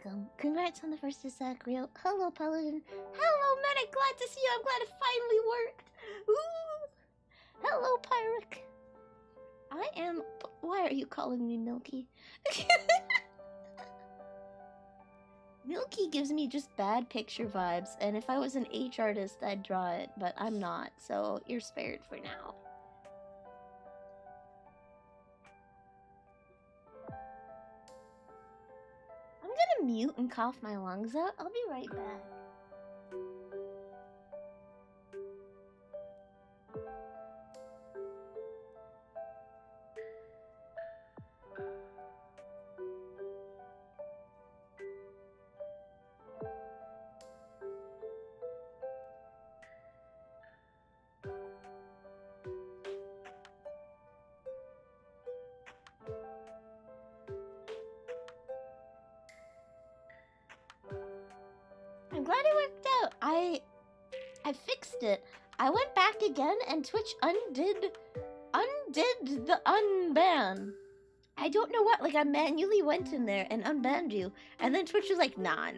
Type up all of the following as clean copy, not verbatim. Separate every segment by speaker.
Speaker 1: welcome. Congrats on the first Saga I. Hello, Paladin. Hello, Medic. Glad to see you. I'm glad it finally worked. Ooh. Hello, Pyric. I am... Why are you calling me Milky? Milky gives me just bad picture vibes, and if I was an H artist, I'd draw it, but I'm not, so you're spared for now. I'm gonna mute and cough my lungs out. I'll be right back. I'm glad it worked out. I fixed it. I went back again and Twitch undid the unban. I don't know what, like I manually went in there and unbanned you, and then Twitch was like, nah.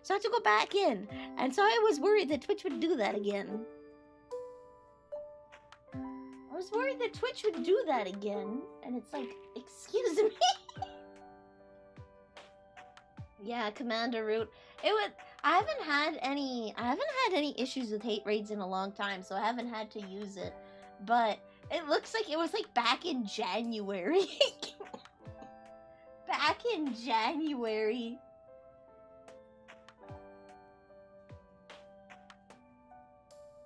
Speaker 1: So I had to go back in, and so I was worried that Twitch would do that again. I was worried that Twitch would do that again, and it's like, excuse me. Yeah, Commander Root. I haven't had any issues with hate raids in a long time, so I haven't had to use it. But it looks like it was like back in January. Back in January.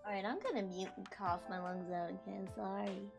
Speaker 1: Alright, I'm gonna mute and cough my lungs out again, sorry.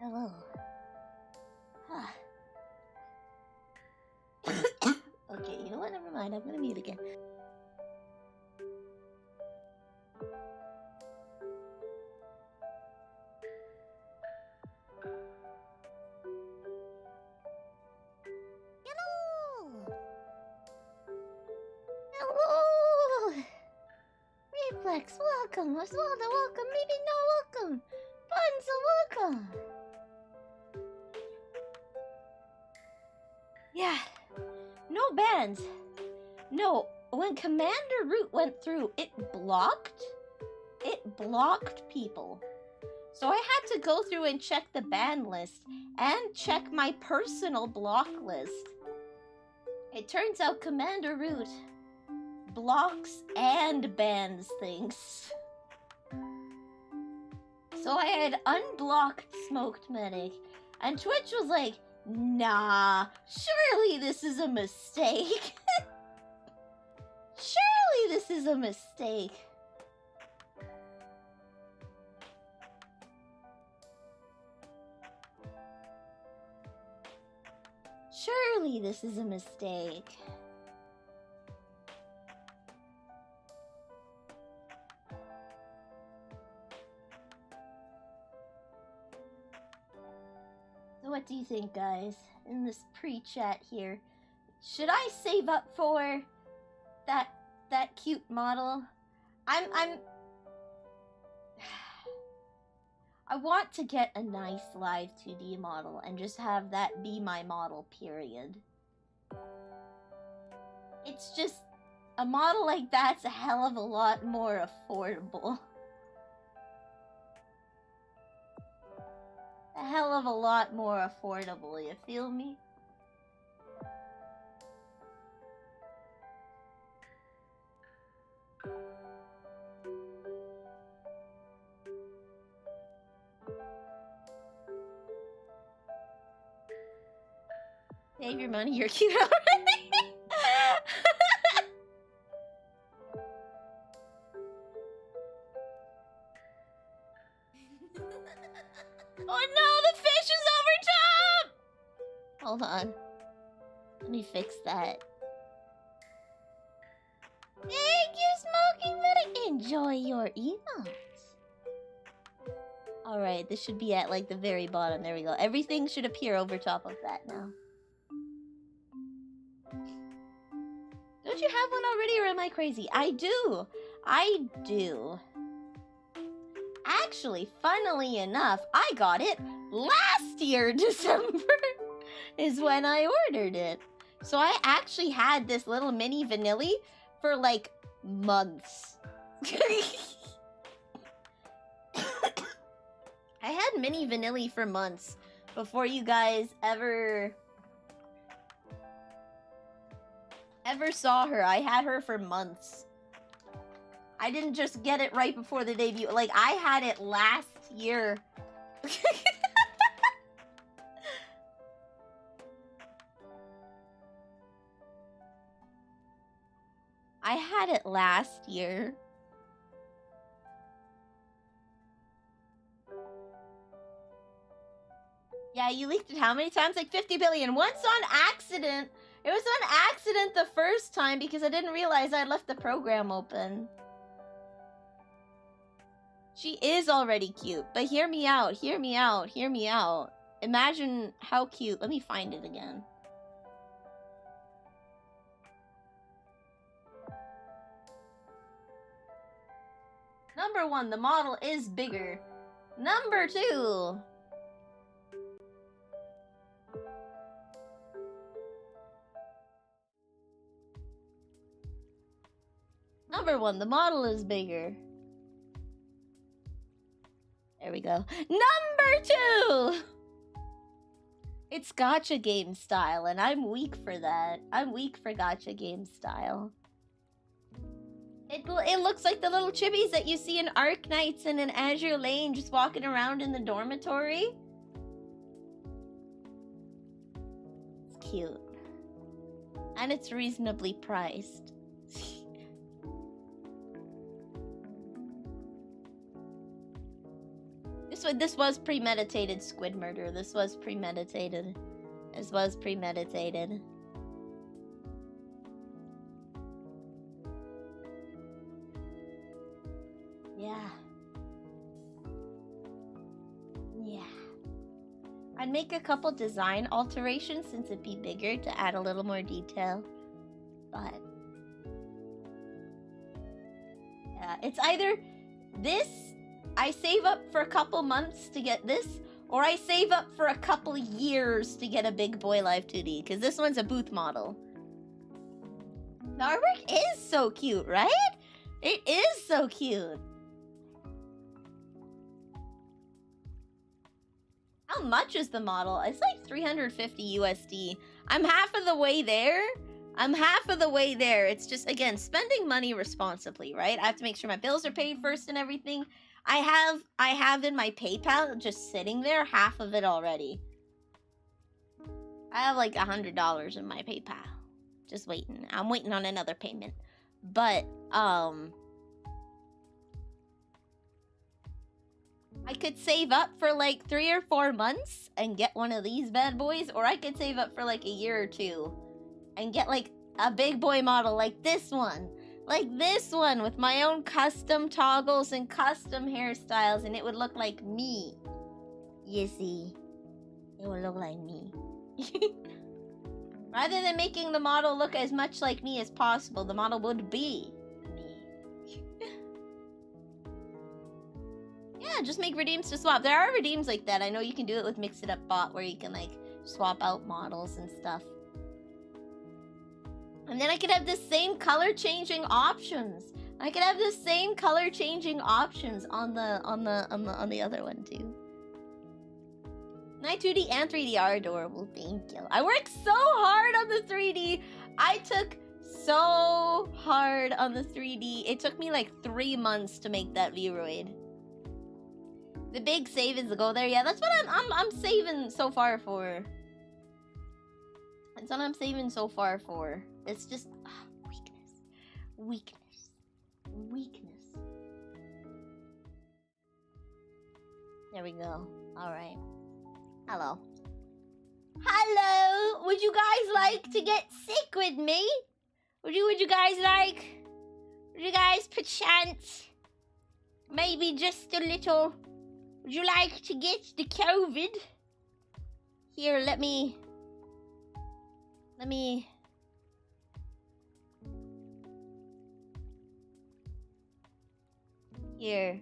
Speaker 1: Hello. Okay, you know what? Never mind. I'm gonna mute again. Hello! Alex, welcome. Oswaldo, welcome. Maybe no welcome. Bunzel, welcome. Yeah. No bans. No, when Commander Root went through, it blocked people. So I had to go through and check the ban list and check my personal block list. It turns out Commander Root blocks and bans things. So I had unblocked Smoked Medic, and Twitch was like, nah, surely this is a mistake. Surely this is a mistake. Surely this is a mistake. So what do you think, guys, in this pre-chat here? Should I save up for that cute model? I want to get a nice live 2D model and just have that be my model, period. It's just, a model like that's a hell of a lot more affordable. A hell of a lot more affordable, you feel me? Save your money, you're cute already. Oh no, the fish is over top! Hold on. Let me fix that. Thank you, Smoking Medic. Enjoy your emotes. Alright, this should be at like the very bottom. There we go. Everything should appear over top of that now. Don't you have one already, or am I crazy? I do. I do. Actually, funnily enough, I got it last year, December, is when I ordered it. So I actually had this little mini Vanille for like months. I had mini Vanille for months before you guys ever saw her. I had her for months. I didn't just get it right before the debut. Like, I had it last year. I had it last year. Yeah, you leaked it how many times? Like 50 billion. Once on accident. It was on accident the first time because I didn't realize I left the program open. She is already cute, but hear me out, hear me out, hear me out. Imagine how cute. Let me find it again. Number 1, the model is bigger. Number 2. Number 1, the model is bigger. There we go. Number 2! It's gacha game style, and I'm weak for that. I'm weak for gacha game style. It looks like the little chibis that you see in Arc Knights and in Azure Lane just walking around in the dormitory. It's cute. And it's reasonably priced. This was premeditated, Squid Murder. This was premeditated. This was premeditated. Yeah. Yeah. I'd make a couple design alterations since it'd be bigger to add a little more detail. But... yeah, Yeah, it's either this, I save up for a couple months to get this, or I save up for a couple years to get a Big Boy Live 2D, because this one's a booth model. The artwork is so cute, right? It is so cute. How much is the model? It's like 350 USD. I'm half of the way there. It's just, again, spending money responsibly, right? I have to make sure my bills are paid first and everything. I have in my PayPal just sitting there half of it already. I have like $100 in my PayPal. Just waiting. I'm waiting on another payment. But, I could save up for like 3 or 4 months and get one of these bad boys, or I could save up for like a year or two and get like a big boy model like this one. Like this one with my own custom toggles and custom hairstyles, and it would look like me. You see? It would look like me. Rather than making the model look as much like me as possible, the model would be me. Yeah, just make redeems to swap. There are redeems like that. I know you can do it with Mix It Up Bot, where you can like swap out models and stuff. And then I could have the same color changing options. I could have the same color changing options on the other one too. My 2D and 3D are adorable. Thank you. I worked so hard on the 3D. I took so hard on the 3D. It took me like 3 months to make that Vroid. The big save is to go there. Yeah, that's what I'm saving so far for. That's what I'm saving so far for. It's just weakness. There we go. All right. Hello. Would you guys like to get sick with me? Would you guys like? Would you guys perchance? Maybe just a little. Would you like to get the COVID? Here, let me. Here.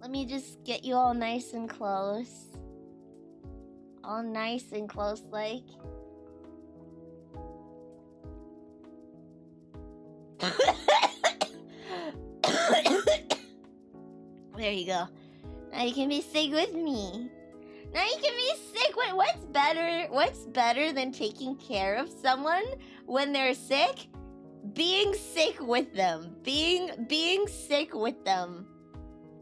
Speaker 1: Let me just get you all nice and close. All nice and close like. There you go. Now you can be sick with me. Now you can be sick with... What's better than taking care of someone when they're sick? Being sick with them. Being sick with them.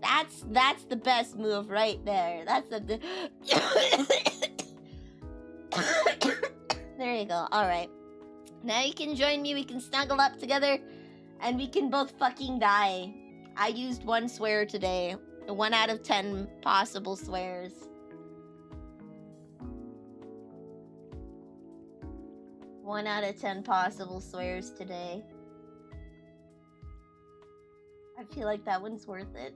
Speaker 1: That's the best move right there. That's the... There you go. Alright. Now you can join me. We can snuggle up together. And we can both fucking die. I used 1 swear today. 1 out of 10 possible swears. One out of 10 possible swears today. I feel like that one's worth it.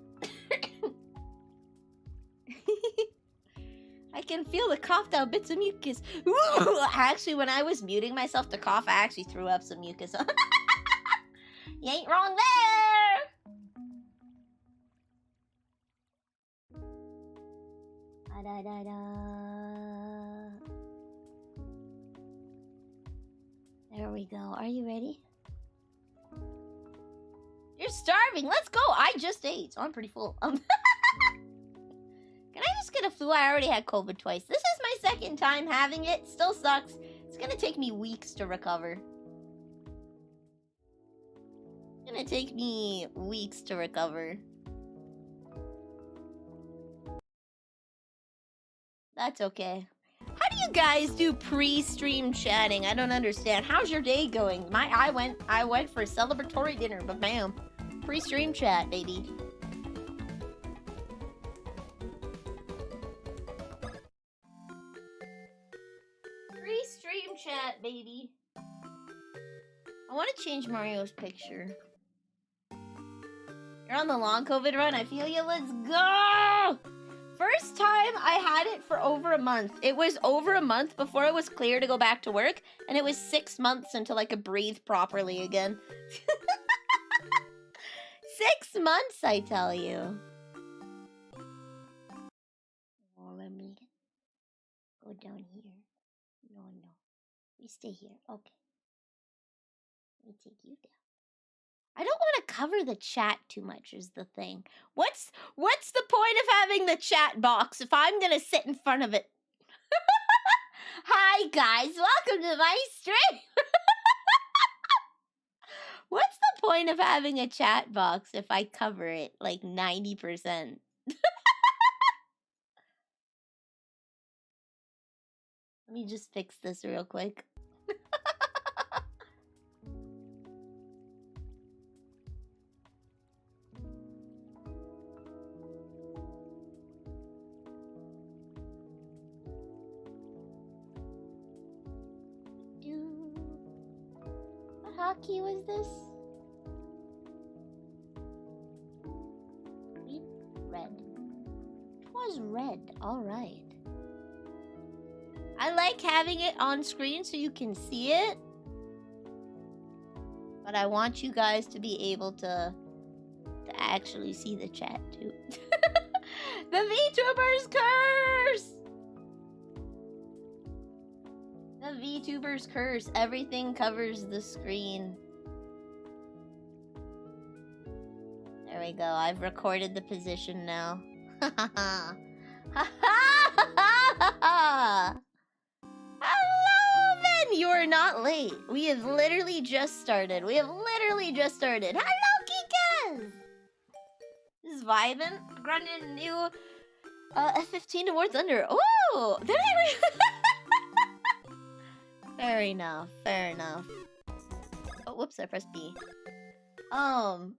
Speaker 1: I can feel the coughed out bits of mucus. Actually, when I was muting myself to cough, I actually threw up some mucus. You ain't wrong there! There we go. Are you ready? You're starving. Let's go. I just ate, so I'm pretty full. Can I just get a flu? I already had COVID twice. This is my 2nd time having it. Still sucks. It's gonna take me weeks to recover. It's gonna take me weeks to recover. That's okay. How do you guys do pre-stream chatting? I don't understand. How's your day going? I went for a celebratory dinner, but bam. Pre-stream chat, baby. Pre-stream chat, baby. I want to change Mario's picture. You're on the long COVID run. I feel you. Let's go! First time I had it for over a month. It was over a month before it was clear to go back to work, and it was 6 months until I could breathe properly again. 6 months, I tell you. Oh, let me go down here. No. We stay here. Okay. Let me take you down. I don't want to cover the chat too much is the thing. What's the point of having the chat box if I'm going to sit in front of it? Hi guys, welcome to my stream. What's the point of having a chat box if I cover it like 90%? Let me just fix this real quick. What hockey was this? Red. It was red, alright. I like having it on screen so you can see it. But I want you guys to be able to actually see the chat too. The VTuber's curse! The VTuber's curse. Everything covers the screen. There we go. I've recorded the position now. Hello, then! You are not late. We have literally just started. Hello, Kikas! This is vibin'. Grundin new F15 to War Thunder. Oh! Did I Fair enough. Oh, whoops, I pressed B. I'm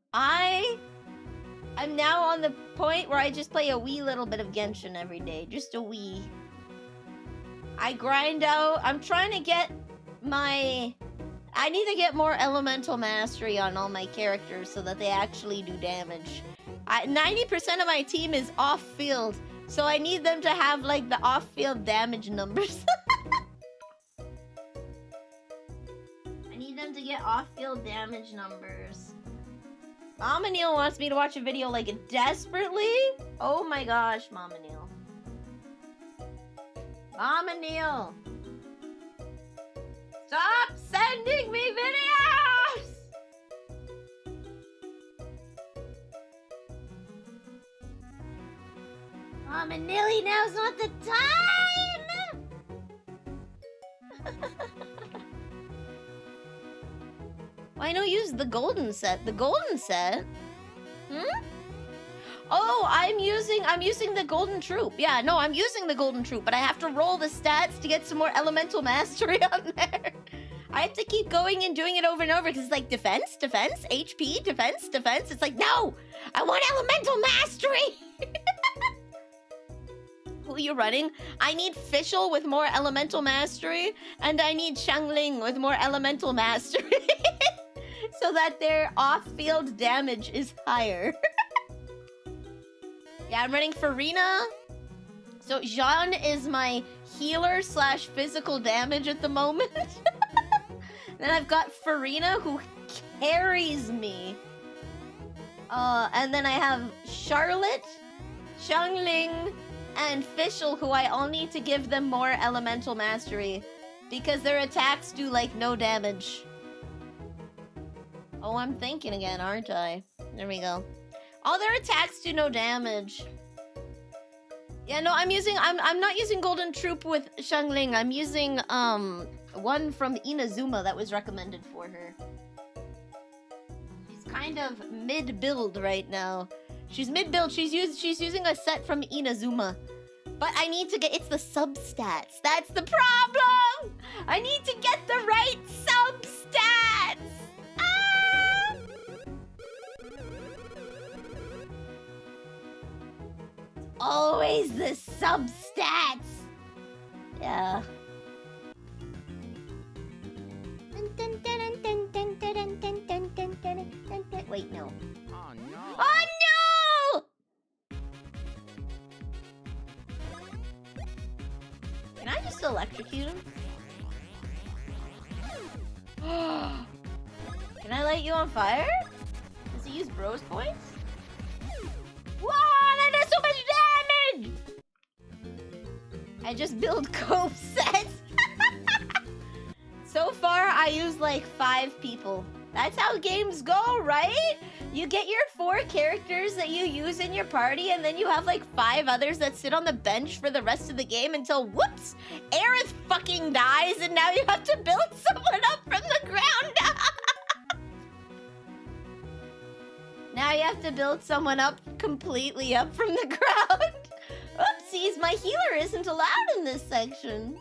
Speaker 1: now on the point where I just play a wee little bit of Genshin every day. Just a wee. I grind out. I'm trying to get I need to get more elemental mastery on all my characters so that they actually do damage. 90% of my team is off-field, so I need them to have, like, the off-field damage numbers. I need them to get off-field damage numbers. Mama Neil wants me to watch a video, like, desperately? Oh my gosh, Mama Neil. Mama Neil! Stop sending me videos! Mama Nilly, now's not the time! Why not use the golden set? The golden set? Oh, I'm using the golden troop. Yeah, no, I'm using the golden troop, but I have to roll the stats to get some more elemental mastery on there. I have to keep going and doing it over and over because it's like defense, HP, defense. It's like, no, I want elemental mastery. Who are you running? I need Fischl with more elemental mastery, and I need Xiangling with more elemental mastery. So that their off-field damage is higher. Yeah, I'm running Farina. So Jean is my healer / physical damage at the moment. Then I've got Farina who carries me. And then I have Charlotte, Xiangling, and Fischl who I all need to give them more elemental mastery. Because their attacks do like no damage. Oh, I'm thinking again, aren't I? There we go. All their attacks do no damage. Yeah, no, I'm not using Golden Troop with Xiangling. I'm using, one from Inazuma that was recommended for her. She's kind of mid-build right now. She's mid-build. She's using a set from Inazuma. But I need to get, it's the substats. That's the problem! I need to get the right substats! Ah! Always the substats! Yeah. Wait, no. Oh no! Oh no! supposed to electrocute him? Can I light you on fire? Does he use bros points? Wow, that does so much damage! I just build cope sets. So far, I use like 5 people. That's how games go, right? You get your 4 characters that you use in your party, and then you have like 5 others that sit on the bench for the rest of the game until, whoops, Aerith fucking dies, and now you have to build someone up from the ground up. Now you have to build someone up completely up from the ground. Oopsies, my healer isn't allowed in this section.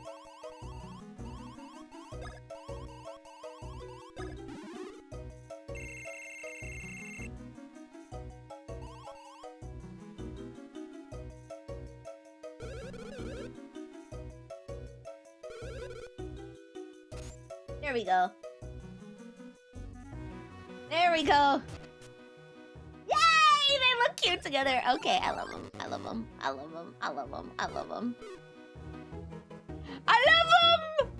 Speaker 1: There we go. There we go. Yay! They look cute together. Okay, I love them. I love them. I love them. I love them. I love them. I love them!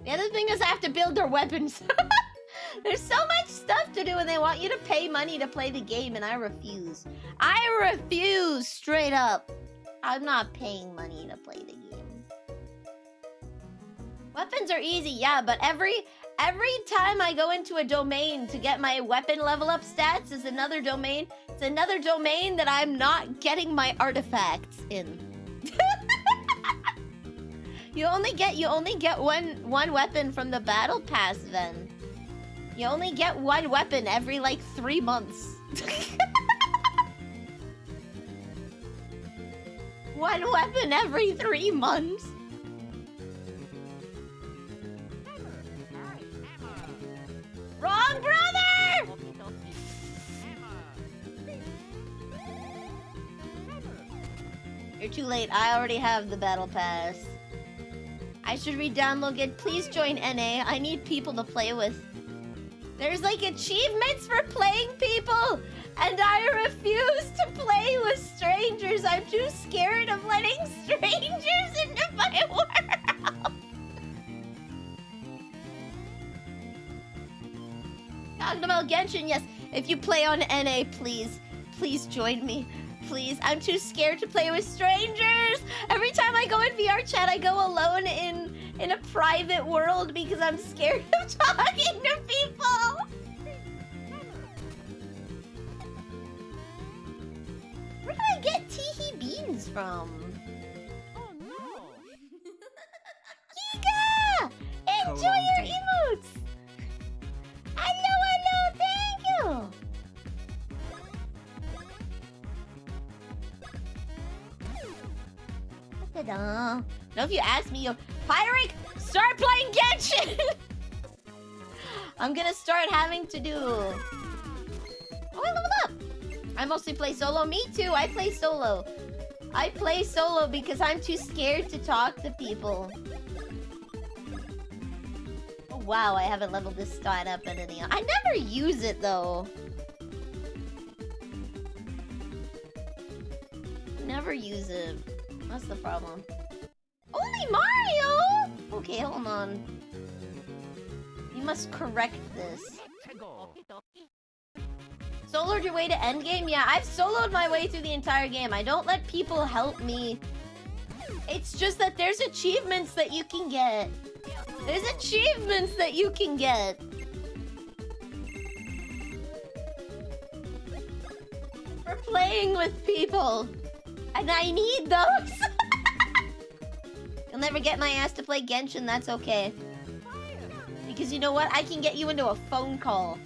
Speaker 1: The other thing is I have to build their weapons. There's so much stuff to do and they want you to pay money to play the game and I refuse. I refuse, straight up. I'm not paying money to play the game. Weapons are easy, yeah, but every time I go into a domain to get my weapon level up stats is another domain. It's another domain that I'm not getting my artifacts in. You only get one weapon from the battle pass then. You only get one weapon every like 3 months. One weapon every 3 months. Wrong brother! You're too late. I already have the battle pass. I should re-download it. Please join NA. I need people to play with. There's like achievements for playing people, and I refuse to play with strangers. I'm too scared of letting strangers into my world. Talking about Genshin, yes. If you play on NA, please join me. Please, I'm too scared to play with strangers. Every time I go in VR chat, I go alone in a private world because I'm scared of talking to people. Where did I get teehee beans from? Oh no! Giga! Enjoy your emotes! Hello, thank you! Ta-da. Now if you ask me, Pyric, start playing Genshin! I'm gonna start having to do... Oh, I leveled up! I mostly play solo. Me too, I play solo. I play solo because I'm too scared to talk to people. Oh wow, I haven't leveled this stat up at any... I never use it though. Never use it. That's the problem. Only Mario? Okay, hold on. You must correct this. Soloed your way to endgame? Yeah, I've soloed my way through the entire game. I don't let people help me. It's just that there's achievements that you can get. There's achievements that you can get. For playing with people. And I need those! You'll never get my ass to play Genshin, that's okay. Because you know what? I can get you into a phone call.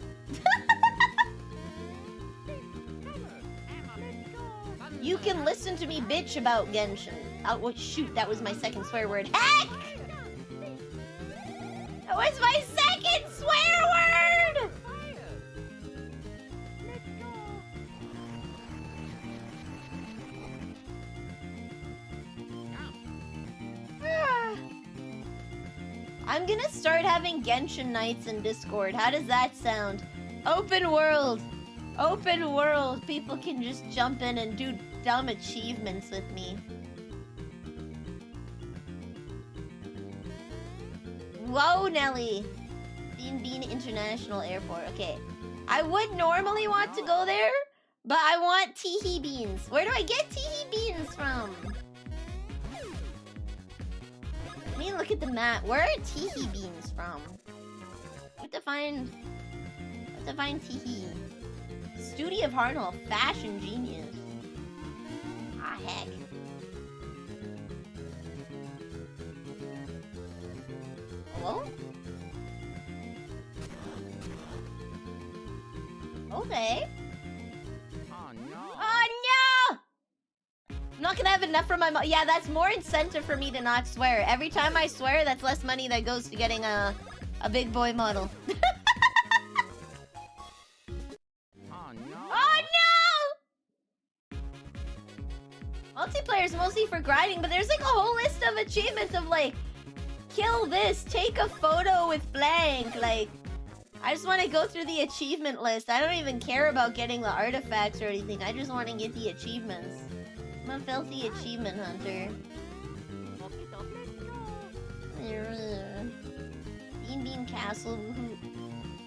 Speaker 1: You can listen to me bitch about Genshin. Oh, shoot, that was my second swear word. Heck! That was my second swear word! I'm gonna start having Genshin nights in Discord. How does that sound? Open world. Open world. People can just jump in and do dumb achievements with me. Whoa, Nelly! Bean International Airport. Okay. I would normally want to go there, but I want teehee beans. Where do I get teehee beans from? I need to look at the map. Where are teehee beans from? What to find teehee? Studio of Harnwell, fashion genius. Ah, heck. Hello? Okay.
Speaker 2: Oh no.
Speaker 1: Oh no! I'm not gonna have enough for my yeah, that's more incentive for me to not swear. Every time I swear, that's less money that goes to getting a big boy model.
Speaker 2: Oh no.
Speaker 1: Oh no! Multiplayer is mostly for grinding, but there's like a whole list of achievements of like, kill this, take a photo with blank, like, I just want to go through the achievement list. I don't even care about getting the artifacts or anything. I just want to get the achievements. I'm a filthy achievement hunter. Bean Castle,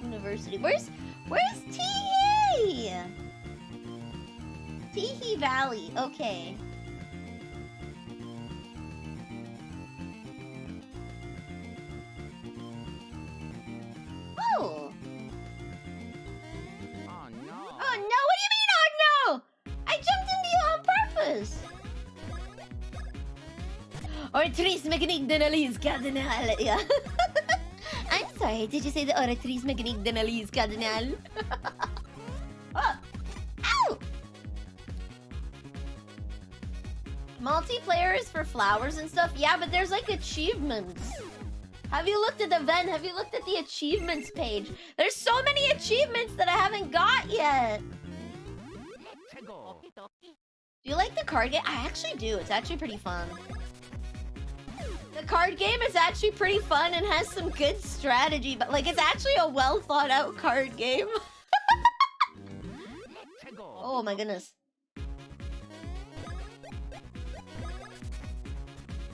Speaker 1: University. Where's Teehee? Teehee Valley. Okay. Oh.
Speaker 2: Oh no.
Speaker 1: Oh no, what do you mean, oh no? I jumped into you on purpose. Oratrice mécanique d'analyse cardinale. Yeah. I'm sorry, did you say the oratrice mécanique d'analyse cardinale? Oh. Ow! Multiplayer is for flowers and stuff? Yeah, but there's like achievements. Have you looked at the event? Have you looked at the achievements page? There's so many achievements that I haven't got yet. Do you like the card game? I actually do. It's actually pretty fun. The card game is actually pretty fun and has some good strategy, but like it's actually a well thought out card game. Oh my goodness.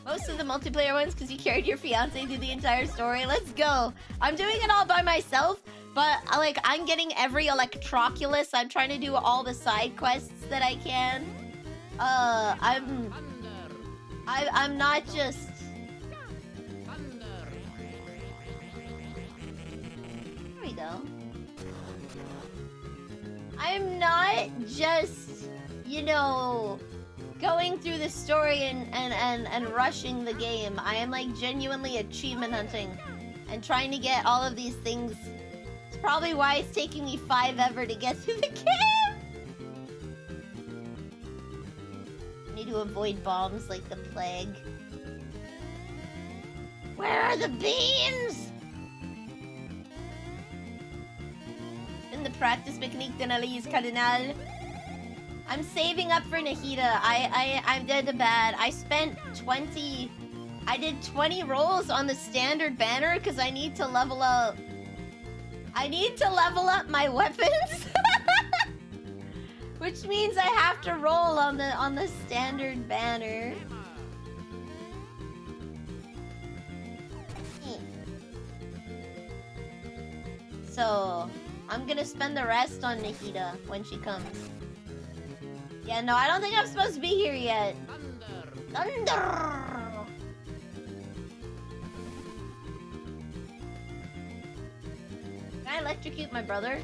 Speaker 1: Most of the multiplayer ones because you carried your fiance through the entire story. Let's go. I'm doing it all by myself, but like I'm getting every electroculus. I'm trying to do all the side quests that I can. I'm not just. There we go. I'm not just, you know, going through the story and rushing the game. I am like genuinely achievement hunting and trying to get all of these things. It's probably why it's taking me 5 ever to get through the game. I need to avoid bombs like the plague. Where are the beans? In the practice technique d'analyse cardinale. I'm saving up for Nahida. I'm dead to bad. I spent 20... I did 20 rolls on the standard banner because I need to level up. I need to level up my weapons. Which means I have to roll on the standard banner. So, I'm gonna spend the rest on Nahida when she comes. Yeah, no, I don't think I'm supposed to be here yet. Thunder! Can I electrocute my brother?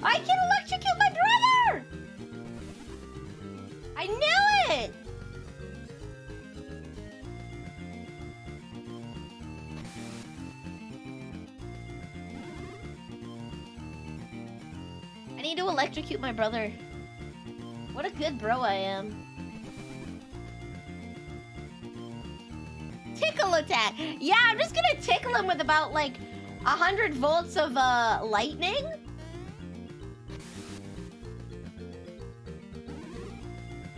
Speaker 1: I can electrocute my brother! I knew it! I need to electrocute my brother. What a good bro I am. Tickle attack! Yeah, I'm just gonna tickle him with about like 100 volts of lightning.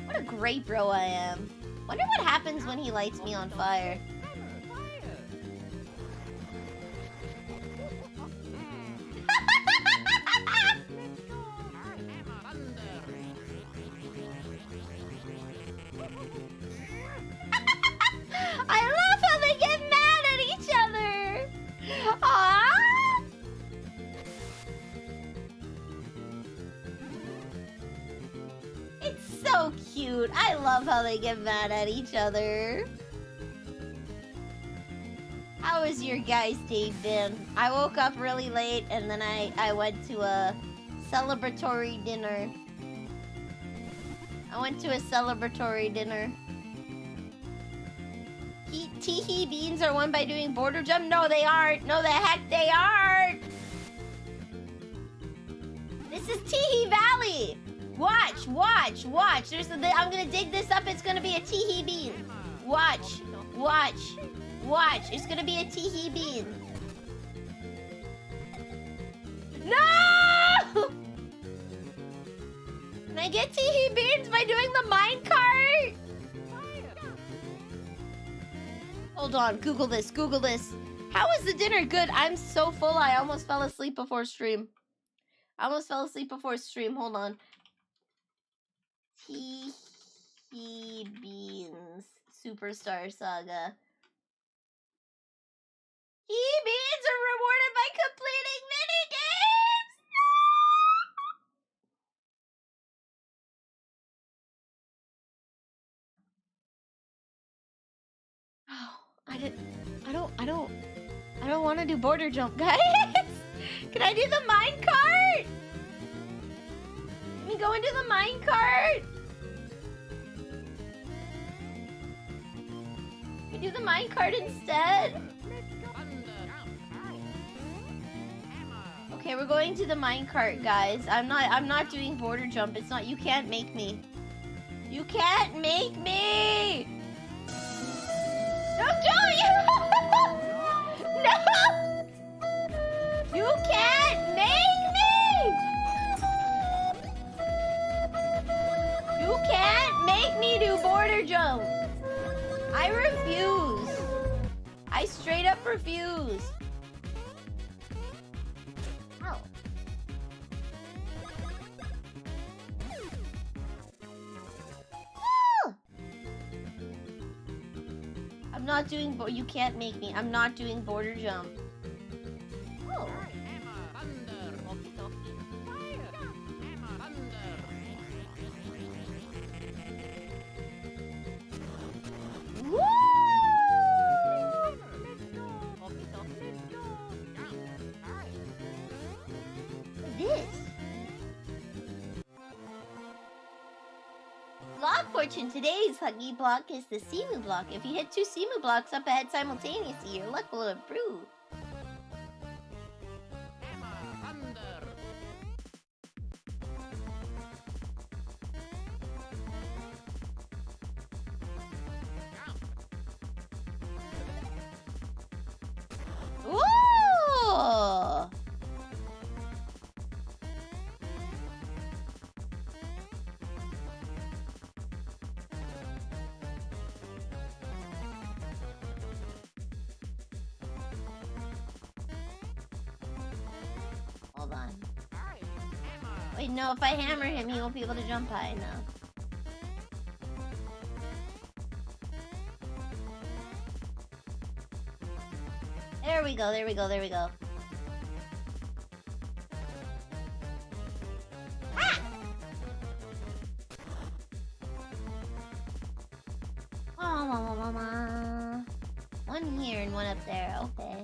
Speaker 1: What a great bro I am. Wonder what happens when he lights me on fire. so cute. I love how they get mad at each other. How was your guys' day been? I woke up really late and then I went to a celebratory dinner. Teehee beans are won by doing border jump? No, they aren't. No, the heck they aren't. This is Teehee Valley. Watch, watch, watch. I'm gonna dig this up. It's gonna be a teehee bean. Watch, watch, watch. It's gonna be a teehee bean. No! Can I get teehee beans by doing the minecart? Hold on, Google this, Google this. How was the dinner? Good. I'm so full, I almost fell asleep before stream. Hold on. Teehee beans. Superstar Saga. Teehee beans are rewarded by completing minigames! No! Oh, I don't want to do border jump, guys. Can I do the minecart? Let me go into the minecart. Can we do the minecart instead? Okay, we're going to the minecart, guys. I'm not doing border jump. It's not. You can't make me. You can't make me. Don't do it! No! You can't make me! You can't make me do border jump! I refuse! I straight up refuse! Ow. I'm not doing you can't make me. I'm not doing border jump. Oh. Woo! This. Block fortune. Today's Huggy block is the Simu block. If you hit 2 Simu blocks up ahead simultaneously, your luck will improve. Ooh! Hold on. Wait, no, if I hammer him, he won't be able to jump high now. There we go, there we go, there we go. Ah! One here and one up there, okay.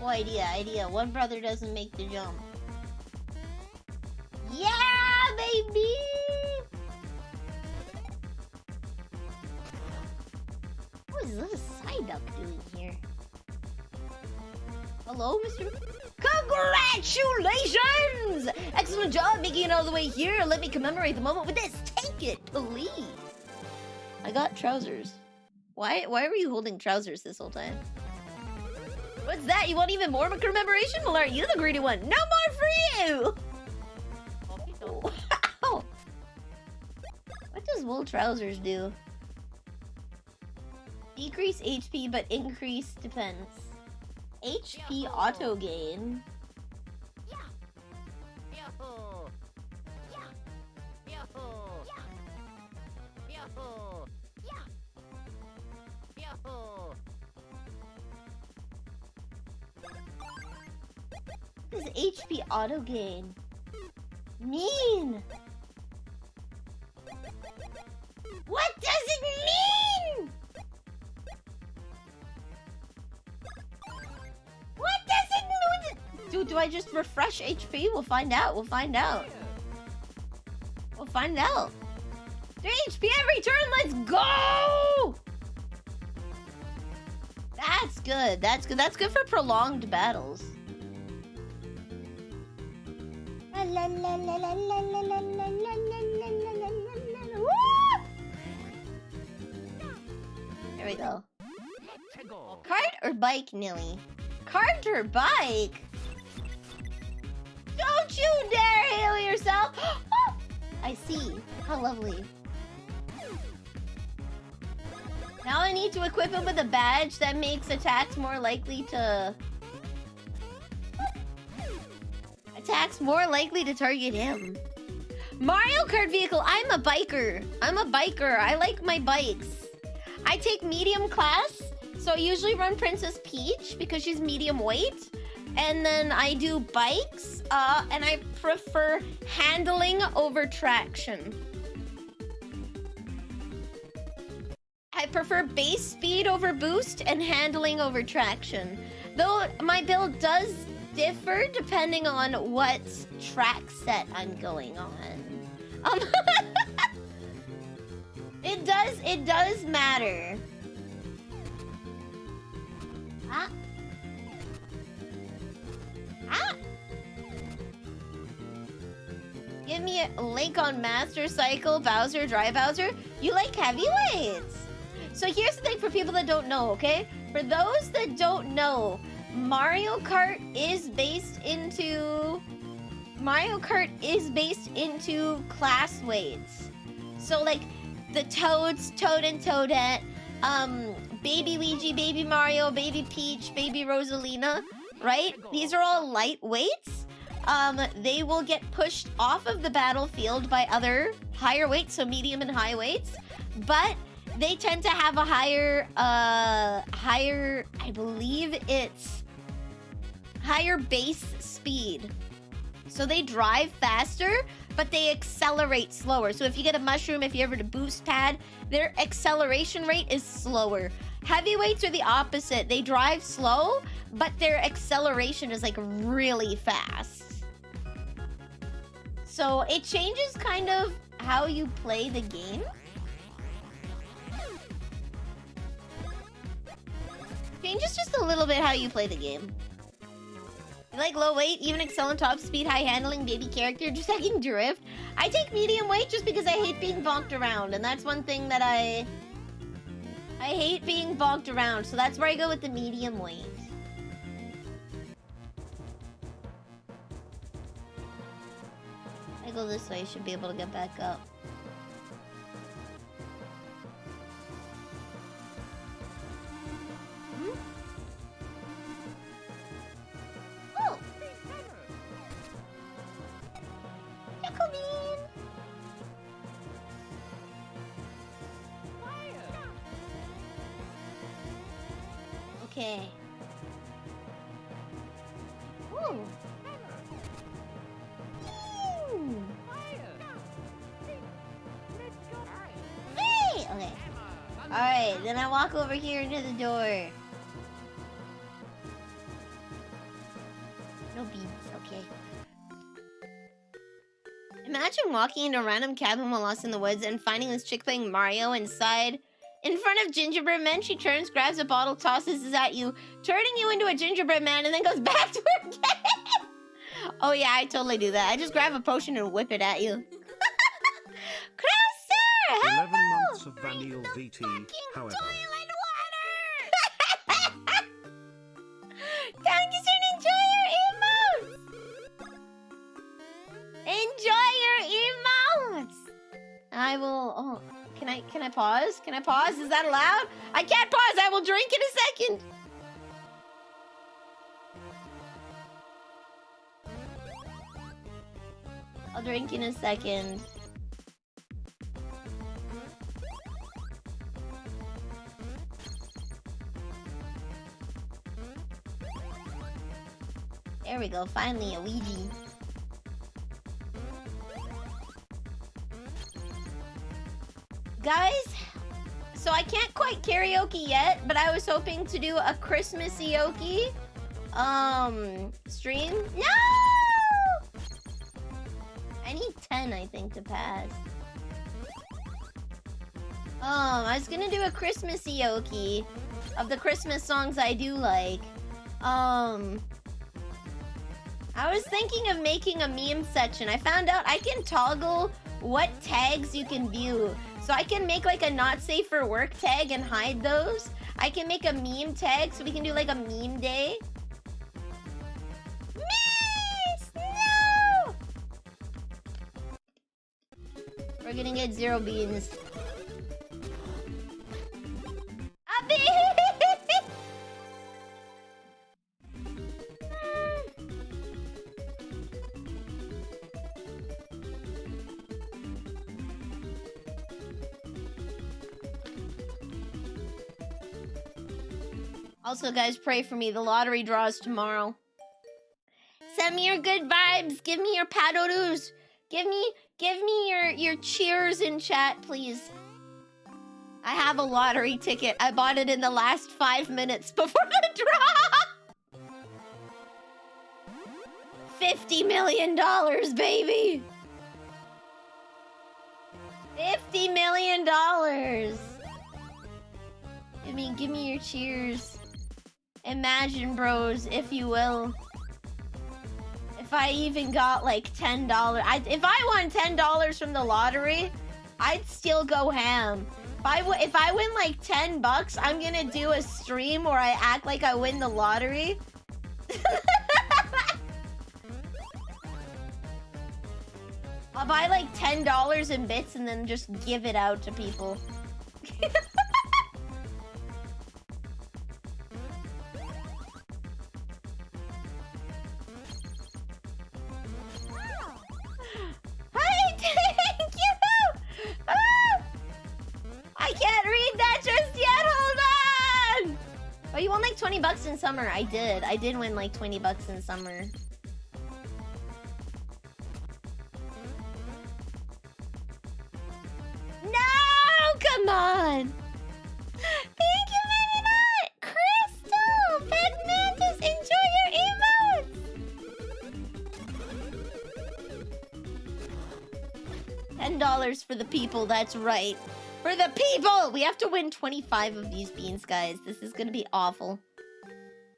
Speaker 1: Oh, idea. One brother doesn't make the jump. Yeah, baby! What is this side duck doing here? Hello, Mr. Congratulations! Excellent job making it all the way here. Let me commemorate the moment with this. Take it, please. I got trousers. Why were you holding trousers this whole time? What's that? You want even more of a commemoration? Well, aren't you the greedy one? No more for you! Wow! What does wool trousers do? Decrease HP, but increase defense. HP auto gain. What does HP auto gain mean? What does it mean? What does it mean? Dude, do I just refresh HP? We'll find out. We'll find out. We'll find out. 3 HP every turn. Let's go! That's good. That's good. That's good for prolonged battles. There we go. Cart or bike, Nilly? Cart or bike? Don't you dare heal yourself! I see. How lovely. Now I need to equip him with a badge that makes attacks more likely to... Attacks more likely to target him. Mario Kart vehicle. I'm a biker. I'm a biker. I like my bikes. I take medium class, so I usually run Princess Peach because she's medium weight. And then I do bikes, and I prefer handling over traction. I prefer base speed over boost and handling over traction. Though my build does differ depending on what track set I'm going on. It does matter. Ah. Ah. Give me a link on Master Cycle, Bowser, Dry Bowser. You like heavyweights? So here's the thing for people that don't know, okay? For those that don't know, Mario Kart is based into class weights. So like the Toads, Toad and Toadette, Baby Luigi, Baby Mario, Baby Peach, Baby Rosalina, right? These are all lightweights. They will get pushed off of the battlefield by other higher weights, so medium and high weights, but they tend to have a higher, I believe it's higher base speed. So they drive faster, but they accelerate slower. So if you get a mushroom, if you ever to boost pad, their acceleration rate is slower. Heavyweights are the opposite. They drive slow, but their acceleration is like really fast. So it changes kind of how you play the game. Changes just a little bit how you play the game. You like low weight, even excel in top speed, high handling, baby character, just taking drift. I take medium weight just because I hate being bonked around, and that's one thing that I hate being bonked around, so that's where I go with the medium weight. I go this way, should be able to get back up. Oh! Bean! Okay. Ooh. Hey! Okay. Alright, then I walk over here into the door. No beans, okay. Imagine walking into a random cabin while lost in the woods and finding this chick playing Mario inside. In front of gingerbread man, she turns, grabs a bottle, tosses it at you, turning you into a gingerbread man, and then goes back to her game. Oh yeah, I totally do that. I just grab a potion and whip it at you. Closer! Hello!
Speaker 3: 11 months of Vanille VT, however.
Speaker 1: Toilet water! Time to enjoy your emotes! Enjoy your emotes! I will... Oh, can I pause? Can I pause? Is that allowed? I can't pause! I will drink in a second! I'll drink in a second. There we go, finally a Luigi. Guys, so I can't quite karaoke yet, but I was hoping to do a Christmas karaoke stream. No! I need 10, I think, to pass. I was gonna do a Christmas karaoke of the Christmas songs I do like. I was thinking of making a meme section. I found out I can toggle what tags you can view. So I can make like a not safe for work tag and hide those. I can make a meme tag so we can do like a meme day. Miss! No! We're gonna get 0 beans. Abby! Also, guys, pray for me. The lottery draws tomorrow. Send me your good vibes. Give me your padoodles. Give me your cheers in chat, please. I have a lottery ticket. I bought it in the last 5 minutes before the draw. $50 million, baby. $50 million. Give me your cheers. Imagine, bros, if you will. If I even got like $10, if I won $10 from the lottery, I'd still go ham. If I win like $10, I'm gonna do a stream where I act like I win the lottery. I'll buy like $10 in bits and then just give it out to people. I can't read that just yet. Hold on. Oh, you won like $20 in summer. I did win like $20 in summer. No, come on. Thank you, Maybe Not. Crystal, Pet Mantis, enjoy your emotes. $10 for the people. That's right. For the people! We have to win 25 of these beans, guys. This is gonna be awful.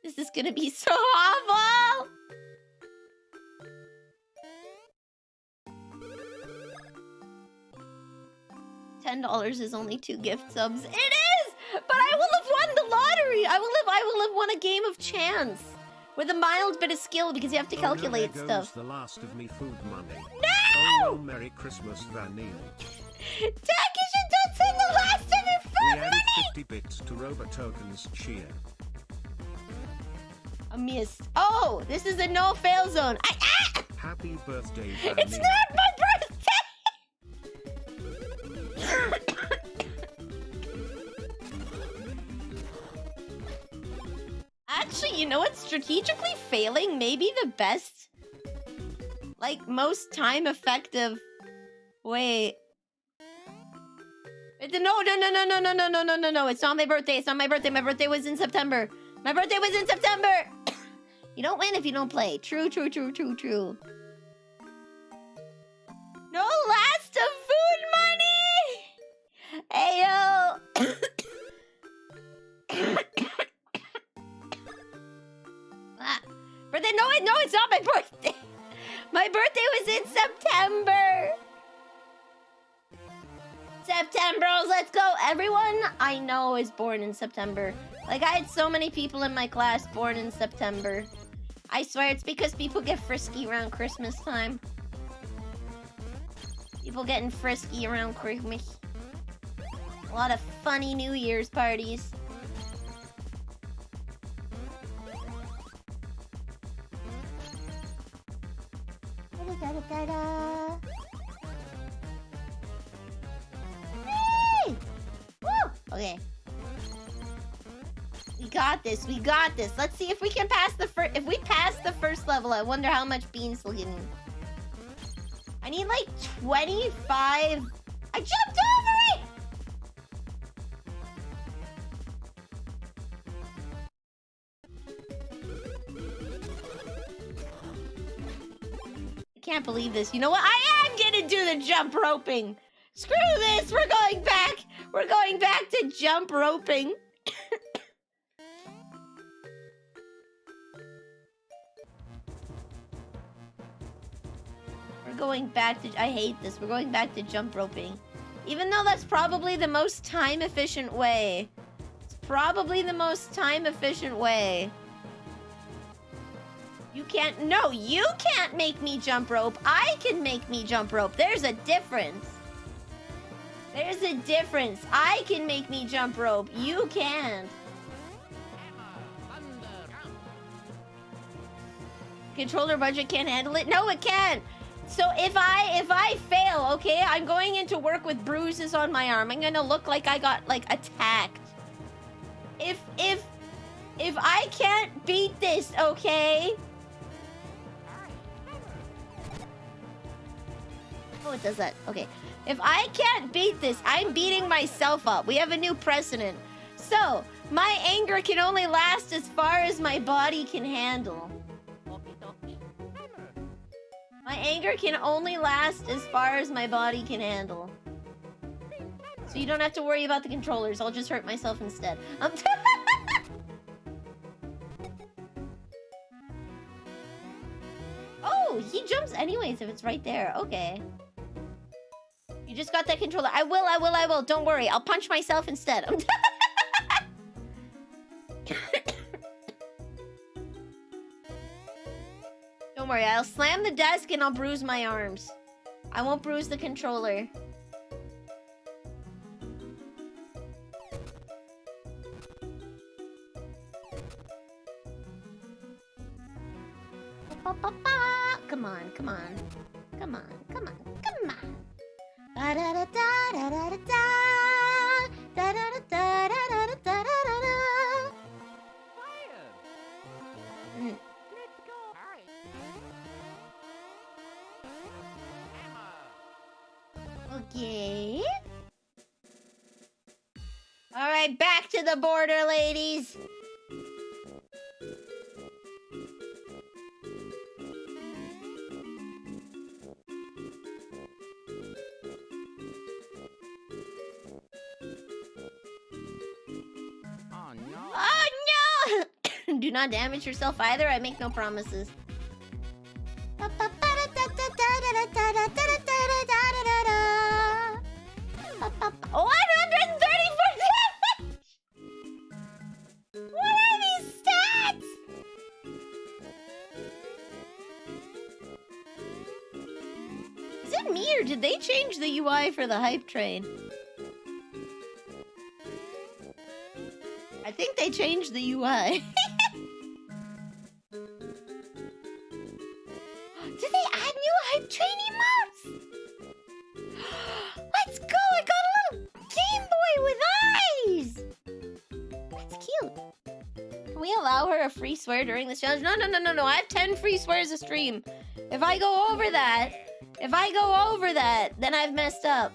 Speaker 1: This is gonna be so awful! $10 is only 2 gift subs. It is! But I will have won the lottery! I will have won a game of chance. With a mild bit of skill, because you have to calculate stuff.
Speaker 3: The last of me food money.
Speaker 1: No!
Speaker 3: Oh, Merry Christmas, Vanille.
Speaker 1: Takish, don't send the last of your food
Speaker 3: We added
Speaker 1: money!
Speaker 3: 50 bits to Robo Tokens cheer.
Speaker 1: A missed. Oh, this is a no-fail zone.
Speaker 3: Happy birthday, Vanille.
Speaker 1: It's not my birthday! Actually, you know what? Strategically failing may be the best, like, most time effective. Wait. No. It's not my birthday. It's not my birthday. My birthday was in September. My birthday was in September. You don't win if you don't play. True. No last of food money. Ayo. Birthday? No, it's not my birthday. My birthday was in September. Septembros, let's go. Everyone I know is born in September. Like, I had so many people in my class born in September. I swear it's because people get frisky around Christmas time. People getting frisky around Christmas. A lot of funny New Year's parties. Hey! Woo! Okay. got this. We got this. Let's see if we can pass the first. If we pass the first level, I wonder how much beans will give me. I need like 25. I jumped over it. I can't believe this. You know what? I am gonna do the jump roping. Screw this. We're going back. We're going back to jump roping. We're going back to... I hate this. We're going back to jump roping. Even though that's probably the most time-efficient way. It's probably the most time-efficient way. You can't... No, you can't make me jump rope. I can make me jump rope. There's a difference. There's a difference. I can make me jump rope. You can't. Controller budget can't handle it? No, it can't. So if I fail, okay, I'm going into work with bruises on my arm. I'm gonna look like I got like attacked. If I can't beat this, okay? Oh, it does that. Okay. If I can't beat this, I'm beating myself up. We have a new precedent. So, my anger can only last as far as my body can handle. My anger can only last as far as my body can handle. So you don't have to worry about the controllers. I'll just hurt myself instead. Oh, he jumps anyways if it's right there. Okay. You just got that controller. I will. Don't worry. I'll punch myself instead. Don't worry. I'll slam the desk and I'll bruise my arms. I won't bruise the controller. Come on. Come on. Okay. All right, back to the border, ladies. Oh no! Do not damage yourself either. I make no promises. 134 damage! What are these stats? Is it me or did they change the UI for the hype train? I think they changed the UI. Did they add new hype train emotes? Let's go! I got a little Game Boy with eyes! That's cute. Can we allow her a free swear during this challenge? No. I have 10 free swears a stream. If I go over that, then I've messed up.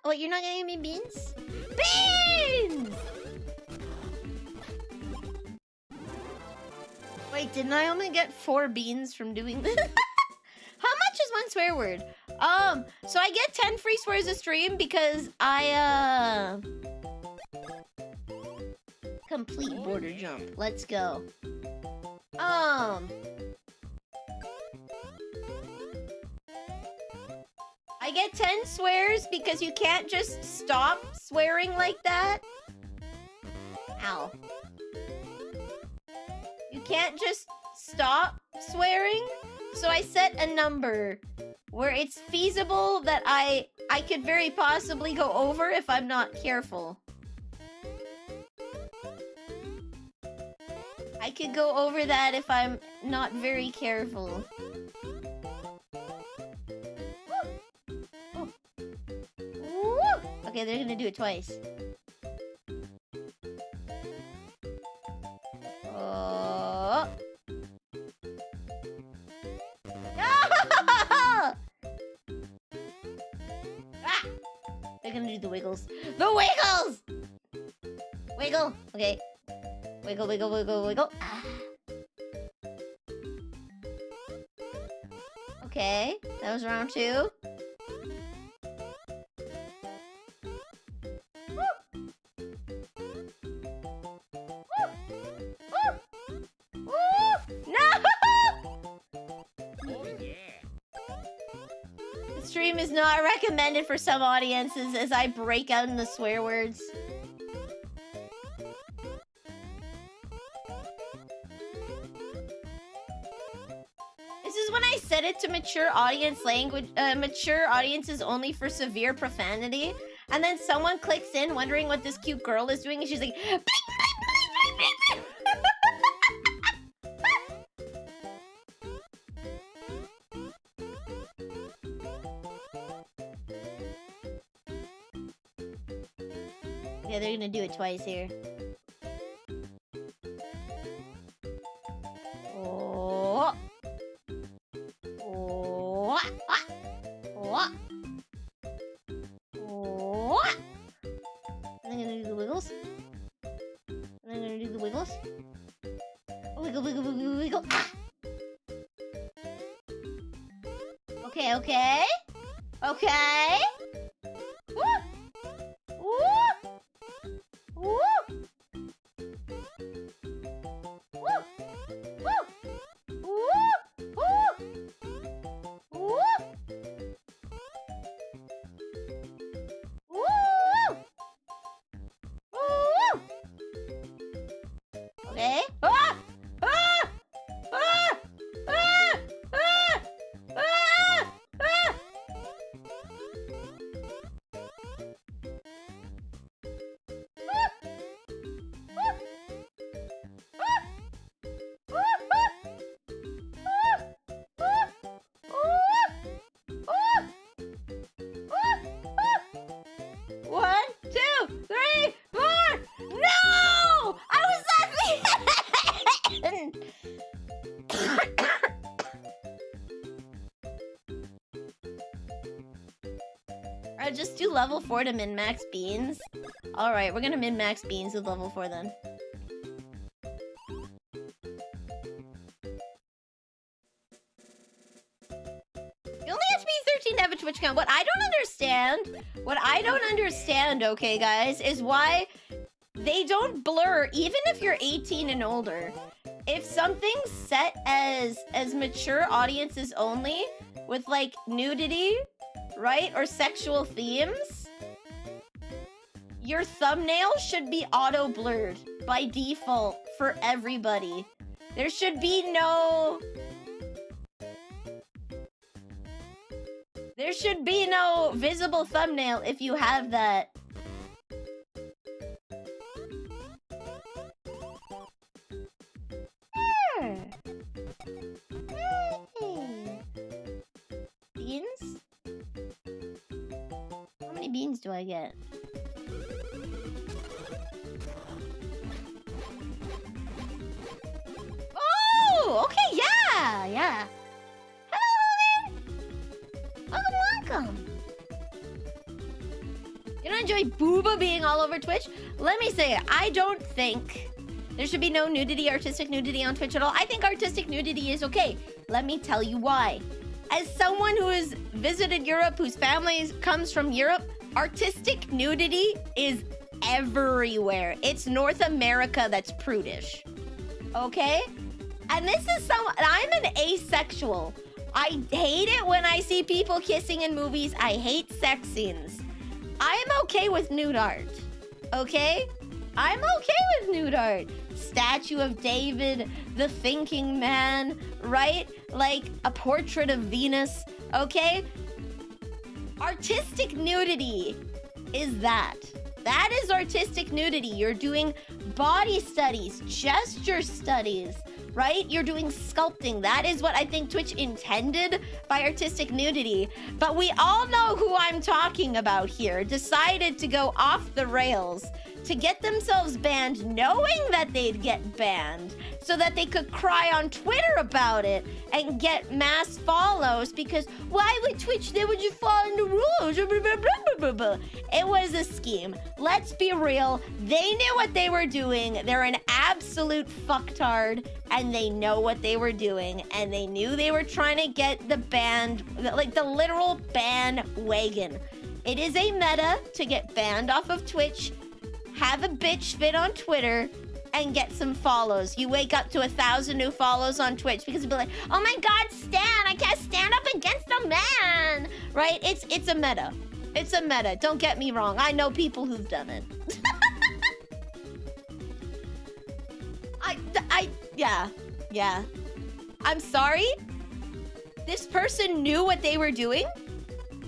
Speaker 1: What, you're not gonna give me beans? Beans! Wait, didn't I only get 4 beans from doing this? How much is one swear word? So I get 10 free swears a stream because I, complete border jump. Let's go. I get 10 swears because you can't just stop swearing like that. Ow. You can't just stop swearing. So I set a number where it's feasible that I could very possibly go over if I'm not careful. I could go over that if I'm not very careful. Woo! Woo! Okay, they're gonna do it twice. Oh! Ah! They're gonna do the wiggles. The wiggles! Wiggle. Okay. Wiggle, wiggle, wiggle, wiggle. Ah. Okay, that was round 2. Woo! Woo! Woo! Woo! No!
Speaker 2: Oh yeah.
Speaker 1: The stream is not recommended for some audiences as I break out in the swear words. This is when I set it to mature audience language, mature audiences only for severe profanity. And then someone clicks in wondering what this cute girl is doing and she's like, bleep, bleep, bleep, bleep, bleep. Yeah, they're gonna do it twice here. Oh. Oh. Ah. Oh. Oh. And I'm gonna do the wiggles. And I'm gonna do the wiggles. Wiggle, wiggle, wiggle, wiggle. Ah. Okay, okay. Okay. Woo. Woo. Woo. Woo. Woo. Woo. Woo. Woo. Woo. Okay. Ah! Ah! Ah! Ah! Ah! Ah! Ah! One, two, three, four. No! I was at the end. I'll just do level 4 to min-max beans. Alright, we're gonna min-max beans with level 4 then. You only have to be 13 to have a Twitch account. What I don't understand, okay, guys, is why they don't blur, even if you're 18 and older. If something's set as mature audiences only, with, like, nudity, right, or sexual themes, your thumbnail should be auto-blurred by default for everybody. There should be no... There should be no visible thumbnail if you have that. Beans? How many beans do I get? Oh, okay, yeah. Hello, welcome. You don't enjoy booba being all over Twitch? Let me say it. I don't think there should be no nudity, artistic nudity on Twitch at all. I think artistic nudity is okay. Let me tell you why. As someone who has visited Europe, whose family comes from Europe, artistic nudity is everywhere. It's North America that's prudish. Okay? And this is I'm an asexual. I hate it when I see people kissing in movies. I hate sex scenes. I am okay with nude art, okay? I'm okay with nude art. Statue of David, the thinking man, right? Like a portrait of Venus, okay? Artistic nudity is that. That is artistic nudity. You're doing body studies, gesture studies, right? You're doing sculpting. That is what I think Twitch intended by artistic nudity. But we all know who I'm talking about here. Decided to go off the rails to get themselves banned, knowing that they'd get banned, so that they could cry on Twitter about it and get mass follows, because why would Twitch, they would just follow the rules? It was a scheme. Let's be real. They knew what they were doing. They're an absolute fucktard, and they know what they were doing, and they knew they were trying to get the banned, like the literal bandwagon. It is a meta to get banned off of Twitch, have a bitch fit on Twitter, and get some follows. You wake up to 1,000 new follows on Twitch because you'll be like, oh my God, Stan, I can't stand up against a man, right? It's a meta. It's a meta. Don't get me wrong. I know people who've done it. Yeah. I'm sorry. This person knew what they were doing.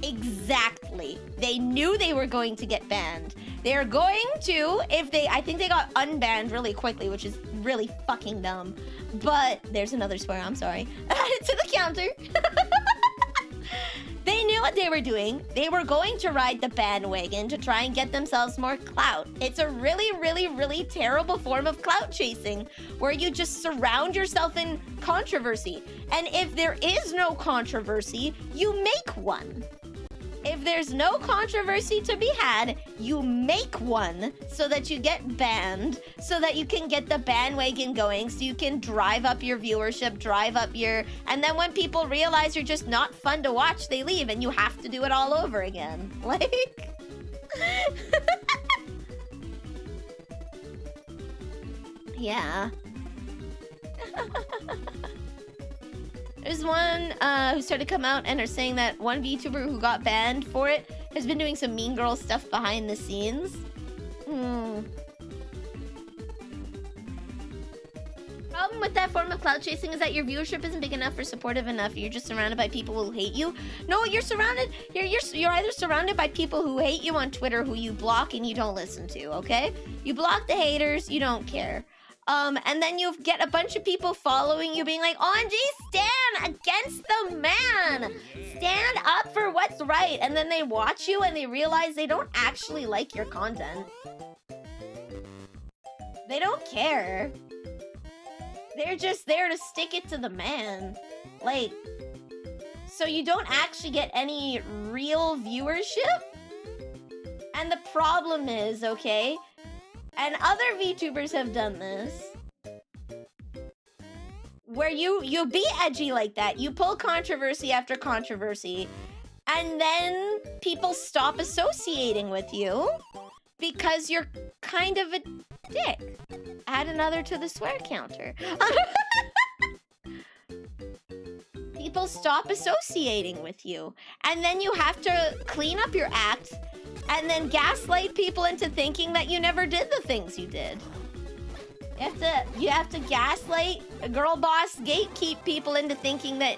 Speaker 1: Exactly. They knew they were going to get banned. They're going to, I think they got unbanned really quickly, which is really fucking dumb. But there's another swear, I'm sorry. Add it to the counter. They knew what they were doing. They were going to ride the bandwagon to try and get themselves more clout. It's a really, really, really terrible form of clout chasing, where you just surround yourself in controversy. And if there is no controversy, you make one. If there's no controversy to be had, you make one so that you get banned, so that you can get the bandwagon going, so you can drive up your viewership, and then when people realize you're just not fun to watch, they leave and you have to do it all over again. Like... yeah. There's one who started to come out and are saying that one VTuber who got banned for it has been doing some mean girl stuff behind the scenes. Problem with that form of clout chasing is that your viewership isn't big enough or supportive enough. You're just surrounded by people who hate you. No, you're either surrounded by people who hate you on Twitter, who you block and you don't listen to, okay? You block the haters, you don't care. And then you get a bunch of people following you being like, OMG, stand against the man. Stand up for what's right. And then they watch you and they realize they don't actually like your content. They don't care. They're just there to stick it to the man. Like, so you don't actually get any real viewership. And the problem is, okay, and other VTubers have done this, where you be edgy like that, you pull controversy after controversy, and then people stop associating with you because you're kind of a dick. Add another to the swear counter. People stop associating with you, and then you have to clean up your act and then gaslight people into thinking that you never did the things you did. You have to gaslight, girl boss, gatekeep people into thinking that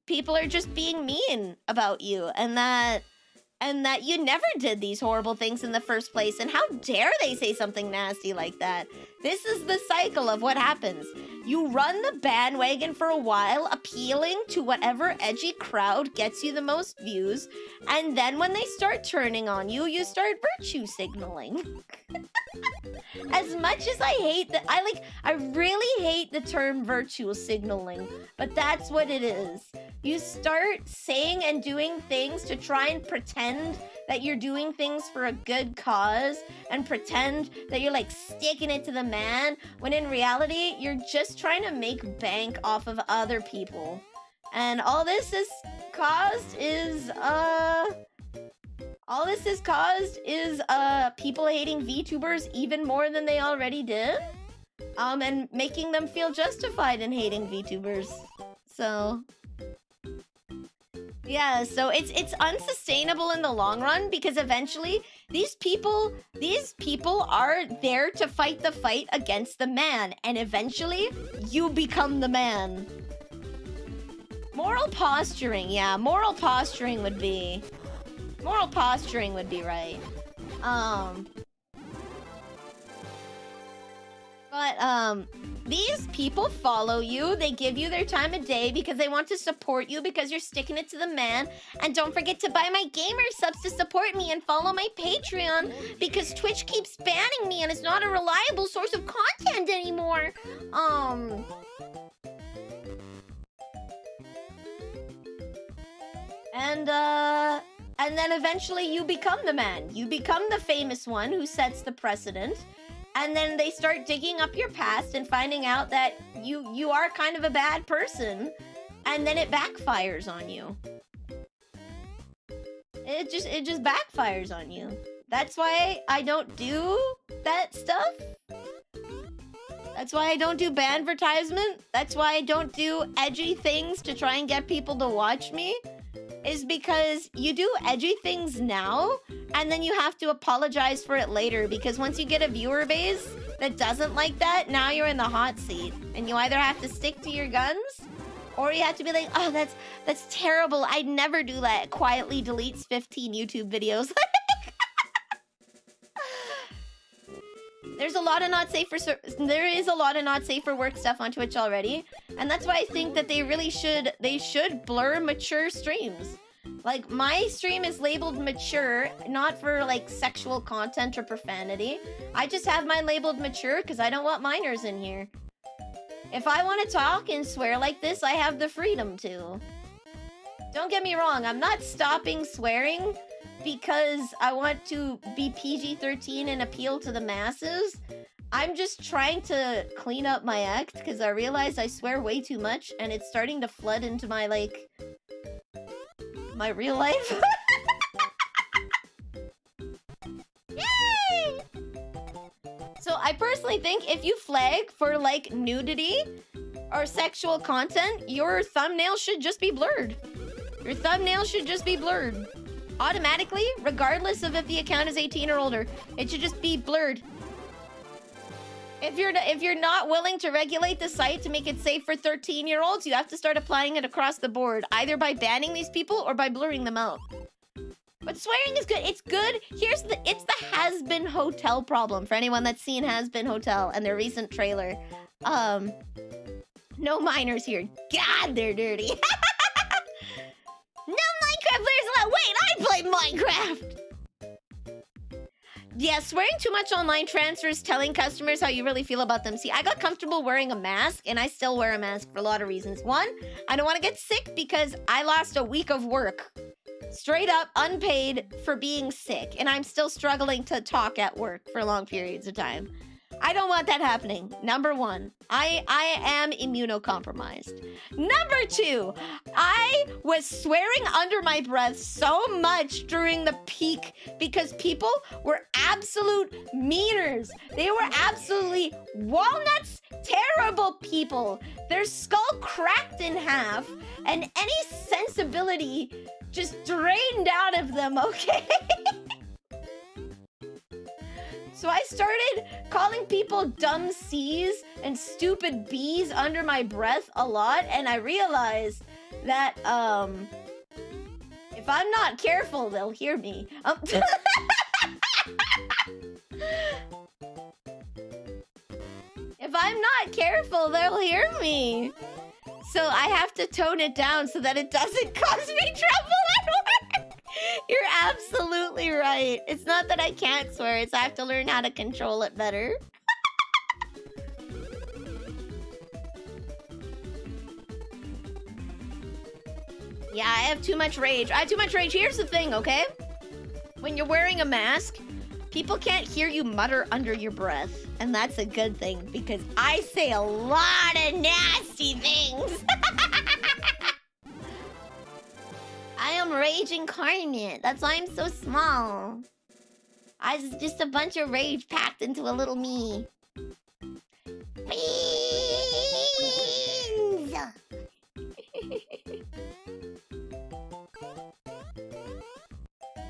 Speaker 1: people are just being mean about you, and that you never did these horrible things in the first place, and how dare they say something nasty like that. This is the cycle of what happens. You run the bandwagon for a while, appealing to whatever edgy crowd gets you the most views, and then when they start turning on you, you start virtue signaling. As much as I hate I really hate the term virtue signaling, but that's what it is. You start saying and doing things to try and pretend that you're doing things for a good cause, and pretend that you're like sticking it to the man, when in reality, you're just trying to make bank off of other people. And all this has caused is, people hating VTubers even more than they already did. And making them feel justified in hating VTubers. So yeah, so it's unsustainable in the long run because eventually these people are there to fight the fight against the man, and eventually you become the man. Moral posturing, yeah, moral posturing would be right. But these people follow you. They give you their time of day because they want to support you because you're sticking it to the man. And don't forget to buy my gamer subs to support me and follow my Patreon because Twitch keeps banning me and it's not a reliable source of content anymore. And then eventually you become the man. You become the famous one who sets the precedent. And then they start digging up your past and finding out that you are kind of a bad person. And then it backfires on you. It just backfires on you. That's why I don't do that stuff. That's why I don't do banvertisement. That's why I don't do edgy things to try and get people to watch me. Is because you do edgy things now, and then you have to apologize for it later, because once you get a viewer base that doesn't like that, now you're in the hot seat. And you either have to stick to your guns, or you have to be like, oh, that's terrible, I'd never do that. Quietly deletes 15 YouTube videos. There is a lot of not safe for work stuff on Twitch already, and that's why I think that they should blur mature streams. Like, my stream is labeled mature, not for like sexual content or profanity. I just have mine labeled mature because I don't want minors in here. If I want to talk and swear like this, I have the freedom to. Don't get me wrong, I'm not stopping swearing because I want to be PG-13 and appeal to the masses. I'm just trying to clean up my act because I realize I swear way too much and it's starting to flood into my, like, my real life. Yay! So I personally think if you flag for, like, nudity or sexual content, your thumbnail should just be blurred. Your thumbnail should just be blurred. Automatically, regardless of if the account is 18 or older. It should just be blurred. If you're not willing to regulate the site to make it safe for 13-year-olds, you have to start applying it across the board, either by banning these people or by blurring them out. But swearing is good. It's good. It's the Has-Been Hotel problem for anyone that's seen Has-Been Hotel and their recent trailer. No minors here. God, they're dirty. No Minecraft players allowed. Wait, I play Minecraft! Yeah, swearing too much online transfers telling customers how you really feel about them. See, I got comfortable wearing a mask, and I still wear a mask for a lot of reasons. One, I don't want to get sick because I lost a week of work. Straight up, unpaid, for being sick, and I'm still struggling to talk at work for long periods of time. I don't want that happening. Number one, I am immunocompromised. Number two, I was swearing under my breath so much during the peak because people were absolute meaners. They were absolutely walnuts, terrible people. Their skull cracked in half and any sensibility just drained out of them, okay? So I started calling people dumb C's and stupid B's under my breath a lot, and I realized that, if I'm not careful, they'll hear me. If I'm not careful, they'll hear me. So I have to tone it down so that it doesn't cause me trouble at work. You're absolutely right. It's not that I can't swear, it's I have to learn how to control it better. Yeah, I have too much rage. I have too much rage. Here's the thing, okay? When you're wearing a mask, people can't hear you mutter under your breath. And that's a good thing, because I say a lot of nasty things. I am rage incarnate. That's why I'm so small. I was just a bunch of rage packed into a little me. But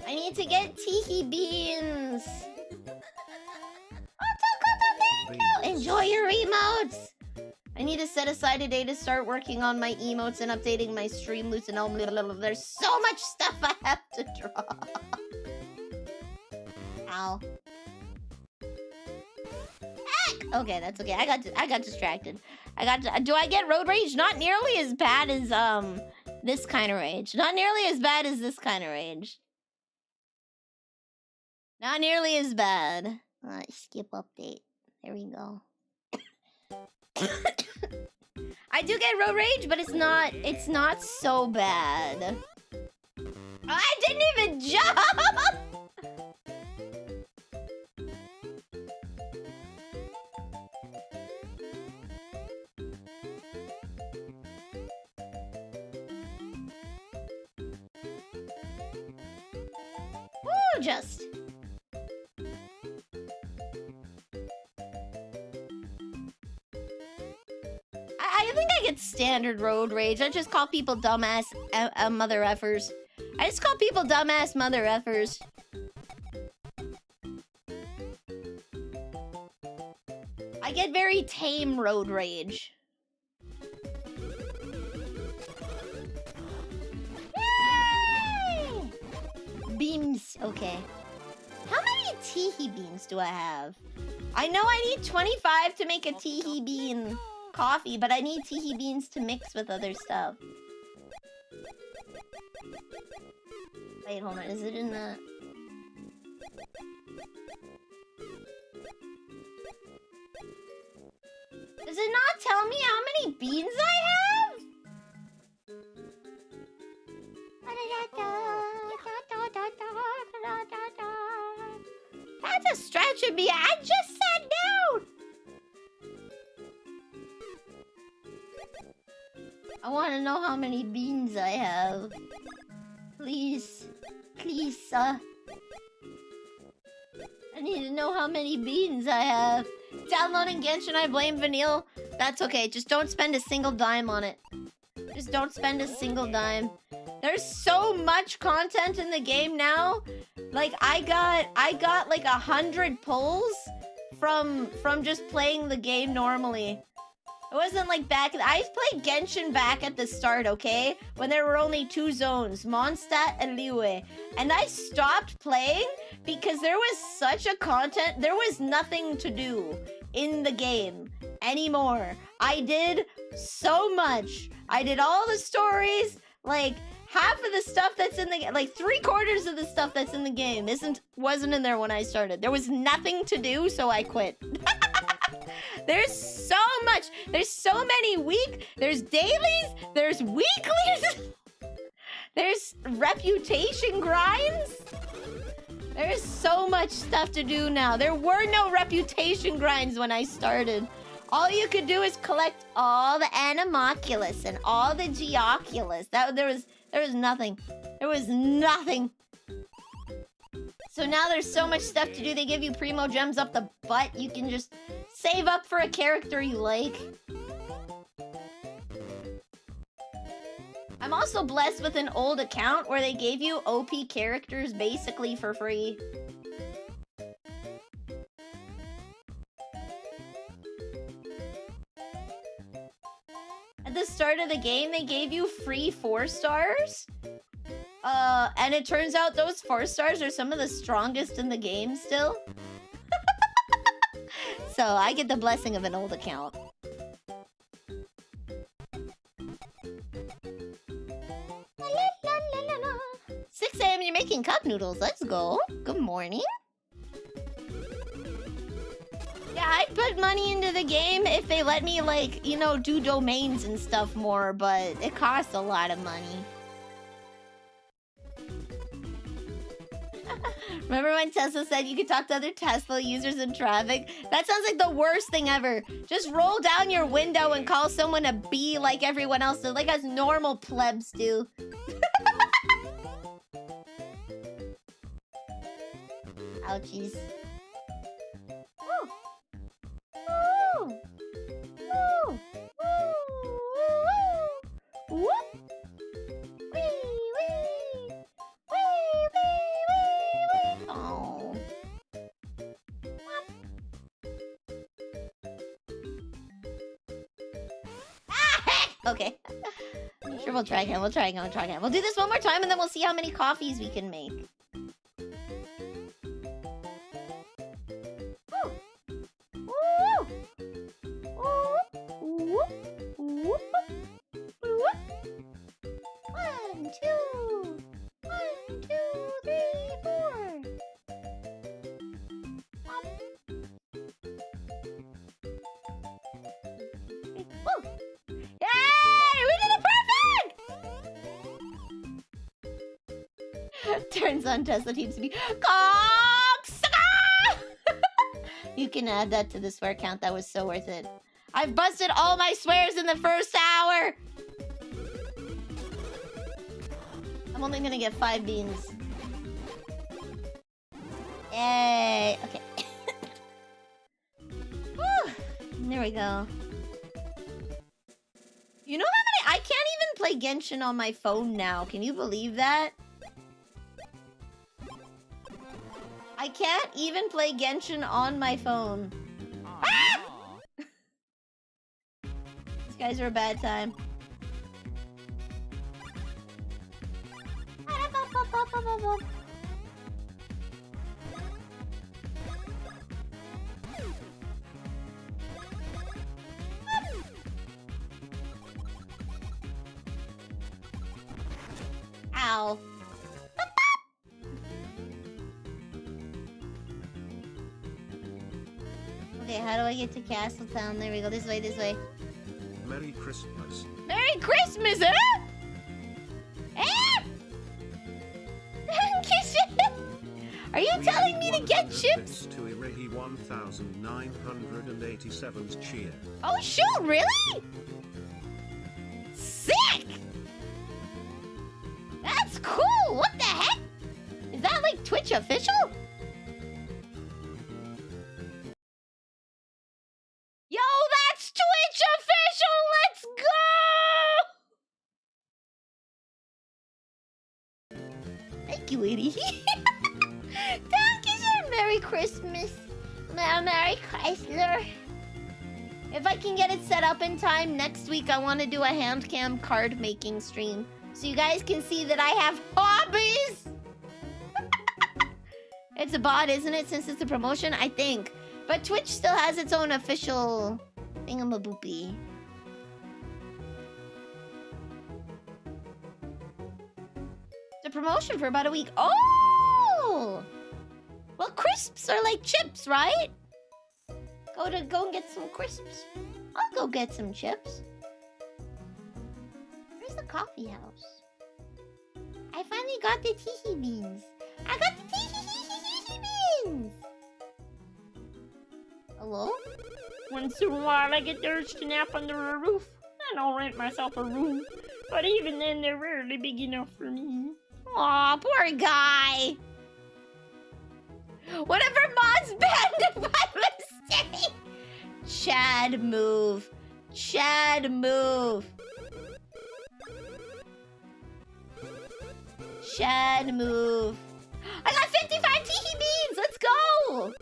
Speaker 1: I need to get teehee beans. Enjoy your emotes! I need to set aside a day to start working on my emotes and updating my stream loots and all. There's so much stuff I have to draw. Ow. Okay, that's okay. I got distracted. Do I get road rage? Not nearly as bad as this kind of rage. Not nearly as bad as this kind of rage. Not nearly as bad. Skip update. There we go. I do get road rage, but it's not so bad. I didn't even jump! Woo, just. I think I get standard road rage. I just call people dumbass mother effers. I just call people dumbass mother effers. I get very tame road rage. Yay! Beams. Okay. How many teehee beans do I have? I know I need 25 to make a teehee bean coffee, but I need teehee beans to mix with other stuff. Wait, hold on. Is it in the... Does it not tell me how many beans I have? That's a stretch of me. I just sat down. I want to know how many beans I have. Please. Please, I need to know how many beans I have. Downloading Genshin, I blame Vanille. That's okay. Just don't spend a single dime on it. Just don't spend a single dime. There's so much content in the game now. Like, I got like 100 pulls from just playing the game normally. It wasn't like back... I played Genshin back at the start, okay? When there were only 2 zones, Mondstadt and Liyue. And I stopped playing because there was such a content... There was nothing to do in the game anymore. I did so much. I did all the stories, like... Half of the stuff that's in the game, like 3/4 of the stuff that's in the game wasn't in there when I started. There was nothing to do, so I quit. There's so much. There's so many there's dailies, there's weeklies, there's reputation grinds. There's so much stuff to do now. There were no reputation grinds when I started. All you could do is collect all the Animoculus and all the Geoculus. There was nothing. There was nothing. So now there's so much stuff to do. They give you primo gems up the butt. You can just save up for a character you like. I'm also blessed with an old account where they gave you OP characters basically for free. At the start of the game, they gave you free 4 stars. And it turns out those 4 stars are some of the strongest in the game still. So I get the blessing of an old account. 6 a.m. you're making cup noodles. Let's go. Good morning. Yeah, I'd put money into the game if they let me, like, you know, do domains and stuff more, but it costs a lot of money. Remember when Tesla said you could talk to other Tesla users in traffic? That sounds like the worst thing ever. Just roll down your window and call someone a bee like everyone else does, like as normal plebs do. Ouchies. Woo! Woo! Woo! Woo! Woo! Wee! Wee! Wee! Wee! Wee! Okay. Sure, we'll try again. We'll try again. We'll try again. We'll do this one more time, and then we'll see how many coffees we can make. Woo! Woo! Woo! Woo! Woo! 1, 2. 1, 2, 3, 4. Woo! Yay! We did it perfect! Turns on Tesla teams to be cocksucker! You can add that to the swear count. That was so worth it. I've busted all my swears in the first hour! I'm only gonna get 5 beans. Yay! Okay. Whew. There we go. You know how many? I can't even play Genshin on my phone now. Can you believe that? I can't even play Genshin on my phone. Ah! These guys are a bad time. Ow. Okay, how do I get to Castletown? There we go. This way, this way.
Speaker 3: Merry Christmas.
Speaker 1: Merry Christmas, huh? Eh? Are you telling me to get chips?
Speaker 3: To Irahi 1987's cheer.
Speaker 1: Oh shoot, really? Sick! That's cool! What the heck? Is that like Twitch official? Yo, that's Twitch official! Let's go! Thank you, lady. Thank you, sir. Merry Christmas. Merry Chrysler. If I can get it set up in time, next week I want to do a hand cam card making stream. So you guys can see that I have hobbies. It's a bot, isn't it? Since it's a promotion, I think. But Twitch still has its own official thingamaboopy. It's a promotion for about a week. Oh! Well, crisps are like chips, right? Go and get some crisps. I'll go get some chips. Where's the coffee house? I finally got the teehee beans. I got the teehee beans! Hello?
Speaker 4: Once in a while I get the urge to nap under a roof. And I'll rent myself a room. But even then, they're rarely big enough for me.
Speaker 1: Aw, poor guy. Whatever mods banned by mistake. Chad move. Chad move. Chad move. I got 55 teehee beans. Let's go.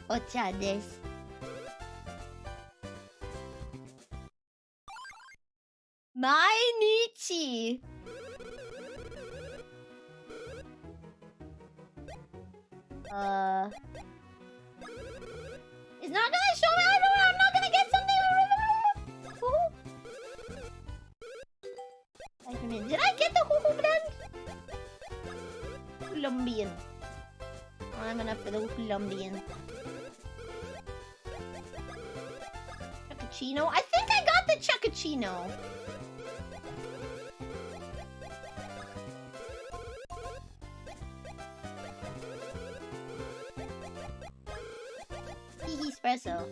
Speaker 1: What's this? Mainichi. It's not gonna show me. I'm not gonna get something. Did I get the hoo-hoo blend? Colombian. Oh, I'm enough for the Colombian. Chacachino? I think I got the Chacachino. Tea espresso.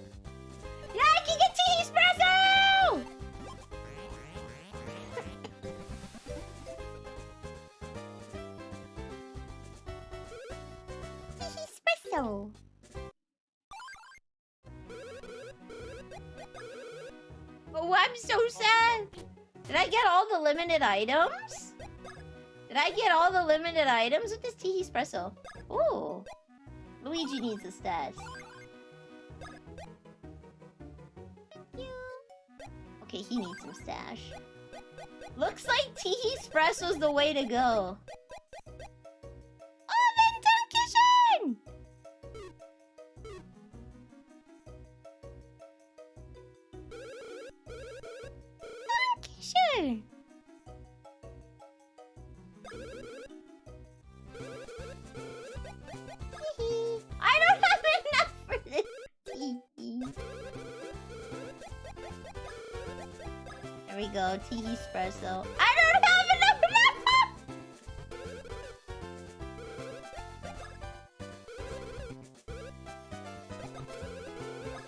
Speaker 1: Yeah, I can get tea espresso! Tea espresso. Oh, I'm so sad. Did I get all the limited items? Did I get all the limited items with this tea espresso? Ooh. Luigi needs a stash. Okay, he needs some stash. Looks like Teehee Espresso's the way to go. Oh, Vtuber! Sure. I don't have enough for this. There we go, Teehee Espresso. I don't have enough.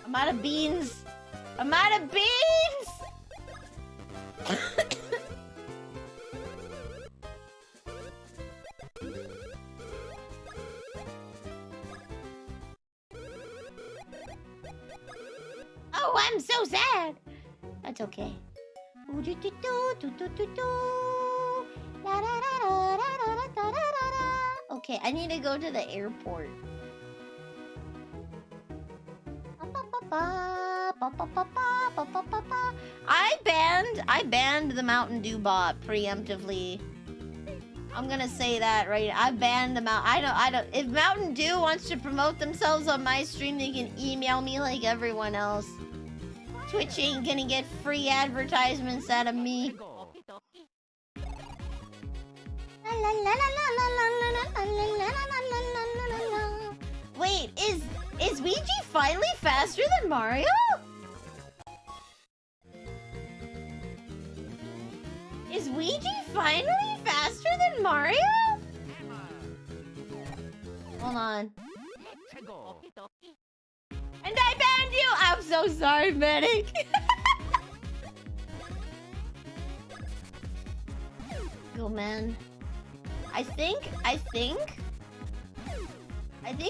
Speaker 1: I'm out of beans. I'm out of beans. Oh, I'm so sad. That's okay. Okay, I need to go to the airport. I banned the Mountain Dew bot preemptively. I'm gonna say that right. I banned them out. I don't. If Mountain Dew wants to promote themselves on my stream, they can email me like everyone else. Twitch ain't gonna get free advertisements out of me. Wait, is Luigi finally faster than Mario? Is Luigi finally faster than Mario? Hold on. And I banned you! I'm so sorry, medic! Go, man. I think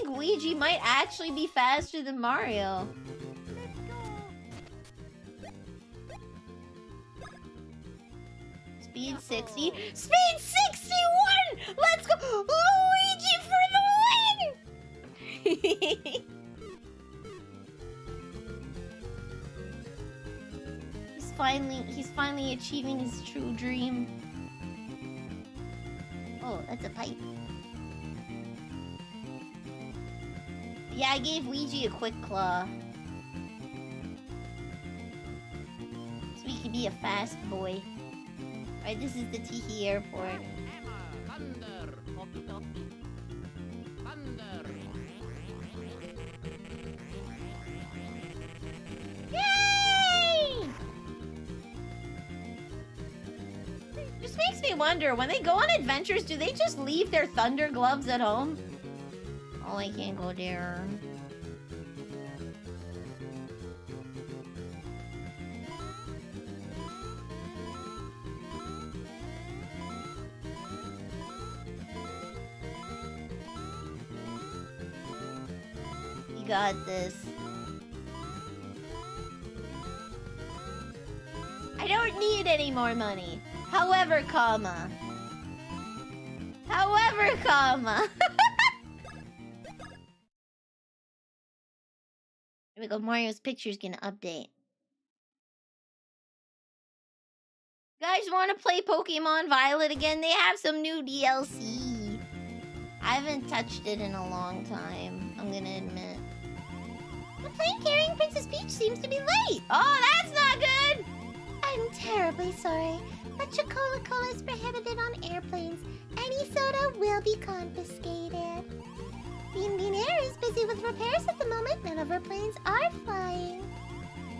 Speaker 1: Luigi might actually be faster than Mario. Speed 60. Speed 61! Let's go! Luigi for the win! He's finally achieving his true dream. Oh, that's a pipe. Yeah, I gave Luigi a quick claw. So he can be a fast boy. Alright, this is the Teehee Airport. Yay! Just makes me wonder, when they go on adventures, do they just leave their thunder gloves at home? Oh, I can't go there. You got this. I don't need any more money. However, comma. However, comma. Here we go. Mario's picture's gonna update. Guys want to play Pokemon Violet again? They have some new DLC. I haven't touched it in a long time, I'm gonna admit. The plane carrying Princess Peach seems to be late. Oh, that's not good! I'm terribly sorry, but Chocola-Cola is prohibited on airplanes. Any soda will be confiscated. Bean Bean Air is busy with repairs at the moment. None of her planes are flying.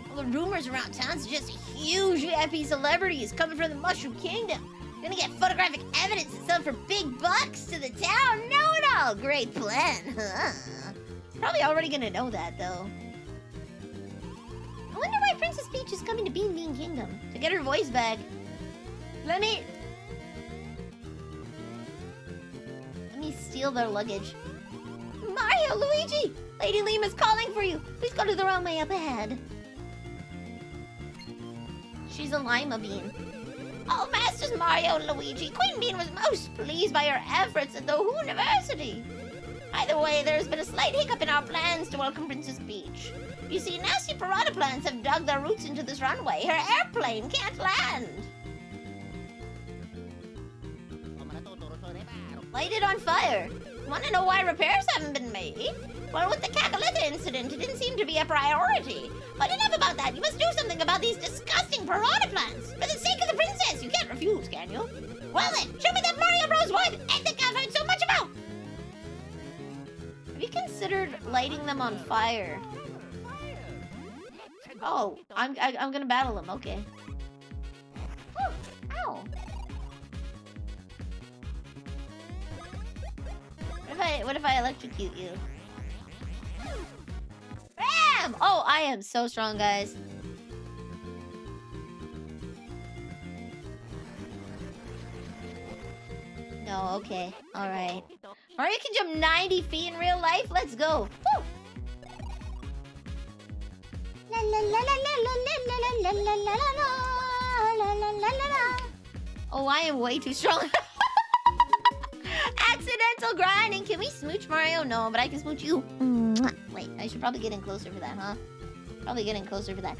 Speaker 1: Well, the rumors around town suggest a huge VIP celebrity is coming from the Mushroom Kingdom. Gonna get photographic evidence and sell it for big bucks to the town. Know it all. Great plan. Probably already gonna know that, though. I wonder why Princess Peach is coming to Bean Bean Kingdom. To get her voice back. Let me steal their luggage. Mario, Luigi! Lady Lima's calling for you. Please go to the runway up ahead. She's a Lima Bean. Oh, Masters Mario and Luigi, Queen Bean was most pleased by your efforts at the University. Either way, there's been a slight hiccup in our plans to welcome Princess Peach. You see, nasty piranha plants have dug their roots into this runway. Her airplane can't land. Light it on fire. Want to know why repairs haven't been made? Well, with the Kakalita incident, it didn't seem to be a priority. But enough about that. You must do something about these disgusting piranha plants. For the sake of the princess, you can't refuse, can you? Well then, show me that Mario Bros. One I think I've heard so much about. Have you considered lighting them on fire? Oh, I'm gonna battle them. Okay. Ooh, ow. What if I electrocute you? Bam! Oh, I am so strong, guys. No, okay. Alright. Mario can jump 90 feet in real life? Let's go. Woo! La la la la la la la la la la la la la la. Oh, I am way too strong. Accidental grinding. Can we smooch Mario? No, but I can smooch you. Wait, I should probably get in closer for that, huh? Probably get in closer for that.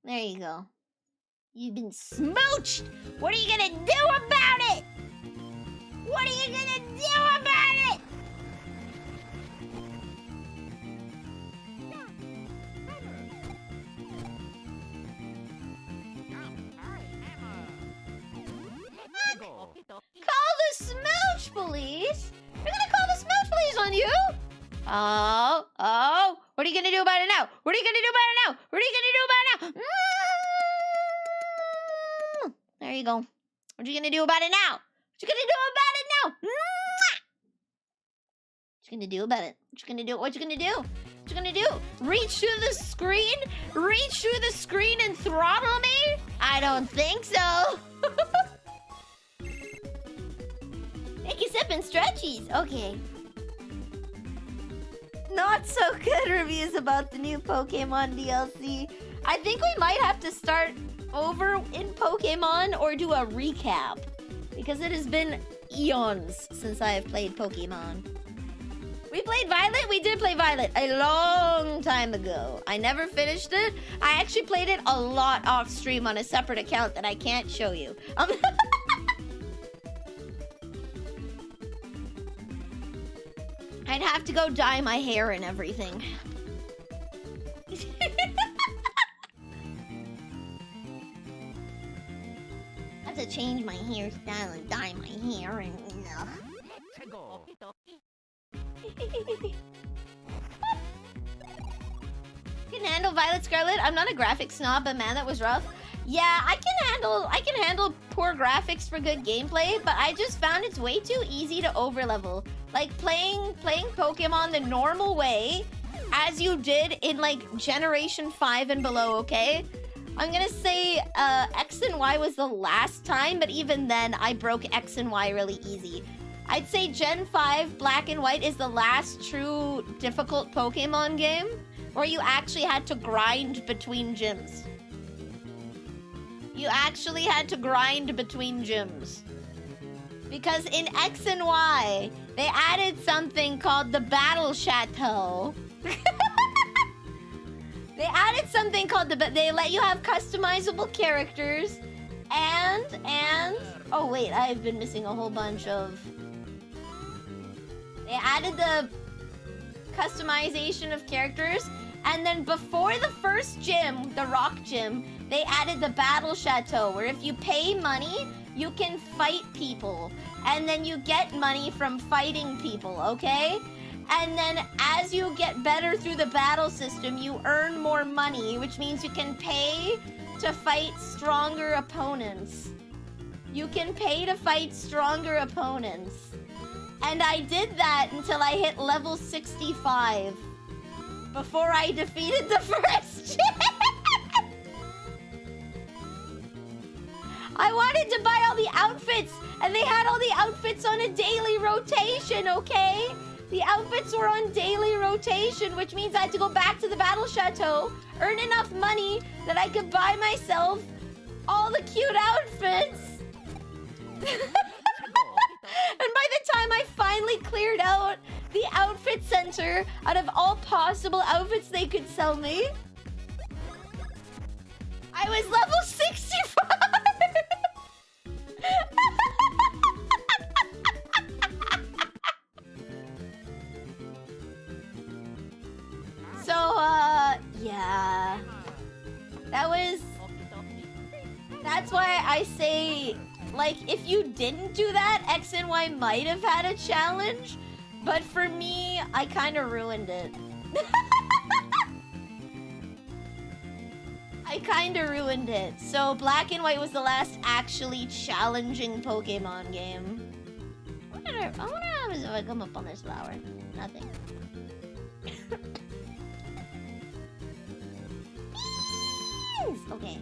Speaker 1: There you go. You've been smooched. What are you gonna do about it? What are you gonna do about it? Call the smooch police? You're gonna call the smooch police on you? Oh, what are you gonna do about it now? What are you gonna do about it now? What are you gonna do about it now? There you go. What are you gonna do about it now? What you gonna do about it now? What you gonna do about it? What you gonna do? What you gonna do? What you gonna do? Reach through the screen? Reach through the screen and throttle me? I don't think so. Make you sipping stretchies. Okay. Not so good reviews about the new Pokemon DLC. I think we might have to start over in Pokemon or do a recap. Because it has been eons since I have played Pokemon. We played Violet? We did play Violet a long time ago. I never finished it. I actually played it a lot off stream on a separate account that I can't show you. I'd have to go dye my hair and everything. I have to change my hairstyle and dye my hair and... You can handle Violet Scarlet? I'm not a graphics snob, but man, that was rough. Yeah, I can handle poor graphics for good gameplay, but I just found it's way too easy to overlevel. Like playing Pokemon the normal way, as you did in like Generation 5 and below, okay? I'm gonna say X and Y was the last time, but even then I broke X and Y really easy. I'd say Gen 5 Black and White is the last true difficult Pokemon game where you actually had to grind between gyms. You actually had to grind between gyms. Because in X and Y, they added something called the Battle Chateau. They added something called they let you have customizable characters and oh wait, I've been missing a whole bunch of. They added the customization of characters, and then before the first gym, the Rock Gym, they added the Battle Chateau, where if you pay money, you can fight people, and then you get money from fighting people, okay? And then as you get better through the battle system, you earn more money, which means you can pay to fight stronger opponents. You can pay to fight stronger opponents. And I did that until I hit level 65. Before I defeated the first gym. I wanted to buy all the outfits, and they had all the outfits on a daily rotation, okay? The outfits were on daily rotation, which means I had to go back to the Battle Chateau, earn enough money that I could buy myself all the cute outfits. by the time I finally cleared out the outfit center out of all possible outfits they could sell me, I was level 65! So, yeah. That's why I say, like, if you didn't do that, X and Y might have had a challenge. But for me, I kind of ruined it. I kind of ruined it. So, Black and White was the last actually challenging Pokemon game. I wonder what happens if I come up on this flower. Nothing. Okay.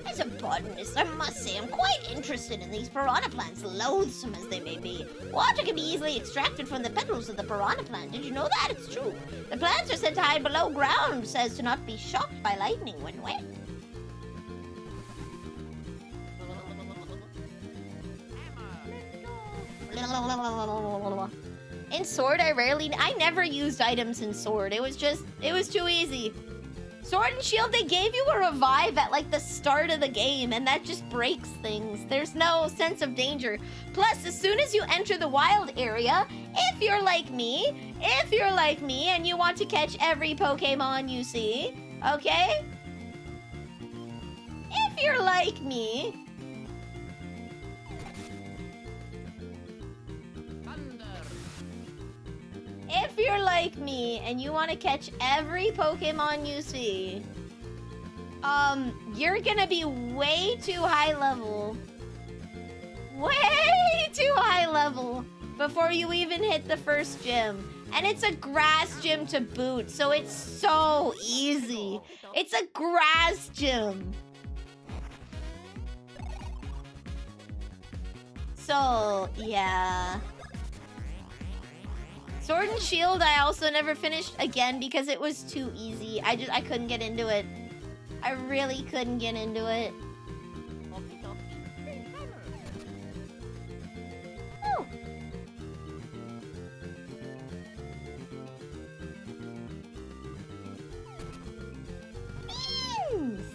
Speaker 1: As a botanist, I must say I'm quite interested in these piranha plants, loathsome as they may be. Water can be easily extracted from the petals of the piranha plant. Did you know that? It's true. The plants are said to hide below ground so as to not be shocked by lightning when wet. In Sword, I never used items in Sword. It was too easy. Sword and Shield, they gave you a revive at like the start of the game, and that just breaks things. There's no sense of danger. Plus, as soon as you enter the wild area, if you're like me, and you want to catch every Pokemon you see, okay? If you're like me, and you want to catch every Pokemon you see, you're gonna be way too high level. Way too high level before you even hit the first gym. And it's a grass gym to boot, so it's so easy. It's a grass gym. So, yeah. Sword and Shield, I also never finished again because it was too easy. I couldn't get into it. I really couldn't get into it. Oh. Beans!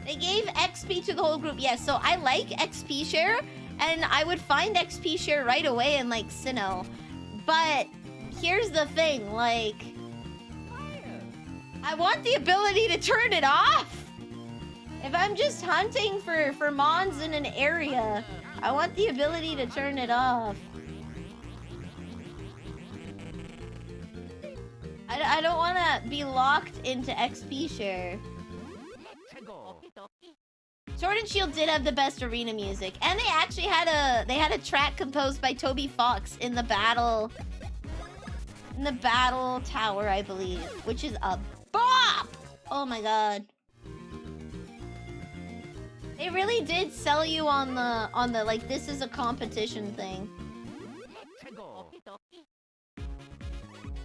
Speaker 1: They gave XP to the whole group. Yes, so I like XP share, and I would find XP share right away in, like, Sinnoh. But here's the thing, like, I want the ability to turn it off. If I'm just hunting for mons in an area, I want the ability to turn it off. I don't want to be locked into XP share. Sword and Shield did have the best arena music, and they actually had a track composed by Toby Fox in the battle tower, I believe, which is a bop. Oh my god. They really did sell you on the like, this is a competition thing.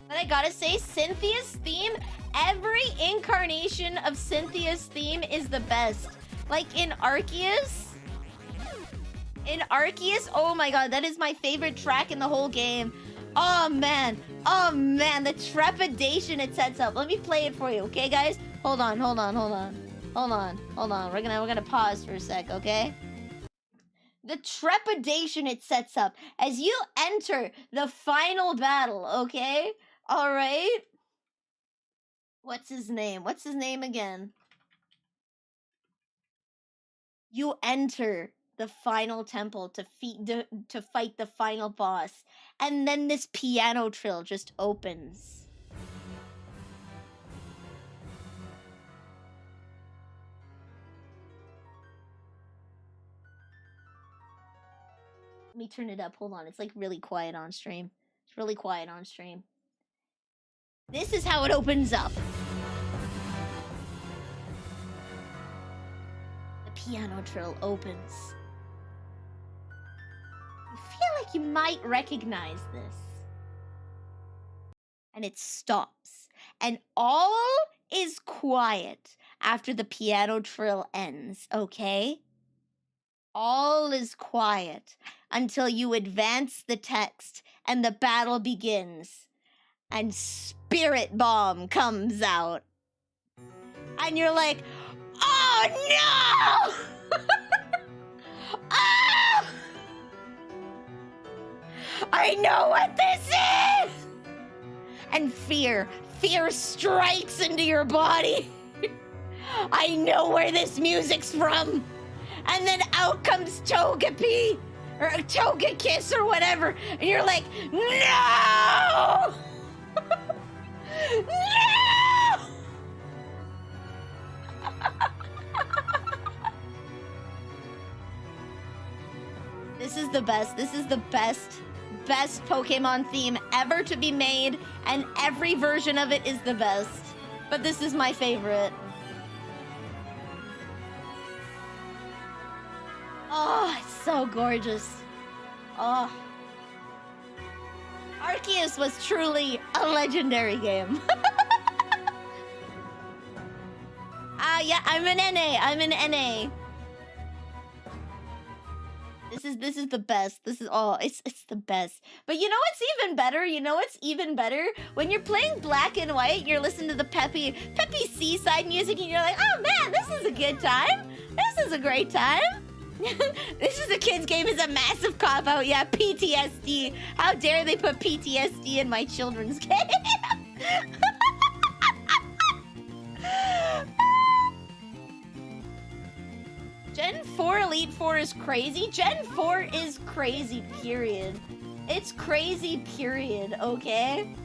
Speaker 1: But I gotta say, Cynthia's theme, every incarnation of Cynthia's theme is the best. Like in Arceus, oh my god, that is my favorite track in the whole game. Oh man, the trepidation it sets up. Let me play it for you, okay guys? Hold on. We're gonna pause for a sec, okay? The trepidation it sets up as you enter the final battle, okay? Alright? What's his name? What's his name again? You enter the final temple to fight the final boss. And then this piano trill just opens. Let me turn it up. Hold on. It's like really quiet on stream. It's really quiet on stream. This is how it opens up. Piano trill opens. I feel like you might recognize this. And it stops. And all is quiet after the piano trill ends, okay? All is quiet until you advance the text and the battle begins. And Spirit Bomb comes out. And you're like, oh no! Ah! I know what this is! And fear strikes into your body. I know where this music's from. And then out comes Togepi, or Togekiss or whatever. And you're like, no! No! This is the best. This is the best Pokemon theme ever to be made, and every version of it is the best. But this is my favorite. Oh, it's so gorgeous. Oh. Arceus was truly a legendary game. Yeah, I'm an NA. I'm an NA. This is the best. This is it's the best. But you know what's even better? You know what's even better? When you're playing Black and White, you're listening to the peppy seaside music, and you're like, oh man, this is a good time. This is a great time. This is a kid's game. Is a massive cop out. Yeah, PTSD. How dare they put PTSD in my children's game? Gen 4 Elite Four is crazy. Gen 4 is crazy, period. It's crazy, period, okay?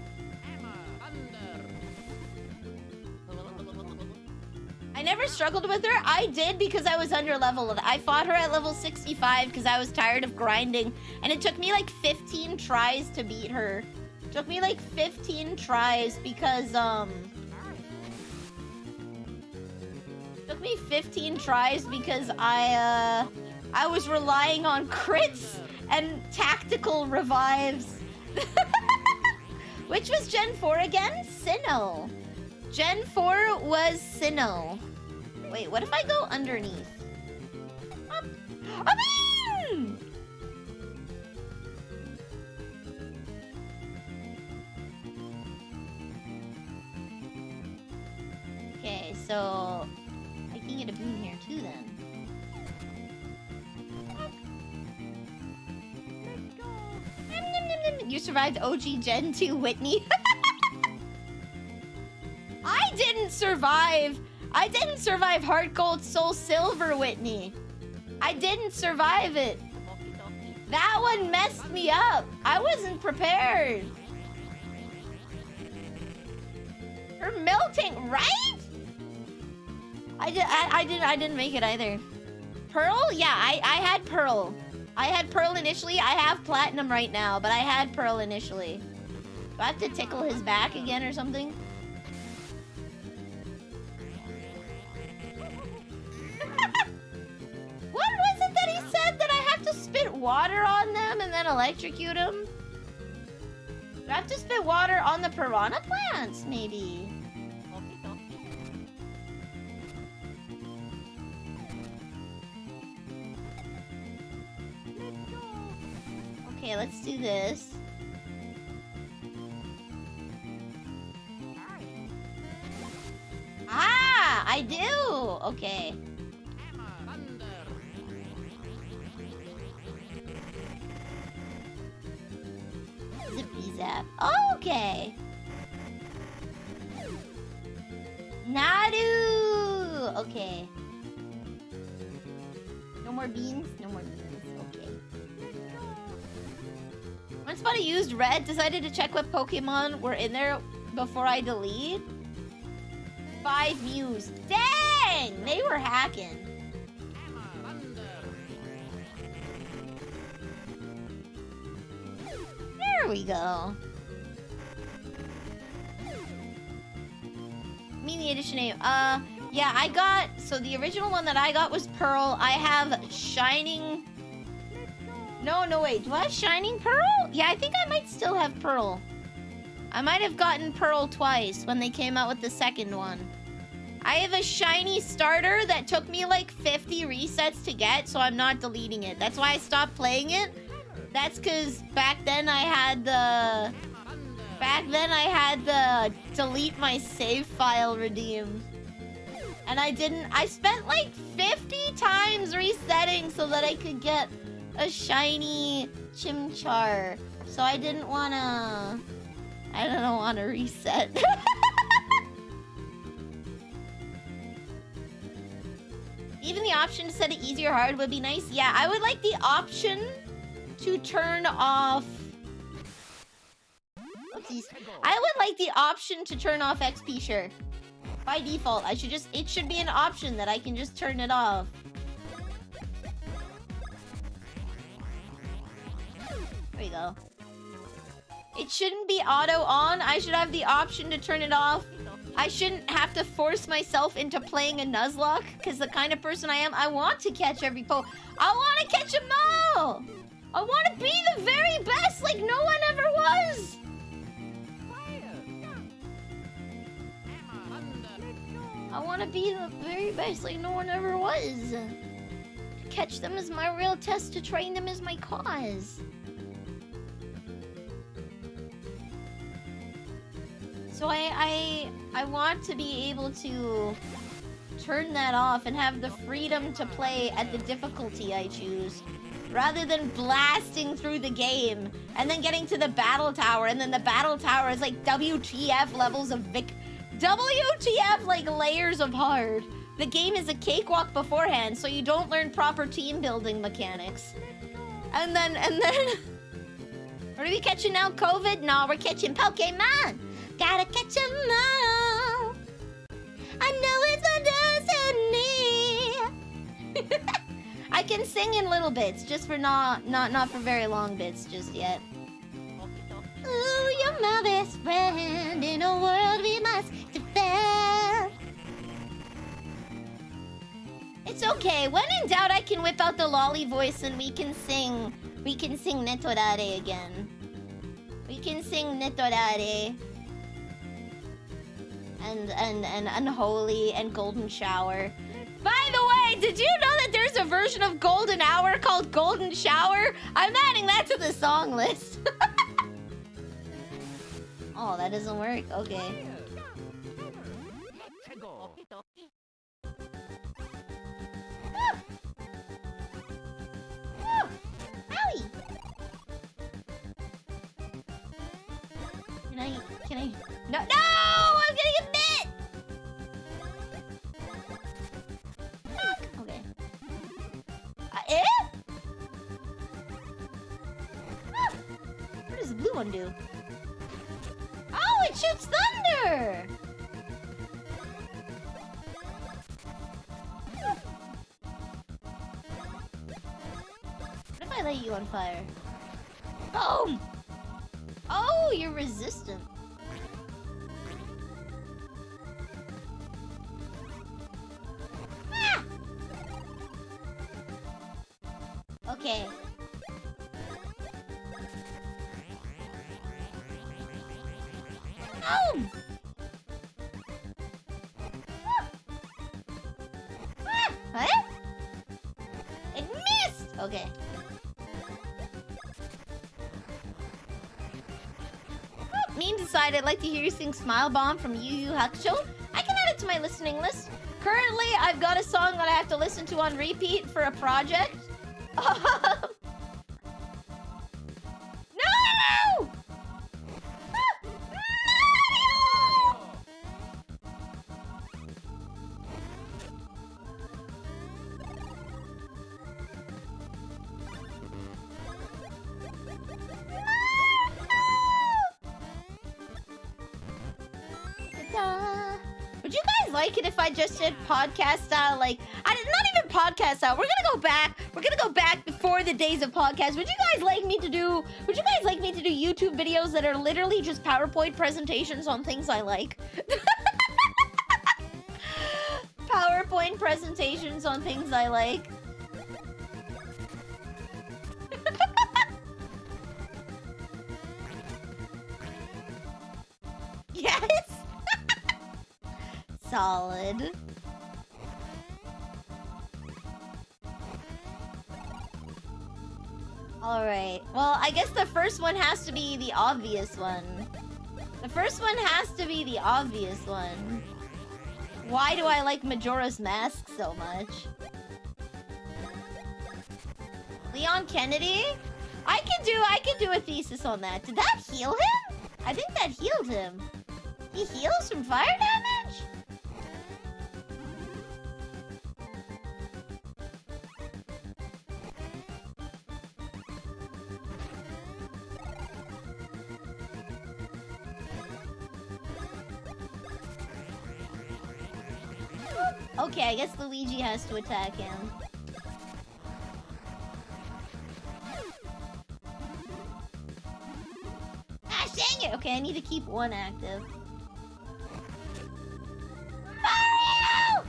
Speaker 1: I never struggled with her. I did because I was under leveled. I fought her at level 65 because I was tired of grinding. And it took me like 15 tries to beat her. It took me like 15 tries because, took me 15 tries because I was relying on crits and tactical revives. Which was Gen 4 again? Sinnoh. Gen 4 was Sinnoh. Wait, what if I go underneath? Okay, so I can get a boon here too then. You survived OG Gen 2 Whitney. I didn't survive Heart Gold Soul Silver Whitney. I didn't survive it. That one messed me up. I wasn't prepared. Her melting, right? I didn't make it either. Pearl? Yeah, I had Pearl. I had Pearl initially. I have Platinum right now, but I had Pearl initially. Do I have to tickle his back again or something? What was it that he said? That I have to spit water on them and then electrocute them? Do I have to spit water on the piranha plants, maybe? Okay, let's do this. Ah, I do! Okay. Zippy zap. Okay. Nadu! Okay. No more beans? No more beans. Okay. Once Buddy used red, decided to check what Pokemon were in there before I delete. 5 Mews. Dang! They were hacking. There we go. Mini edition name. Yeah, I got... So the original one that I got was Pearl. I have Shining... No, wait. Do I have Shining Pearl? Yeah, I think I might still have Pearl. I might have gotten Pearl twice when they came out with the second one. I have a shiny starter that took me like 50 resets to get, so I'm not deleting it. That's why I stopped playing it. That's because back then I had the delete my save file redeem. And I spent like 50 times resetting so that I could get a shiny Chimchar. So I didn't wanna reset. Even the option to set it easy or hard would be nice. Yeah, I would like the option to turn off... Oopsies. I would like the option to turn off XP, sure. By default, it should be an option that I can just turn it off. There we go. It shouldn't be auto on. I should have the option to turn it off. I shouldn't have to force myself into playing a Nuzlocke, because the kind of person I am, I want to catch every I want to catch them all! I want to be the very best like no one ever was! I want to be the very best like no one ever was. To catch them is my real test, to train them is my cause. So I want to be able to turn that off and have the freedom to play at the difficulty I choose. Rather than blasting through the game and then getting to the battle tower, and then the battle tower is like WTF levels of WTF like layers of hard. The game is a cakewalk beforehand, so you don't learn proper team building mechanics. And then what are we catching now? COVID? No, we're catching Pokemon. Gotta catch 'em all. I know it's my destiny. I can sing in little bits, just for not for very long bits just yet. Ooh, you're my best friend in a world we must defend. It's okay. When in doubt, I can whip out the lolly voice and we can sing Netorare again. We can sing Netorare. And Unholy and Golden Shower. By the way, did you know that there's a version of Golden Hour called Golden Shower? I'm adding that to the song list. Oh, that doesn't work? Okay. Owie! Can I? No! I'm gonna get bit! Okay. What does the blue one do? Oh, it shoots thunder! What if I light you on fire? Boom! Oh, you're resistant. Ah! Okay. Boom! What? It missed! Okay. Meme decided I'd like to hear you sing Smile Bomb from Yu Yu Hakusho. I can add it to my listening list. Currently, I've got a song that I have to listen to on repeat for a project. No! Would you guys like it if I just did podcast style, like, not even podcast style, we're gonna go back before the days of podcasts. Would you guys like me to do YouTube videos that are literally just PowerPoint presentations on things I like? PowerPoint presentations on things I like. Yes! Solid. Alright. Well, I guess the first one has to be the obvious one. The first one has to be the obvious one. Why do I like Majora's Mask so much? Leon Kennedy? I could do a thesis on that. Did that heal him? I think that healed him. He heals from fire damage? Okay, I guess Luigi has to attack him. Ah, dang it! Okay, I need to keep one active. Mario!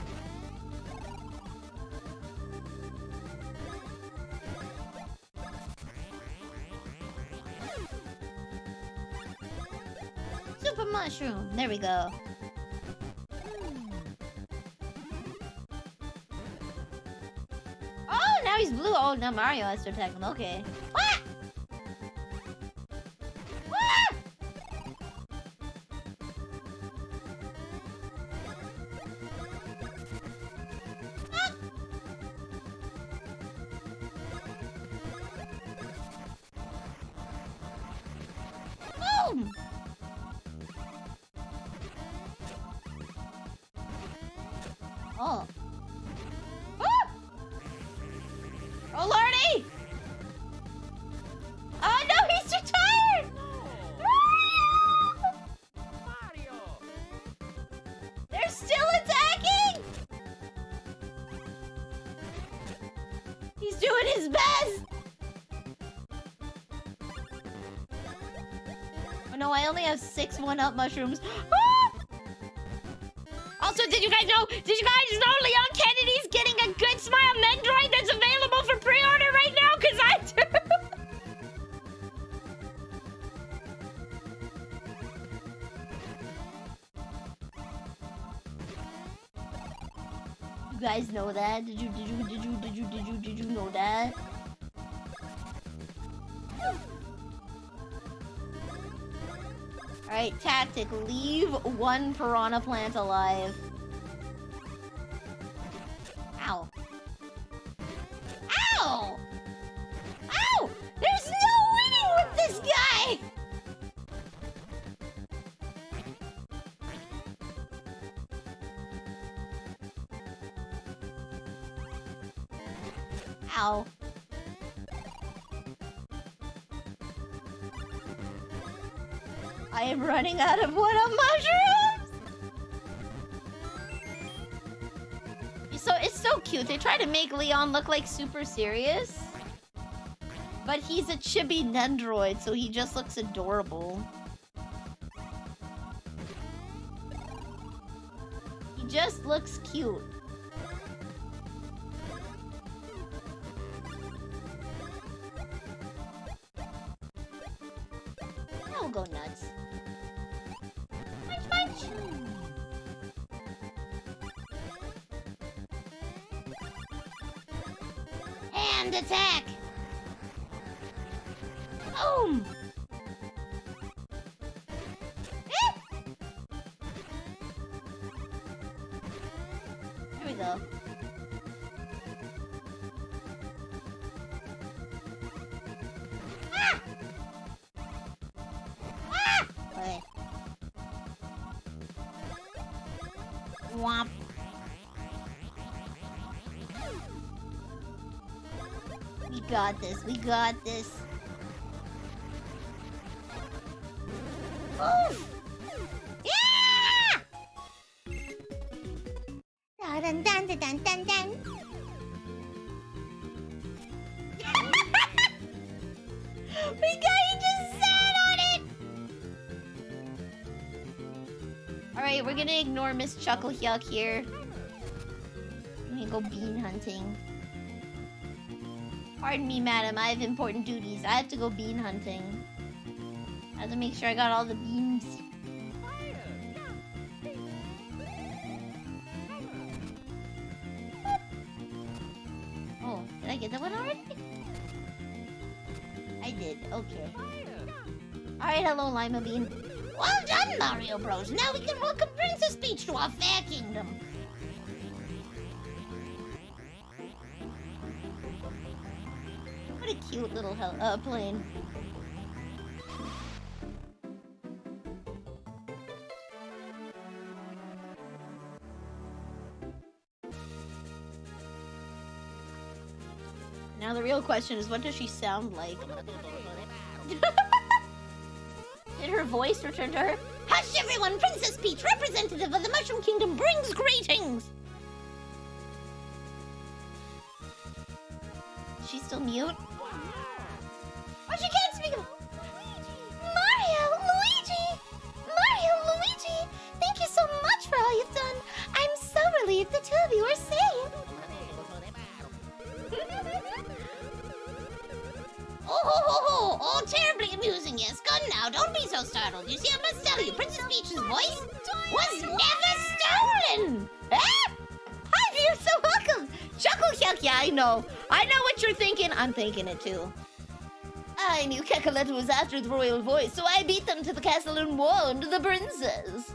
Speaker 1: Super Mushroom. There we go. Oh, now he's blue. Oh, now Mario has to attack him. Okay. Ah! Ah! Ah! Boom! Oh. Ah! Oh, Lordy! Oh, no, he's retired! Mario!
Speaker 2: Mario!
Speaker 1: They're still attacking! He's doing his best! Oh no, I only have 6 1-up mushrooms. Ah! Also, did you guys know Leon Kennedy's getting a Good Smile Mendroid that's available for pre-order right now? Cause I do. You guys know that? Did you know that? Alright, tactic. Leave one piranha plant alive. Ow. Ow! Ow! There's no winning with this guy! Ow. I am running out of one-up mushrooms! It's so cute. They try to make Leon look like super serious. But he's a chibi Nendroid, so he just looks adorable. He just looks cute. I'll go nuts. Munch, munch. And attack! Boom! Eh! There we go. Ah! Ah! Okay. Womp. We got this. We got this. Oof! Yeah! Dun dun dun dun dun dun. He just sat on it. All right, we're gonna ignore Miss Chuckle Hyuk here. I'm gonna go bean hunting. Pardon me, madam. I have important duties. I have to go bean hunting. I have to make sure I got all the beans. Oh, did I get that one already? did. Okay. Alright, hello, Lima Bean. Well done, Mario Bros. Now we can welcome Princess Peach to our fair kingdom. What a cute little plane. Now the real question is, what does she sound like? Did her voice return to her? Hush everyone! Princess Peach, representative of the Mushroom Kingdom, brings greetings! She's still mute? Oh, she can't speak! Mario! Luigi! Mario! Luigi! Thank you so much for all you've done! I'm so relieved the two of you are safe! Oh, terribly amusing, yes. Come now, don't be so startled. You see, I must tell you, Princess Peach's voice was never stolen! Ah! Hi, you're so welcome! Chuckle Chuck, yeah, I know. I know what you're thinking. I'm thinking it too. I knew Kakaletta was after the royal voice, so I beat them to the castle and warned the princess.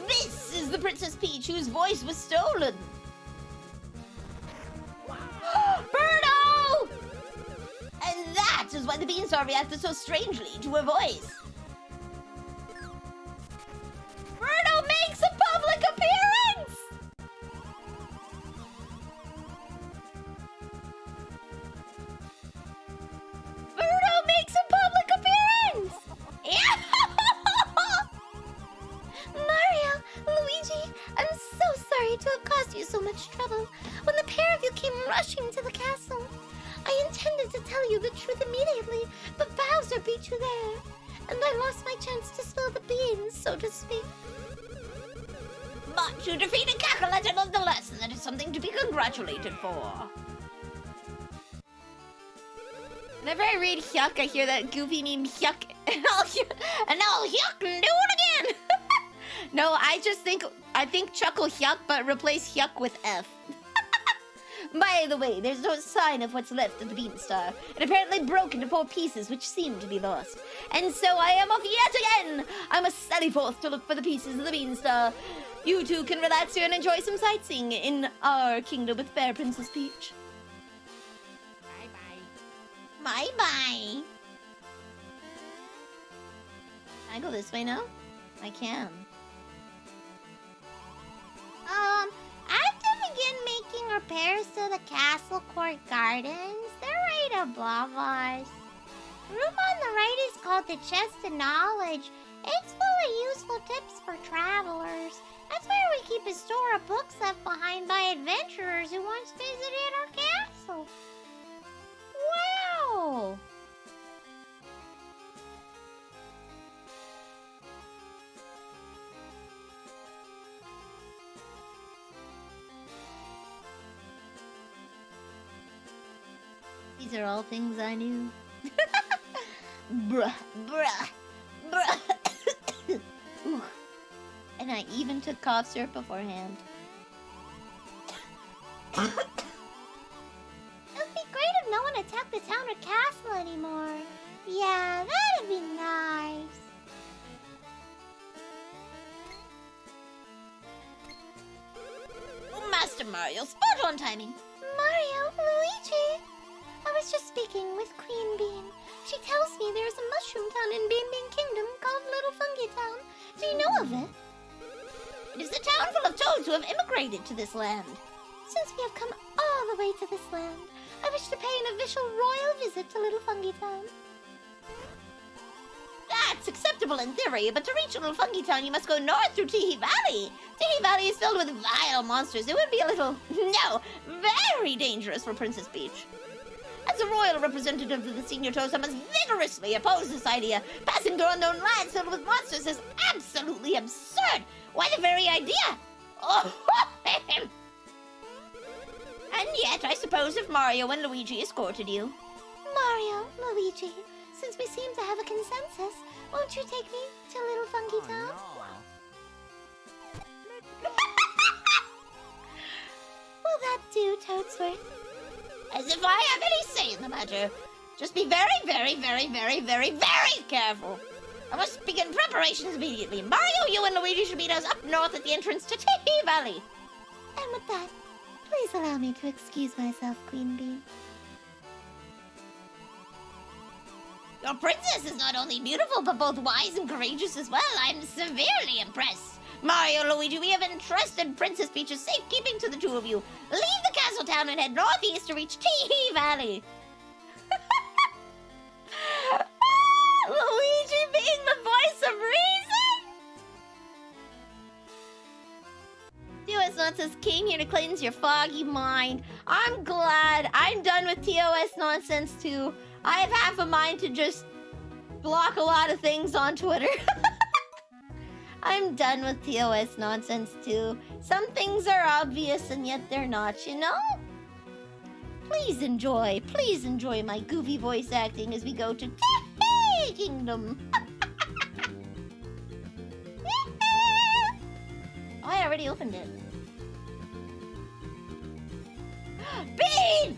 Speaker 1: This is the Princess Peach whose voice was stolen. Birdo! And that is why the Beanstar reacted so strangely to her voice. Birdo makes a public appearance! Birdo makes a public appearance! Yeah! Mario, Luigi, I'm so sorry to have caused you so much trouble. When the pair of you came rushing to the castle, I intended to tell you the truth immediately, but Bowser beat you there, and I lost my chance to spill the beans, so to speak. But you defeated Kakaletta nonetheless, and that is something to be congratulated for. Whenever I read Hyuk, I hear that goofy meme Hyuk, and I'll Hyuk do it again! No, I think Chuckle Hyuk, but replace Hyuk with F. By the way, there's no sign of what's left of the Beanstar. It apparently broke into 4 pieces, which seem to be lost. And so I am off yet again! I must sally forth to look for the pieces of the Beanstar. You two can relax here and enjoy some sightseeing in our kingdom with fair Princess Peach.
Speaker 2: Bye-bye.
Speaker 1: Bye-bye. Can I go this way now? I can. After begin making repairs to the castle court gardens, they're right above us. The room on the right is called the Chest of Knowledge. It's full of useful tips for travelers. That's where we keep a store of books left behind by adventurers who once visited our castle. Wow! These are all things I knew. Bruh, bruh, bruh. Ooh. And I even took cough syrup beforehand. It would be great if no one attacked the town or castle anymore. Yeah, that'd be nice. Master Mario, spot on timing. Mario, Luigi. I was just speaking with Queen Bean. She tells me there's a mushroom town in Bean Bean Kingdom called Little Fungi Town. Do you know of it? It is a town full of toads who have immigrated to this land. Since we have come all the way to this land, I wish to pay an official royal visit to Little Fungi Town. That's acceptable in theory, but to reach Little Fungi Town, you must go north through Teehee Valley. Teehee Valley is filled with vile monsters. It would be a little, no, very dangerous for Princess Peach. As a royal representative of the Senior Toast, I must vigorously oppose this idea. Passing through unknown lands filled with monsters is absolutely absurd. Why, the very idea? Oh, and yet, I suppose if Mario and Luigi escorted you. Mario, Luigi, since we seem to have a consensus, won't you take me to Little Funky Town? Will that do, Toadsworth? As if I have any say in the matter. Just be very, very, very, very, very, very careful. I must begin preparations immediately. Mario, you and Luigi should meet us up north at the entrance to Tee Valley. And with that, please allow me to excuse myself, Queen Bee. Your princess is not only beautiful, but both wise and courageous as well. I'm severely impressed. Mario, Luigi, we have entrusted Princess Peach's safekeeping to the two of you. Leave the castle town and head northeast to reach Tee Valley. Luigi being the voice of reason? TOS Nonsense came here to cleanse your foggy mind. I'm glad. I'm done with TOS Nonsense too. I have half a mind to just block a lot of things on Twitter. I'm done with TOS Nonsense too. Some things are obvious and yet they're not, you know? Please enjoy my goofy voice acting as we go to Tee Kingdom. Oh, I already opened it. Bean!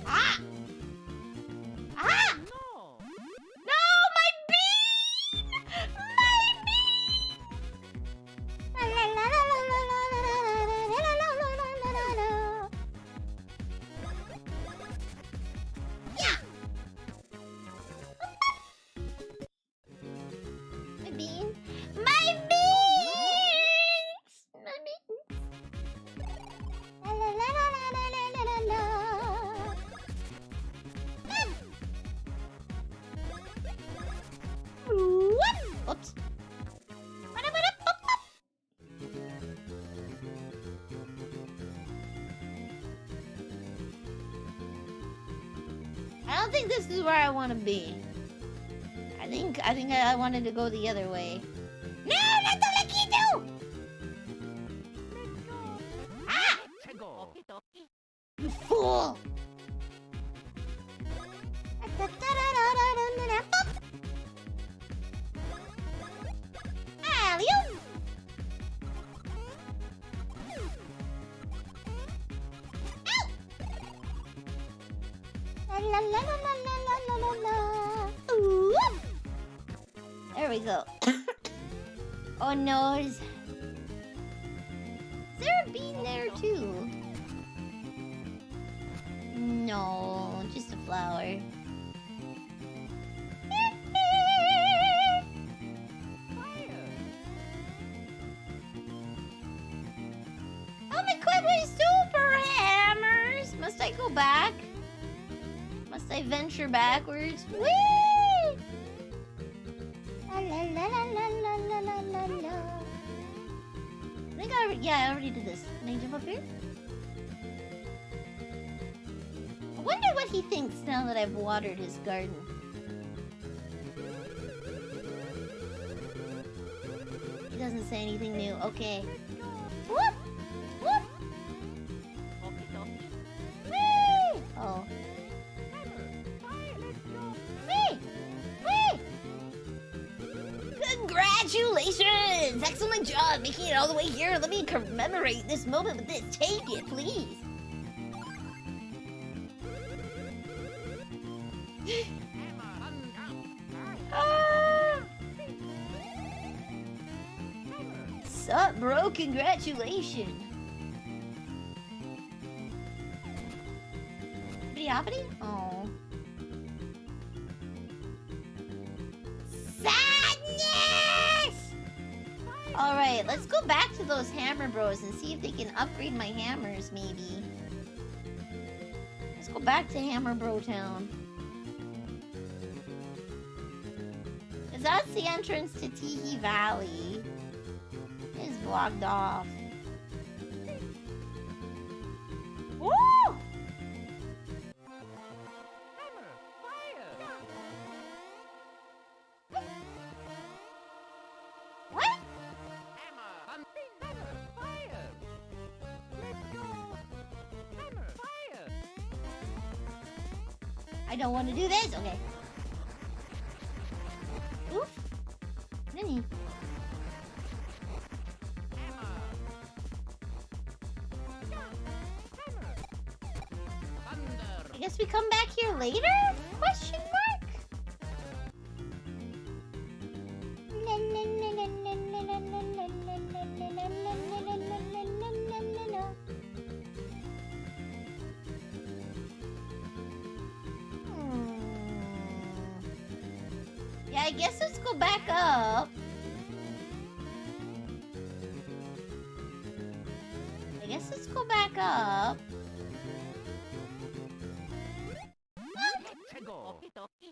Speaker 1: Ah! Ah! No, my bean! My bean! La la la la la la la la la la la la la. Yeah! My bean? My beans! My beans! La la la la la la la la la. Oops. I don't think this is where I want to be. I think I wanted to go the other way. No, not the Lakitu! Ah! You fool! Alley-oop! Ow! La la la la la la la la. Ooh! There we go. Oh no, is there a bean there too? No, just a flower. I'm equipped with super hammers. Must I go back? Must I venture backwards? Whee! La la la la la la la la la la. I think I already did this. Can I jump up here? I wonder what he thinks now that I've watered his garden. He doesn't say anything new. Okay. Whoop! Whoop! Whee! Oh. Whee! Whee! Congratulations! Excellent job making it all the way here. Let me commemorate this moment with this. Take it, please. Ah! Sup, bro? Congratulations. Pretty hoppity? Oh. Sadness! Alright, let's go back to those hammer bros and see if they can upgrade my hammers, maybe. Let's go back to Hammer Bro Town. Because that's the entrance to Tee Valley. It's blocked off. Woo! What? I don't want to do this. Okay. Oof. Nani? I guess we come back here later? Question mark? Yeah, I guess let's go back up. I guess let's go back up.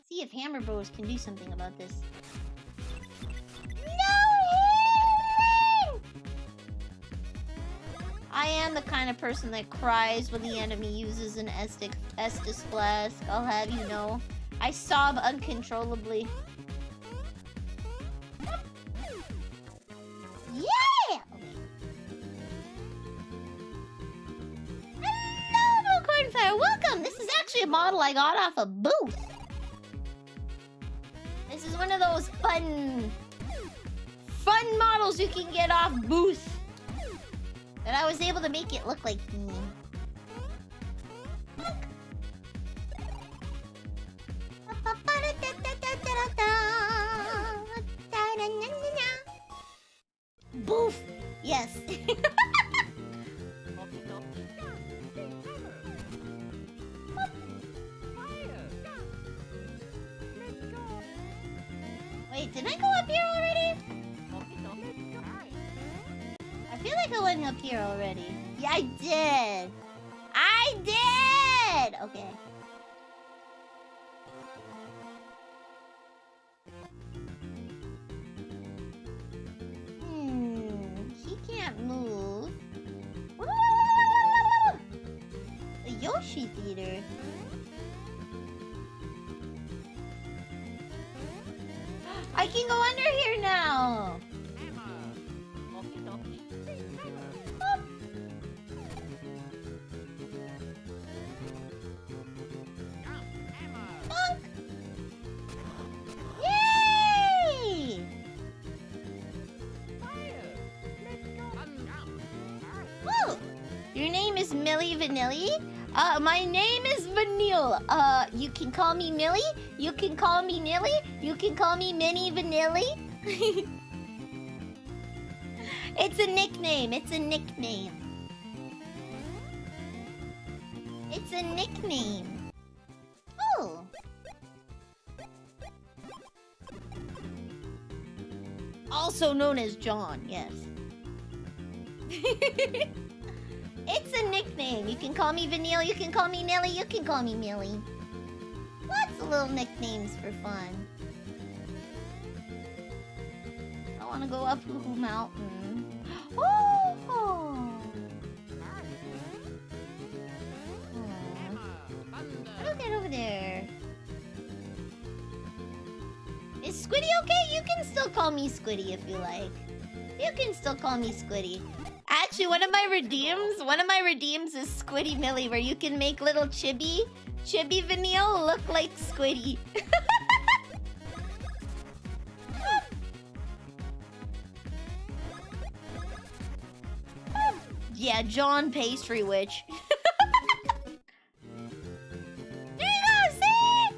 Speaker 1: See if Hammer Bros can do something about this. No handling! I am the kind of person that cries when the enemy uses an Estus flask. I'll have you know. I sob uncontrollably. Yeah! Okay. Hello, Cornfire. Welcome! This is actually a model I got off a booth. This is one of those fun models you can get off booth. And I was able to make it look like me. Boof! Yes. Wait, did I go up here already? I feel like I went up here already. Yeah, I did. I did! Okay. He can't move. The Yoshi Theater. I can go under here now. Yay! Woo! Your name is Millie Vanilli? My name is Vanille. You can call me Millie. You can call me Nilly. You can call me Minnie Vanilli. It's a nickname. It's a nickname. It's a nickname. Oh. Also known as John, yes. It's a nickname. You can call me Vanille, you can call me Nelly, you can call me Millie. Lots of little nicknames for fun. I want to go up Hoo-Hoo Mountain. Oh! How do I get over there? Is Squiddy okay? You can still call me Squiddy if you like. You can still call me Squiddy. Actually, one of my redeems is Squiddy Millie, where you can make little Chibi Vanille look like Squiddy. Yeah, John Pastry Witch. There you go, see?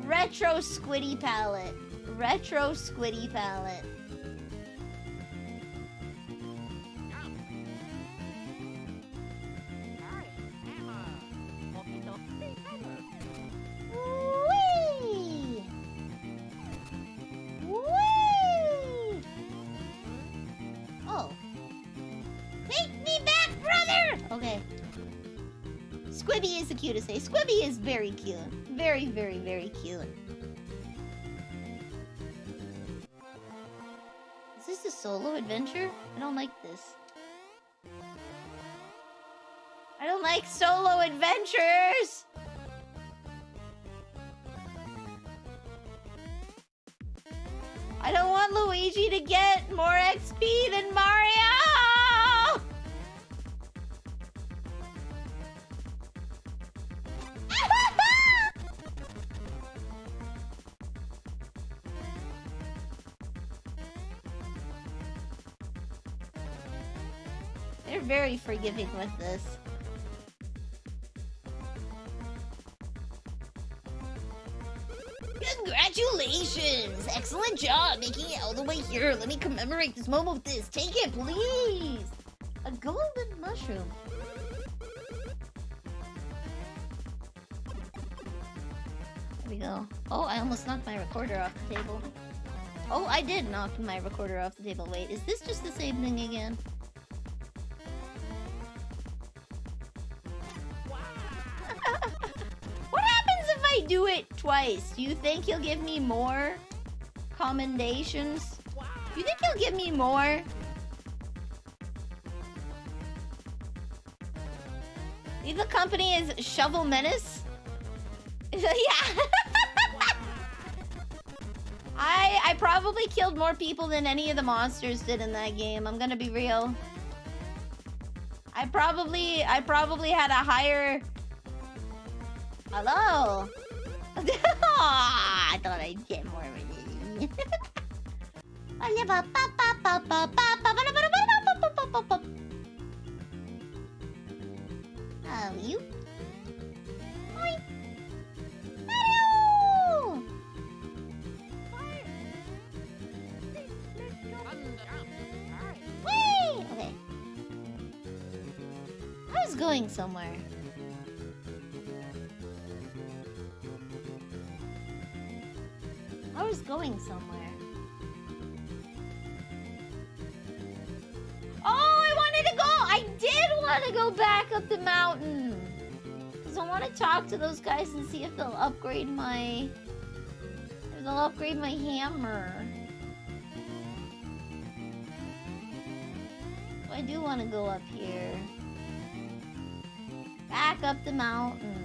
Speaker 1: Retro Squiddy palette. Retro Squiddy palette. Whee! Whee! Oh. Take me back, brother! Okay. Squibby is the cutest name. Squibby is very cute. Very, very, very cute. Is this a solo adventure? I don't like this. I don't like solo adventures! I don't want Luigi to get more XP than Mario! They're very forgiving with this. Congratulations! Excellent job making it all the way here. Let me commemorate this moment with this. Take it, please! A golden mushroom. There we go. Oh, I almost knocked my recorder off the table. Oh, I did knock my recorder off the table. Wait, is this just the same thing again? What happens if I do it twice? Do you think he'll give me more commendations? Do you think he'll give me more? The company is Shovel Menace? Yeah. I probably killed more people than any of the monsters did in that game. I'm gonna be real. I probably had a higher... Hello? I thought I'd get more of it. Oh, you? Oink. Hello! Whee! Okay. I was going somewhere. I was going somewhere. Oh, I wanted to go! I did want to go back up the mountain! Because I want to talk to those guys and see if they'll upgrade my... If they'll upgrade my hammer. So I do want to go up here. Back up the mountain.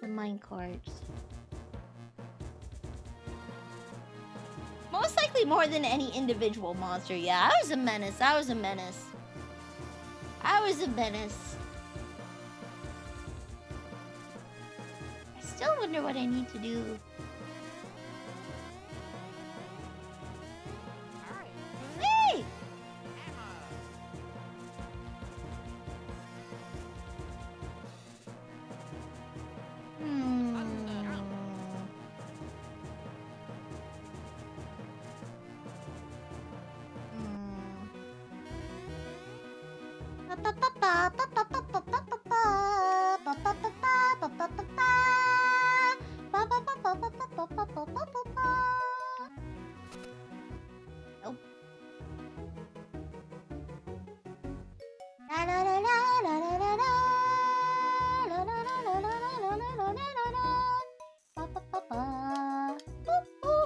Speaker 1: Minecarts. Most likely more than any individual monster. Yeah, I was a menace. I was a menace. I was a menace. I still wonder what I need to do. Hey!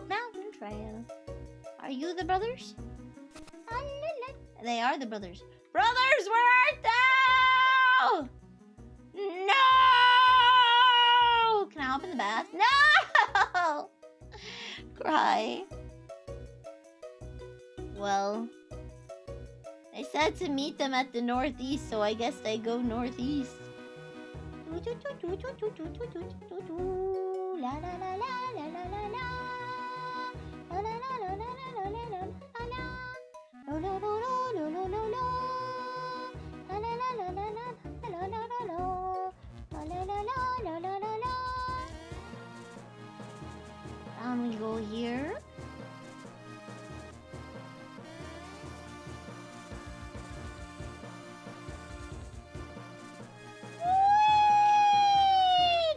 Speaker 1: Mountain trail. Are you the brothers? They are the brothers. Brothers, where art thou? No! Can I hop in the bath? No! Cry. Well, they said to meet them at the northeast, so I guess they go northeast. La la la la la la la la. La la la la la la la la la la. La la la la la la la la. La la la la la la la la la la. La la la la la la la. And we go here. Whee!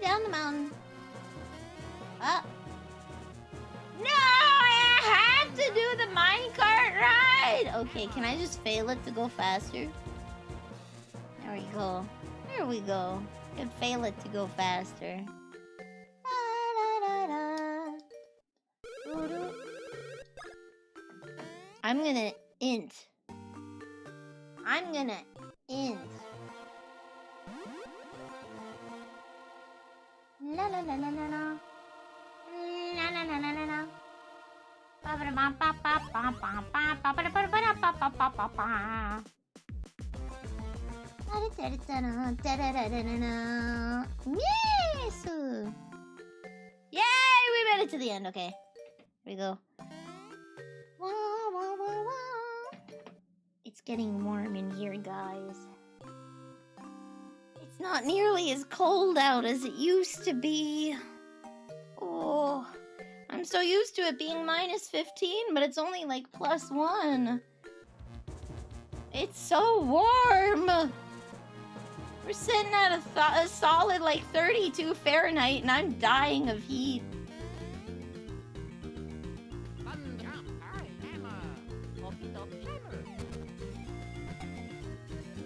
Speaker 1: Down the mountain. Up. No, I have to do the minecart ride. Okay, can I just fail it to go faster? There we go. There we go. I can fail it to go faster. I'm gonna int. I'm gonna int. La la la la la la. La la la la la la. Ba ba ba ba ba ba ba ba ba ba ba ba ba ba ba ba. Yes! Yay! We made it to the end. Okay. Here we go. It's getting warm in here, guys. It's not nearly as cold out as it used to be. Oh, I'm so used to it being minus 15, but it's only like +1. It's so warm. We're sitting at a solid like 32 Fahrenheit, and I'm dying of heat.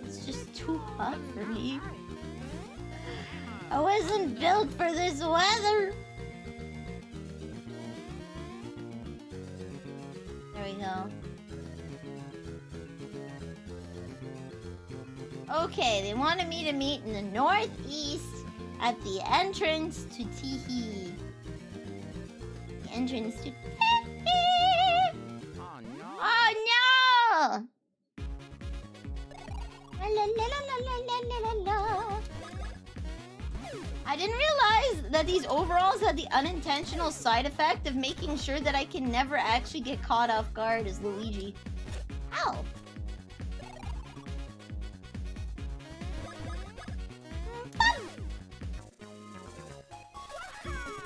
Speaker 1: It's just too hot for me. I wasn't built for this weather. There we go. Okay, they wanted me to meet in the northeast at the entrance to Teehee. The entrance to Teehee!
Speaker 2: Oh no!
Speaker 1: Oh no! La la la la la la la la. I didn't realize that these overalls had the unintentional side effect of making sure that I can never actually get caught off guard as Luigi. Ow!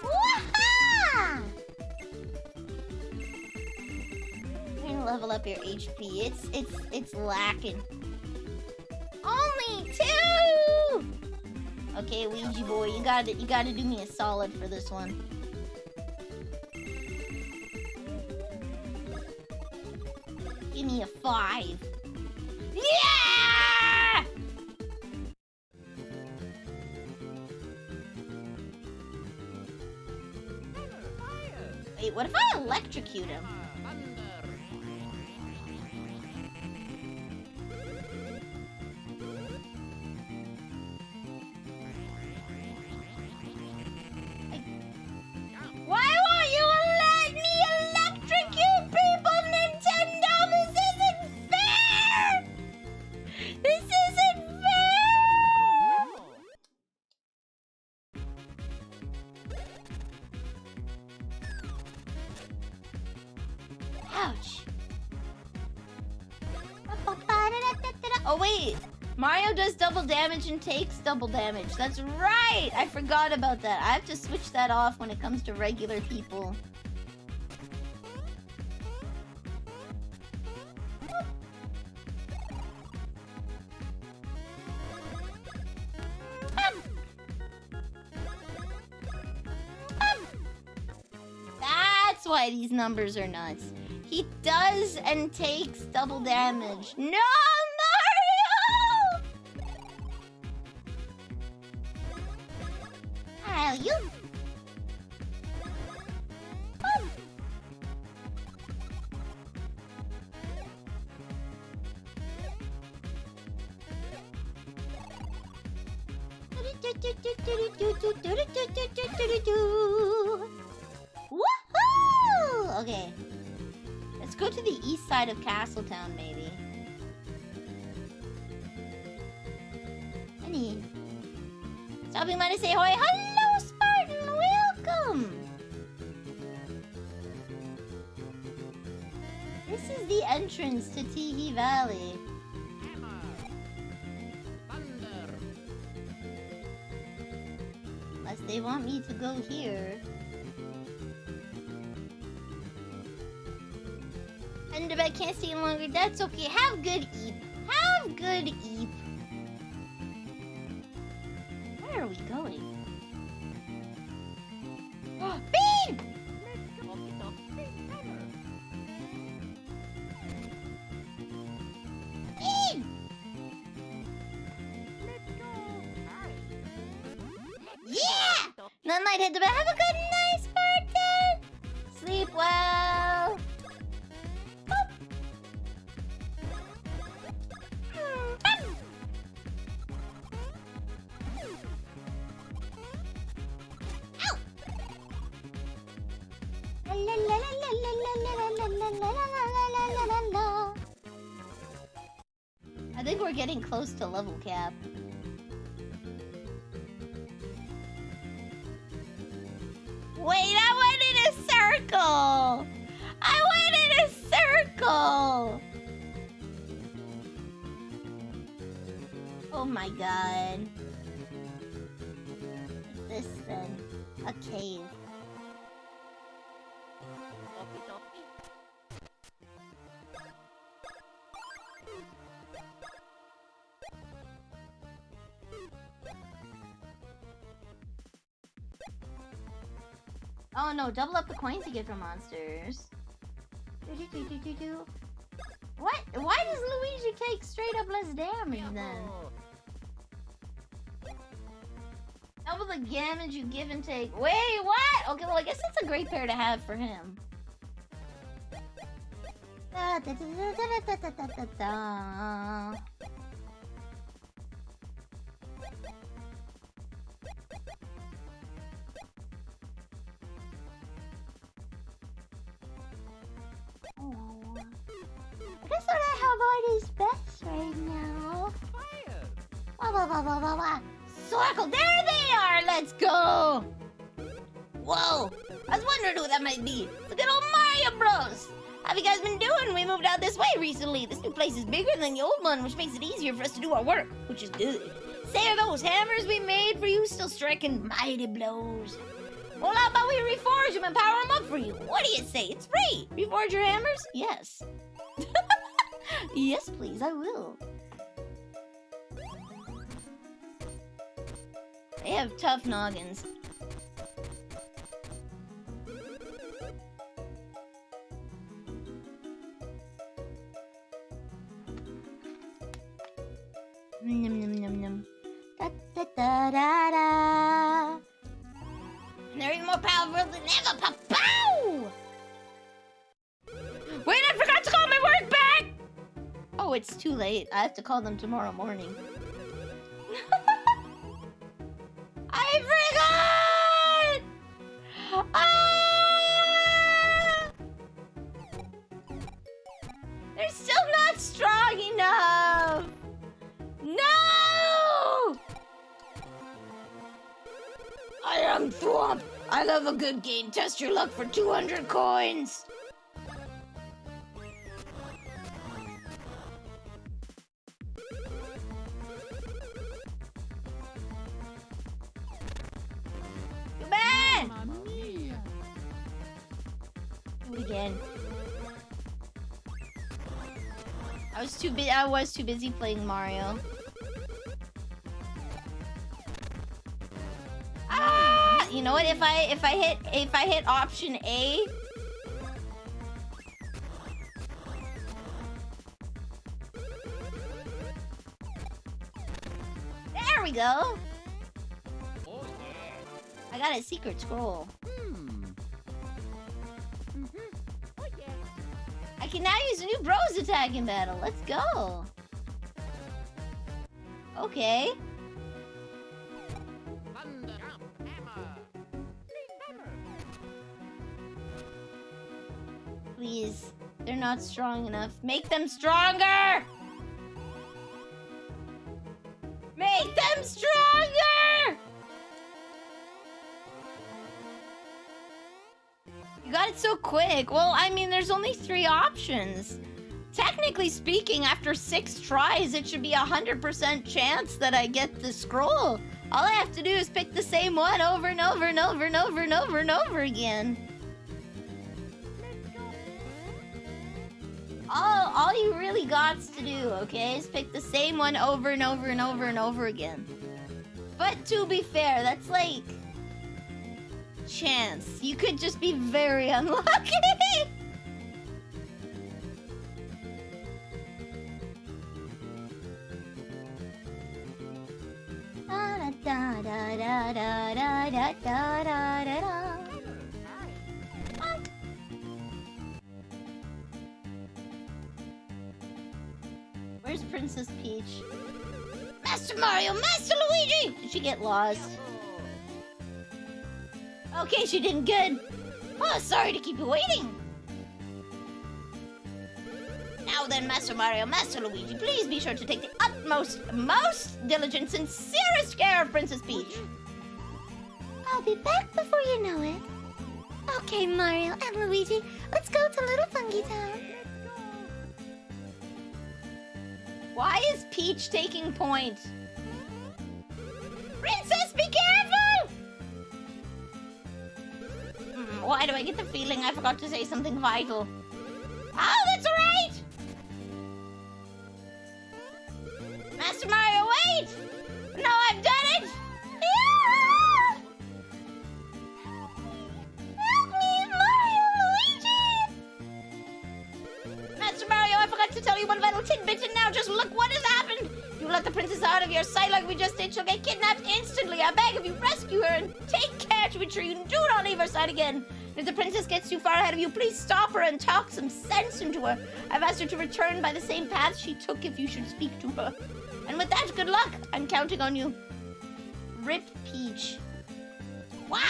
Speaker 1: Wah-ha! You're gonna level up your HP. It's lacking. Only 2! Okay, Ouija boy, you gotta do me a solid for this one. Give me a 5. Yeah! Wait, what if I electrocute him? Why won't you let me electrocute people, Nintendo? This isn't fair! This isn't fair! Ouch. Oh wait, Mario does double damage and takes double damage. That's right! I forgot about that. I have to switch that off when it comes to regular people. That's why these numbers are nuts. He does and takes double damage. No, Mario! How you? Woohoo! Okay. Let's go to the east side of Castletown, maybe. Honey. Stopping by to say hi. Hello, Spartan! Welcome! This is the entrance to Teehee Valley. Unless they want me to go here. And if I can't stay longer, that's okay. Have good eep. Have good eep. Where are we going? Bean! Bean! Yeah! Nunlight head to bed. Have a good night, Spartan! Sleep well. I think we're getting close to level cap. Wait, I went in a circle! I went in a circle! Oh my god. What's this then? A cave. Oh no, double up the coins you get from monsters. What? Why does Luigi take straight up less damage then? Double the damage you give and take. Wait, what? Okay, well I guess that's a great pair to have for him. I guess what I have on is best right now. Circle, there they are! Let's go! Whoa! I was wondering who that might be. Look at old Mario Bros! How have you guys been doing? We moved out this way recently. This new place is bigger than the old one, which makes it easier for us to do our work, which is good. Say, are those hammers we made for you still striking mighty blows? Well, how about we reforge them and power them up for you? What do you say? It's free! Reforge your hammers? Yes. Yes, please, I will. They have tough noggins. Num num num num. Da da da da da. And they're even more powerful than ever. Pow! Wait, I forgot to call my work back! Oh, it's too late. I have to call them tomorrow morning. I forgot! Ah! They're still not strong enough! No! I am Thwomp. I love a good game. Test your luck for 200 coins. Come on! Do it again. I was too busy playing Mario. Ah! You know what? If I hit option A. There we go.
Speaker 2: Oh yeah.
Speaker 1: I got a secret scroll.
Speaker 2: Oh yeah.
Speaker 1: I can now use a new bros attack in battle. Let's go. Okay.
Speaker 2: Thunder, jump, hammer. Big hammer.
Speaker 1: Please. They're not strong enough. Make them stronger! Make them stronger! You got it so quick. Well, I mean, there's only 3 options. Technically speaking, after 6 tries, it should be 100% chance that I get the scroll. All I have to do is pick the same one over and over and over and over and over and over again. All you really got to do, okay, is pick the same one over and over and over and over again. But to be fair, that's like chance. You could just be very unlucky. Da da da da da da da da da da. Where's Princess Peach? Master Mario! Master Luigi! Did she get lost? Okay, she did good. Oh, sorry to keep you waiting. Now then, Master Mario, Master Luigi, please be sure to take the utmost, most diligent, sincerest care of Princess Peach.
Speaker 5: I'll be back before you know it. Okay, Mario and Luigi, let's go to Little Funky Town.
Speaker 1: Why is Peach taking point? Princess, be careful! Why do I get the feeling I forgot to say something vital? Oh, that's alright! Master Mario, wait! No, I've done it! Yeah! Help me, Mario, Luigi! Master Mario, I forgot to tell you one vital tidbit, and now just look what has happened! You let the princess out of your sight like we just did, she'll get kidnapped instantly. I beg of you, rescue her and take care to ensure you do not leave her side again. If the princess gets too far ahead of you, please stop her and talk some sense into her. I've asked her to return by the same path she took if you should speak to her. And with that, good luck. I'm counting on you. Rip Peach. What?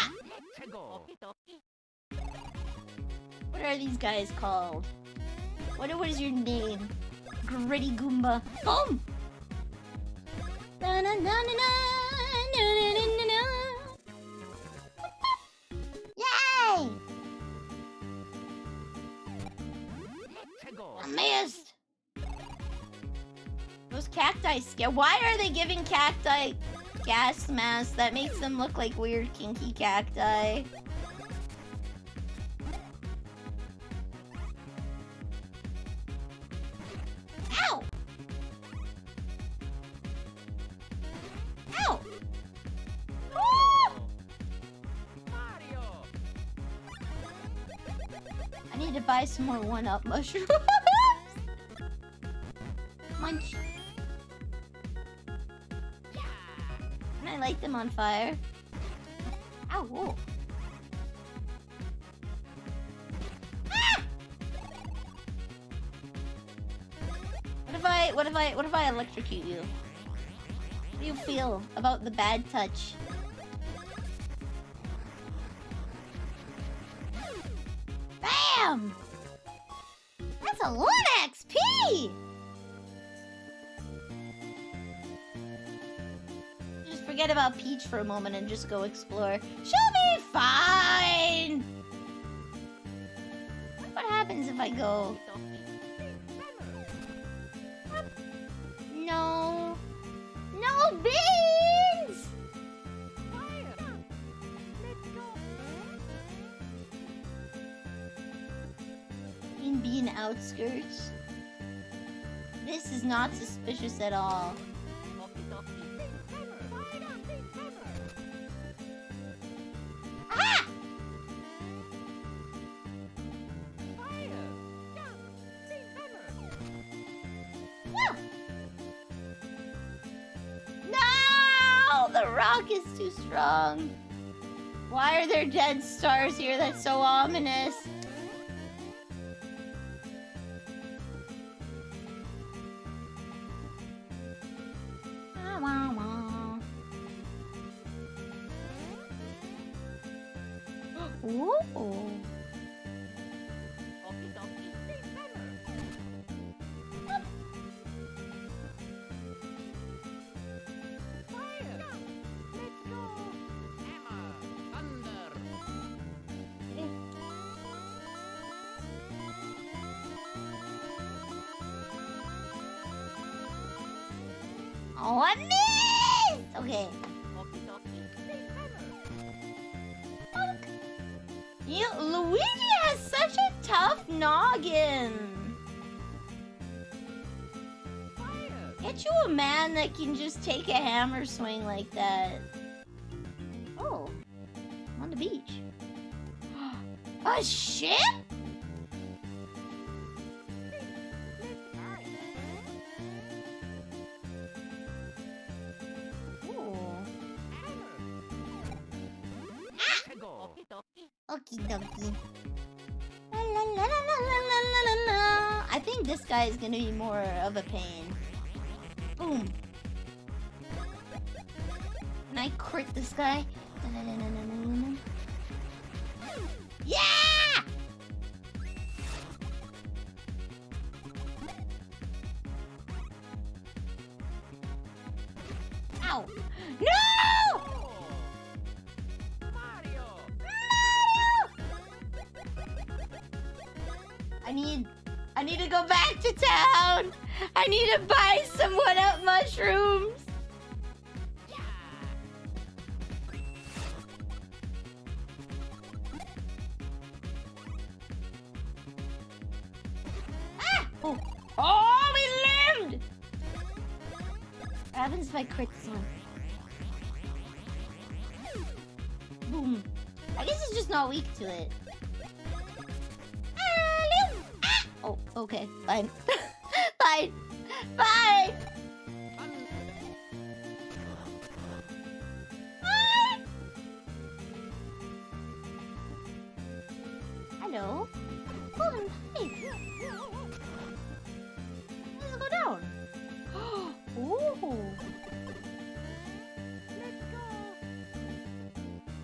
Speaker 1: What are these guys called? What is your name? Gritty Goomba. Boom! Na na na na na na na na na. Yay! I missed. Those cacti scare. Why are they giving cacti gas masks? That makes them look like weird kinky cacti. Ow! Ow! Oh!
Speaker 2: Mario!
Speaker 1: I need to buy some more 1-Up mushrooms. Munch. Can I light them on fire? Ow! Whoa. Ah! What if I electrocute you? What do you feel about the bad touch? Bam! That's a lot of XP! Just forget about Peach for a moment and just go explore. She'll be fine! What happens if I go? No. No beans! Bean outskirts. This is not suspicious at all. Ah! No! No! The rock is too strong. Why are there dead stars here? That's so ominous. Ooh. Oh, I missed! Okay. Luigi has such a tough noggin. Get you a man that can just take a hammer swing like that. Oh, I'm on the beach. A ship? Okie dokie. La la la la la la la la. I think this guy is gonna be more of a pain. Boom. Can I crit this guy? Yeah! Ow! No!
Speaker 2: Mario!
Speaker 1: I need to go back to town. I need to buy some 1-up mushrooms. Ah! Oh, we lived! What happens if I crit this one? Boom. I guess it's just not weak to it. Ah! Oh, okay. Fine. Fine. Fine. Fine. Hello? Golden pipe. Let's go down. Ooh.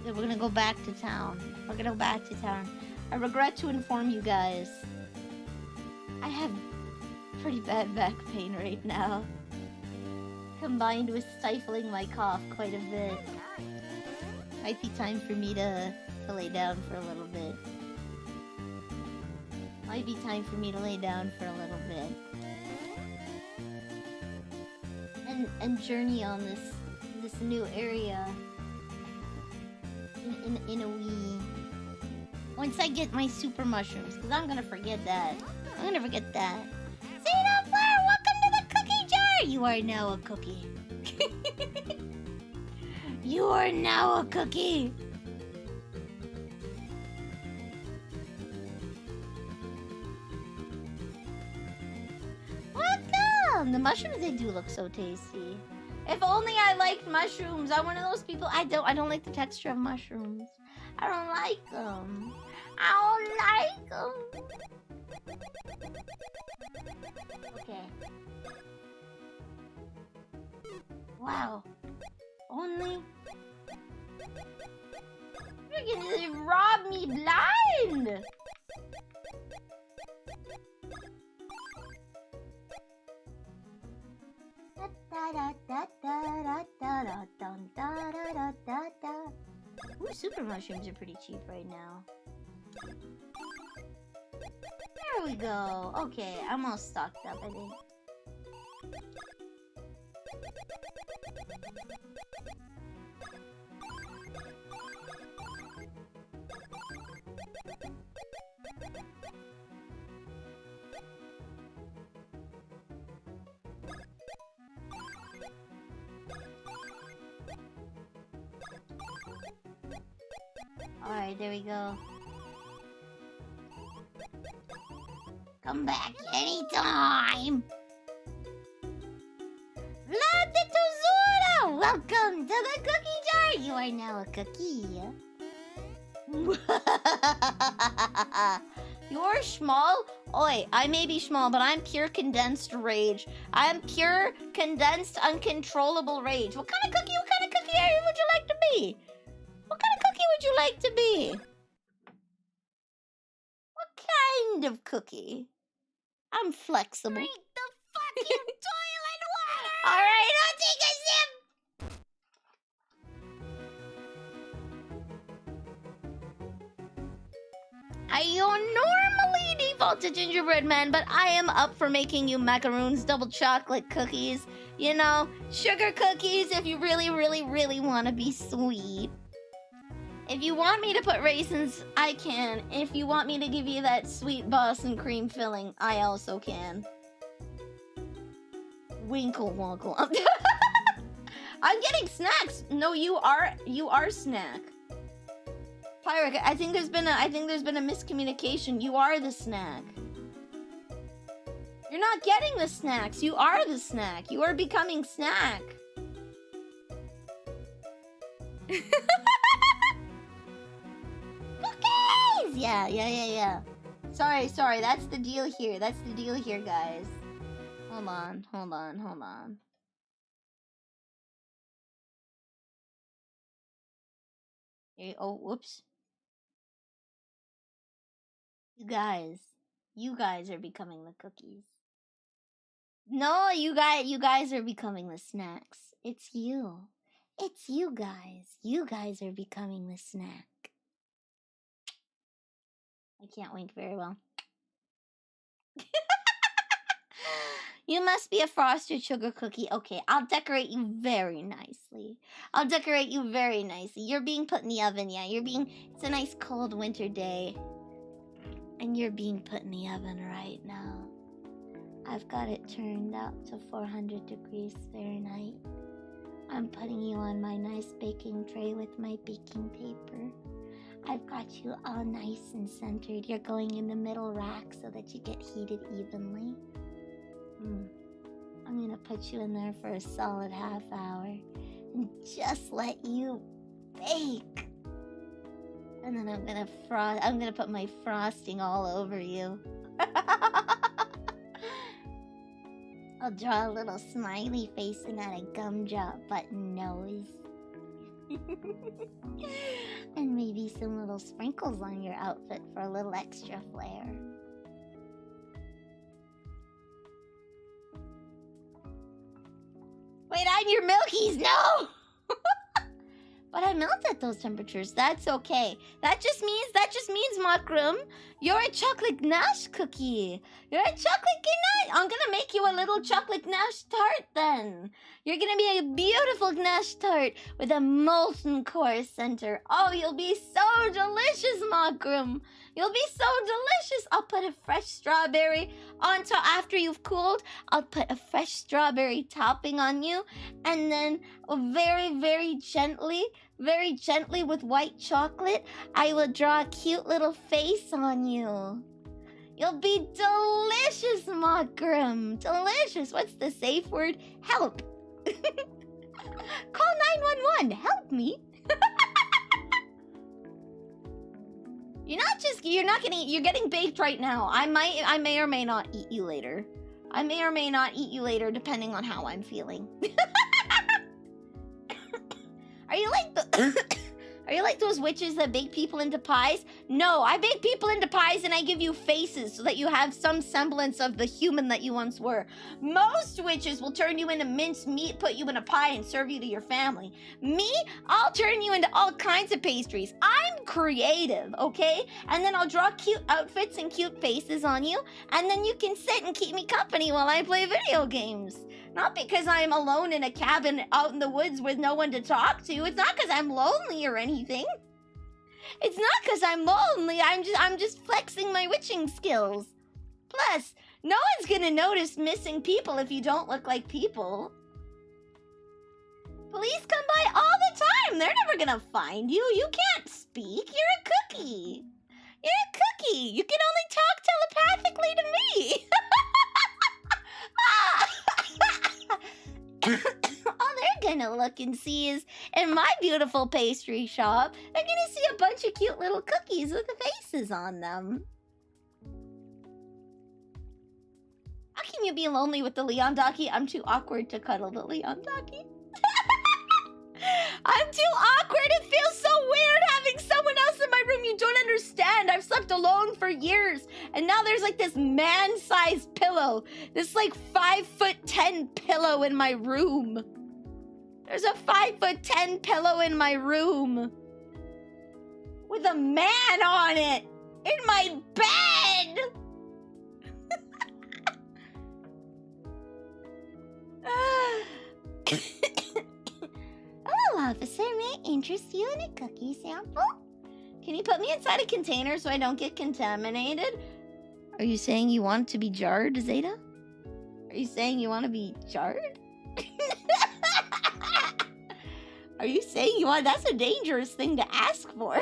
Speaker 1: Yeah, we're gonna go back to town. We're gonna go back to town. I regret to inform you guys. I have pretty bad back pain right now. Combined with stifling my cough quite a bit. Might be time for me to lay down for a little bit. Might be time for me to lay down for a little bit. And journey on this new area. In a wee. Once I get my super mushrooms, because I'm gonna forget that. I'm gonna forget that. Xeno Flower, welcome to the cookie jar! You are now a cookie. You are now a cookie. Welcome! The mushrooms, they do look so tasty. If only I liked mushrooms. I'm one of those people. I don't like the texture of mushrooms. I don't like them. I don't like them. Okay. Wow. Only. You're gonna rob me blind. Ooh, super mushrooms are pretty cheap right now. There we go. Okay, I'm all stocked up, I think. Alright, there we go. Come back anytime! Vlad the Tozura! Welcome to the cookie jar! You are now a cookie. You're small? Oi, I may be small, but I'm pure condensed rage. I'm pure condensed uncontrollable rage. What kind of cookie would you like to be? What kind of cookie would you like to be? What kind of cookie? I'm flexible.
Speaker 5: Drink the fucking toilet water!
Speaker 1: Alright, I'll take a sip! I normally default to gingerbread man, but I am up for making you macaroons, double chocolate cookies, you know, sugar cookies if you really, really, really want to be sweet. If you want me to put raisins, I can. If you want me to give you that sweet Boston cream filling, I also can. Winkle wonkle. I'm getting snacks. No, you are snack. Pyric, I think there's been a miscommunication. You are the snack. You're not getting the snacks. You are the snack. You are becoming snack. Cookies! Yeah. Sorry. That's the deal here. That's the deal here, guys. Hold on. Oh, whoops. You guys are becoming the cookies.
Speaker 5: No, you guys are becoming the snacks. It's you. It's you guys. You guys are becoming the snack. I can't wink very well. You must be a frosted sugar cookie. Okay, I'll decorate you very nicely. I'll decorate you very nicely. You're being put in the oven, yeah. It's a nice cold winter day. And you're being put in the oven right now. I've got it turned up to 400 degrees Fahrenheit. I'm putting you on my nice baking tray with my baking paper. I've got you all nice and centered. You're going in the middle rack so that you get heated evenly. I'm gonna put you in there for a solid half hour and just let you bake. And then I'm gonna put my frosting all over you. I'll draw a little smiley face and add a gumdrop button nose. And maybe some little sprinkles on your outfit for a little extra flair. Wait, I'm your Milkies, no! But I melt at those temperatures. That's okay. That just means, Makrum, you're a chocolate ganache cookie. You're a chocolate ganache. I'm gonna make you a little chocolate ganache tart then. You're gonna be a beautiful ganache tart with a molten core center. Oh, you'll be so delicious, Makrum. You'll be so delicious. I'll put a fresh strawberry on top after you've cooled. I'll put a fresh strawberry topping on you, and then very, very gently with white chocolate, I will draw a cute little face on you. You'll be delicious, Makrum. Delicious. What's the safe word? Help. Call 911. Help me. You're getting baked right now. I may or may not eat you later. I may or may not eat you later depending on how I'm feeling. Are you like those witches that bake people into pies? No, I bake people into pies and I give you faces so that you have some semblance of the human that you once were. Most witches will turn you into minced meat, put you in a pie, and serve you to your family. Me, I'll turn you into all kinds of pastries. I'm creative, okay? And then I'll draw cute outfits and cute faces on you, and then you can sit and keep me company while I play video games. Not because I'm alone in a cabin out in the woods with no one to talk to. It's not because I'm lonely or anything. It's not because I'm lonely. I'm just flexing my witching skills. Plus, no one's gonna notice missing people if you don't look like people. Police come by all the time. They're never gonna find you. You can't speak. You're a cookie. You're a cookie. You can only talk telepathically to me. All they're gonna look and see is, in my beautiful pastry shop, they're gonna see a bunch of cute little cookies with the faces on them. How can you be lonely with the Leondaki? I'm too awkward to cuddle the Leondaki. I'm too awkward. It feels so weird having someone else in my room. You don't understand. I've slept alone for years. And now there's like this man-sized pillow. This like 5'10" pillow in my room. There's a 5'10" pillow in my room. With a man on it. In my bed. Hello, officer. May I interest you in a cookie sample? Can you put me inside a container so I don't get contaminated? Are you saying you want to be jarred, Zeta? Are you saying you want to be jarred? Are you saying you want... That's a dangerous thing to ask for.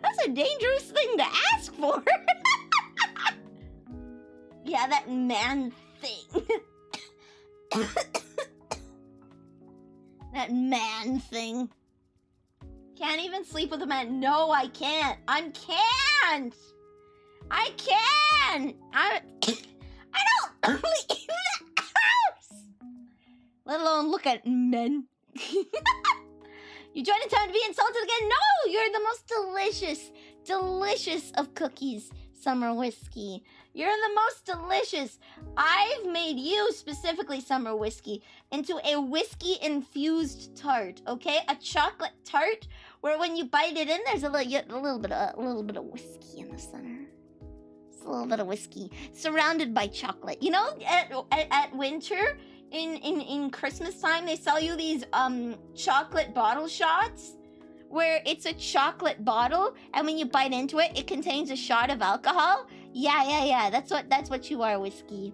Speaker 5: That's a dangerous thing to ask for. Yeah, that man thing. That man thing. Can't even sleep with a man. No, I can't. I can't. I can't. I don't leave the house. Let alone look at men. You joined in time to be insulted again? No, you're the most delicious of cookies. summer whiskey. You're the most delicious. I've made you, specifically summer whiskey, into a whiskey-infused tart, okay? A chocolate tart where when you bite it in, there's a little bit of whiskey in the center. It's a little bit of whiskey surrounded by chocolate. You know, at winter, in Christmas time, they sell you these chocolate bottle shots where it's a chocolate bottle, and when you bite into it, it contains a shot of alcohol. Yeah. That's what you are, whiskey.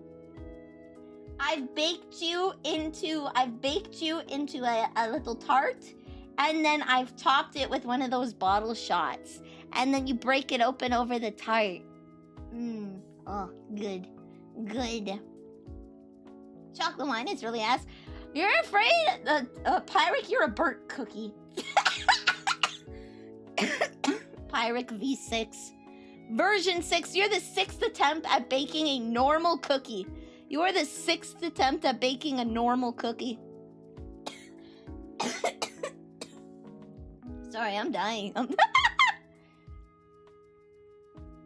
Speaker 5: I've baked you into a little tart, and then I've topped it with one of those bottle shots, and then you break it open over the tart. Oh, good. Chocolate wine is really ass. You're afraid, Pyric, you're a burnt cookie. Pyric V6. Version 6, you're the 6th attempt at baking a normal cookie. You are the 6th attempt at baking a normal cookie. Sorry, I'm dying. I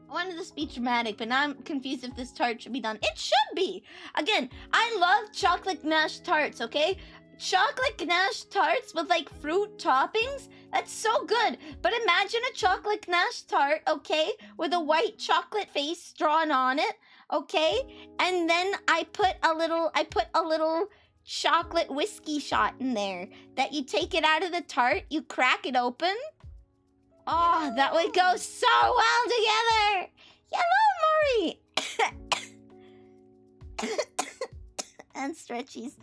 Speaker 5: wanted to be dramatic, but now I'm confused if this tart should be done. It should be! Again, I love chocolate ganache tarts, okay? Chocolate ganache tarts with like fruit toppings, that's so good. But imagine a chocolate ganache tart, okay, with a white chocolate face drawn on it, okay? And then I put a little chocolate whiskey shot in there that you take it out of the tart, you crack it open. Oh, that would go so well together. Hello, Maury. And stretchies.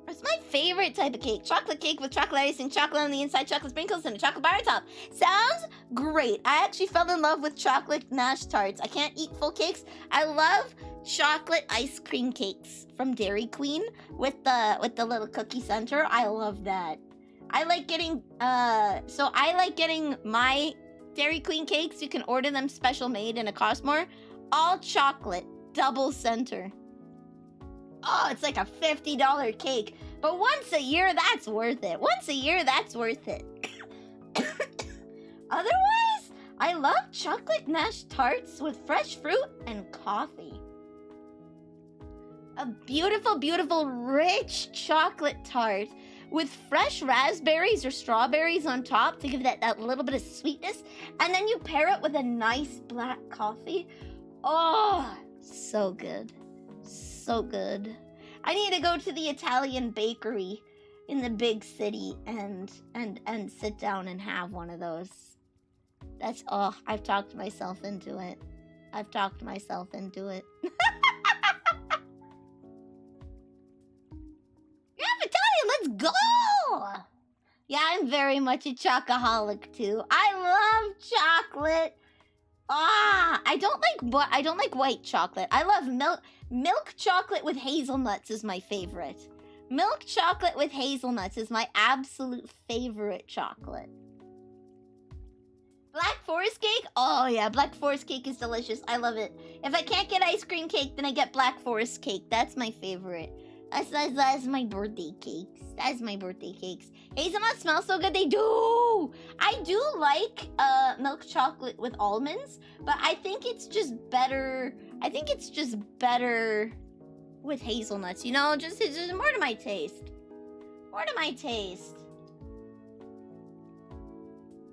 Speaker 5: It's my favorite type of cake. Chocolate cake with chocolate icing, chocolate on the inside, chocolate sprinkles, and a chocolate bar on top. Sounds great. I actually fell in love with chocolate ganache tarts. I can't eat full cakes. I love chocolate ice cream cakes from Dairy Queen with the little cookie center. I love that. I like getting my Dairy Queen cakes. You can order them special made in a Cosmore. All chocolate, double center. Oh, it's like a $50 cake. But once a year, that's worth it. Otherwise, I love chocolate ganache tarts with fresh fruit and coffee. A beautiful, beautiful, rich chocolate tart with fresh raspberries or strawberries on top to give that little bit of sweetness. And then you pair it with a nice black coffee. Oh, so good. So good. I need to go to the Italian bakery in the big city and sit down and have one of those. I've talked myself into it. You're Italian, let's go! Yeah, I'm very much a chocoholic too. I love chocolate. I don't like white chocolate. I love milk chocolate with hazelnuts is my favorite. Milk chocolate with hazelnuts is my absolute favorite chocolate. Black Forest cake? Oh yeah, Black Forest cake is delicious. I love it. If I can't get ice cream cake, then I get Black Forest cake. That's my favorite. That's my birthday cakes. Hazelnuts smell so good, they do! I do like milk chocolate with almonds, but I think it's just better with hazelnuts, you know? Just more to my taste.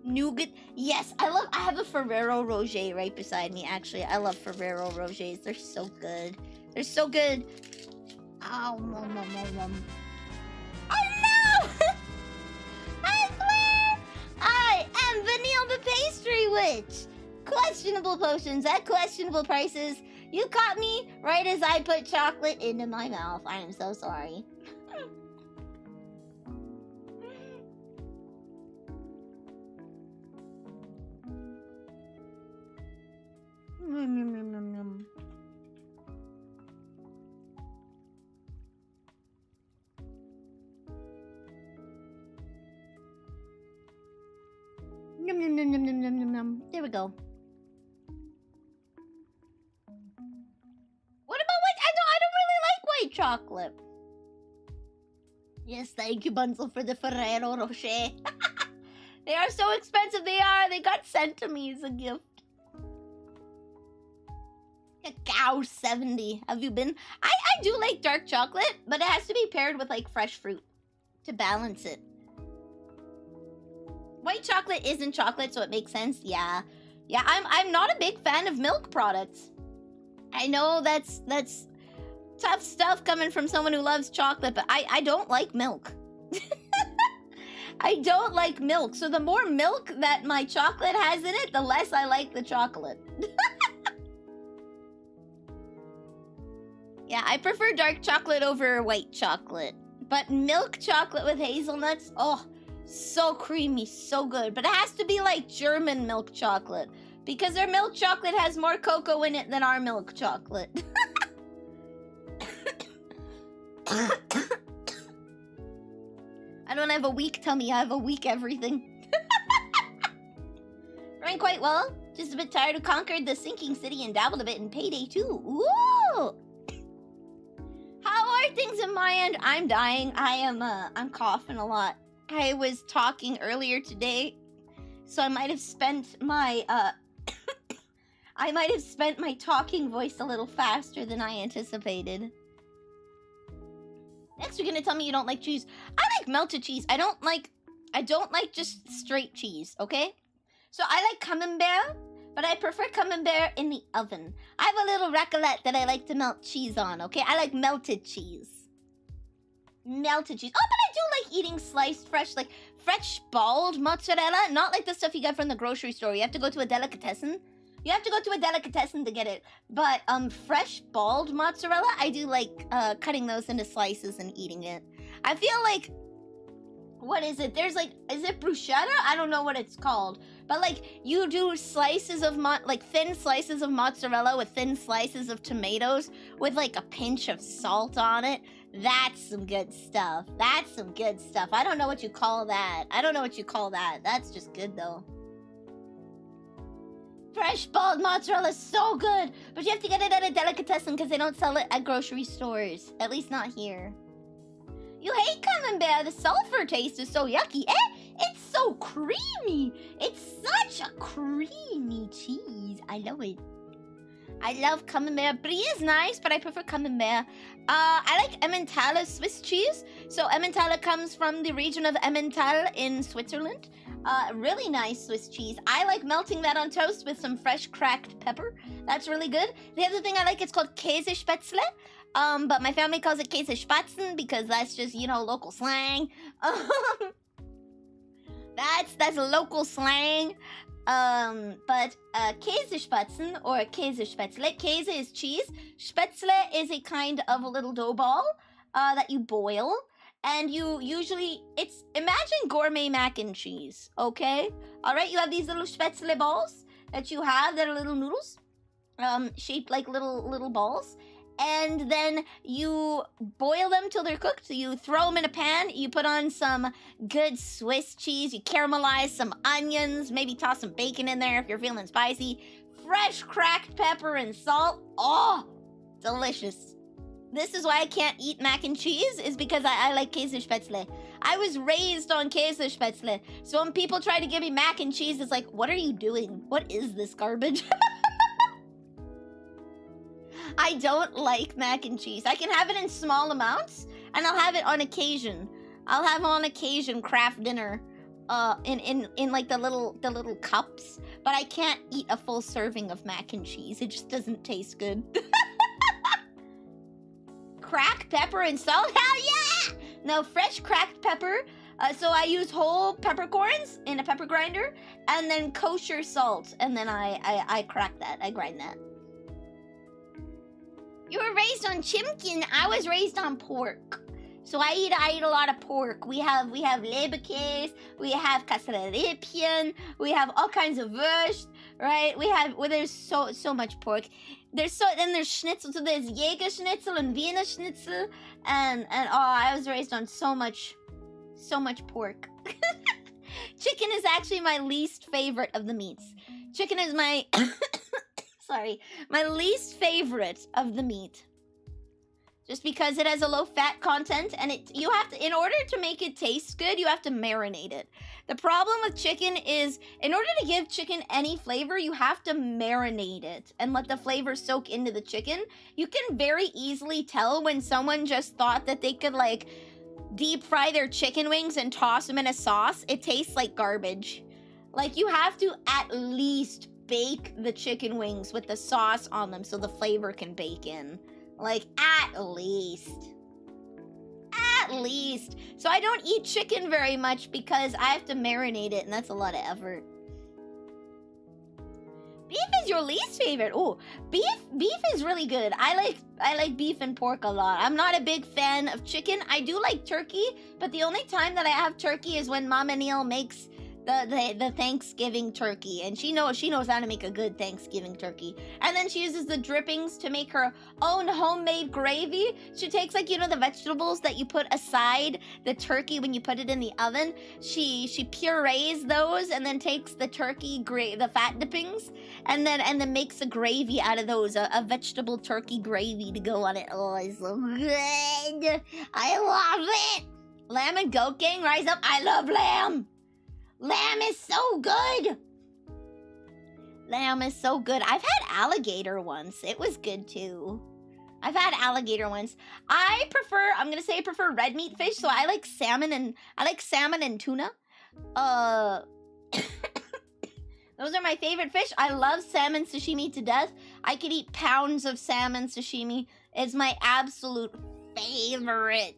Speaker 5: Nougat. Yes, I have a Ferrero Rocher right beside me, actually. I love Ferrero Rochers. They're so good. Oh, hello! Hi, Claire! I am Vanille the Pastry Witch! Questionable potions at questionable prices. You caught me right as I put chocolate into my mouth. I am so sorry. There we go. What about white? I don't really like white chocolate. Yes, thank you, Bunzel, for the Ferrero Rocher. They are so expensive. They got sent to me as a gift. Cacao 70. Have you been? I do like dark chocolate, but it has to be paired with like fresh fruit to balance it. White chocolate isn't chocolate, so it makes sense. Yeah. Yeah, I'm not a big fan of milk products. I know that's tough stuff coming from someone who loves chocolate, but I don't like milk. I don't like milk. So the more milk that my chocolate has in it, the less I like the chocolate. Yeah, I prefer dark chocolate over white chocolate. But milk chocolate with hazelnuts, oh, so creamy, so good. But it has to be like German milk chocolate, because their milk chocolate has more cocoa in it than our milk chocolate. I don't have a weak tummy, I have a weak everything. Running quite well. Just a bit tired who conquered the sinking city and dabbled a bit in Payday 2. Ooh! How are things in my end? I'm dying. I'm coughing a lot. I was talking earlier today, so I might have spent my, I might have spent my talking voice a little faster than I anticipated. Next, you're gonna tell me you don't like cheese. I like melted cheese. I don't like just straight cheese, okay? So I like camembert, but I prefer camembert in the oven. I have a little raclette that I like to melt cheese on, okay? I like melted cheese. Melted cheese. Oh, but I do like eating sliced fresh, like fresh balled mozzarella. Not like the stuff you get from the grocery store. You have to go to a delicatessen. You have to go to a delicatessen to get it. But fresh balled mozzarella, I do like cutting those into slices and eating it. I feel like, what is it? There's like, is it bruschetta? I don't know what it's called. But like, you do slices of thin slices of mozzarella with thin slices of tomatoes with like a pinch of salt on it. That's some good stuff. That's some good stuff. I don't know what you call that. I don't know what you call that. That's just good though. Fresh balled mozzarella is so good, but you have to get it at a delicatessen because they don't sell it at grocery stores. At least not here. You hate camembert. The sulfur taste is so yucky. It's so creamy. It's such a creamy cheese. I love it. I love camembert. Brie is nice, but I prefer camembert. I like Emmentaler Swiss cheese. So Emmentaler comes from the region of Emmental in Switzerland. Really nice Swiss cheese. I like melting that on toast with some fresh cracked pepper. That's really good. The other thing I like, it's called Käsespätzle. But my family calls it Käsespatzen because that's just, you know, local slang. That's local slang. But Käsespatzen or Käsespätzle. Käse is cheese. Spätzle is a kind of a little dough ball that you boil. And you usually, imagine gourmet mac and cheese, okay? All right, you have these little spätzle balls that you have that are little noodles, shaped like little balls. And then you boil them till they're cooked. So you throw them in a pan. You put on some good Swiss cheese. You caramelize some onions. Maybe toss some bacon in there if you're feeling spicy. Fresh cracked pepper and salt. Oh, delicious. This is why I can't eat mac and cheese, is because I like Käsespätzle. I was raised on Käsespätzle. So when people try to give me mac and cheese, it's like, what are you doing? What is this garbage? I don't like mac and cheese. I can have it in small amounts, and I'll have it on occasion. I'll have on occasion craft dinner, in like the little cups. But I can't eat a full serving of mac and cheese. It just doesn't taste good. Cracked pepper and salt? Hell yeah! No, fresh cracked pepper. So I use whole peppercorns in a pepper grinder, and then kosher salt, and then I crack that. I grind that. You were raised on chimkin. I was raised on pork. So I eat a lot of pork. We have leberkäse, we have Kasslerrippchen, we have all kinds of Wurst, right? There's so much pork. There's schnitzel, so there's Jäger schnitzel and Wiener schnitzel, and I was raised on so much pork. Chicken is actually my least favorite of the meats. Chicken is my my least favorite of the meat. just because it has a low fat content, and you have to, in order to make it taste good, you have to marinate it. The problem with chicken is, in order to give chicken any flavor, you have to marinate it and let the flavor soak into the chicken. You can very easily tell when someone just thought that they could like deep fry their chicken wings and toss them in a sauce. It tastes like garbage. Like, you have to at least bake the chicken wings with the sauce on them so the flavor can bake in. Like, at least. At least. So I don't eat chicken very much because I have to marinate it, and that's a lot of effort. Beef is your least favorite. Oh, beef is really good. I like beef and pork a lot. I'm not a big fan of chicken. I do like turkey, but the only time that I have turkey is when Mama Neil makes the Thanksgiving turkey, and she knows how to make a good Thanksgiving turkey. And then she uses the drippings to make her own homemade gravy. She takes, like, you know, the vegetables that you put aside the turkey when you put it in the oven. She purees those and then takes the turkey the fat dippings and then makes a gravy out of those, a vegetable turkey gravy to go on it. Oh, it's so good. I love it. Lamb and goat gang, rise up. I love lamb. Lamb is so good. Lamb is so good. I've had alligator once. It was good too. I've had alligator once. I'm gonna say I prefer red meat fish, so I like salmon and tuna. Those are my favorite fish. I love salmon sashimi to death. I could eat pounds of salmon sashimi. It's my absolute favorite.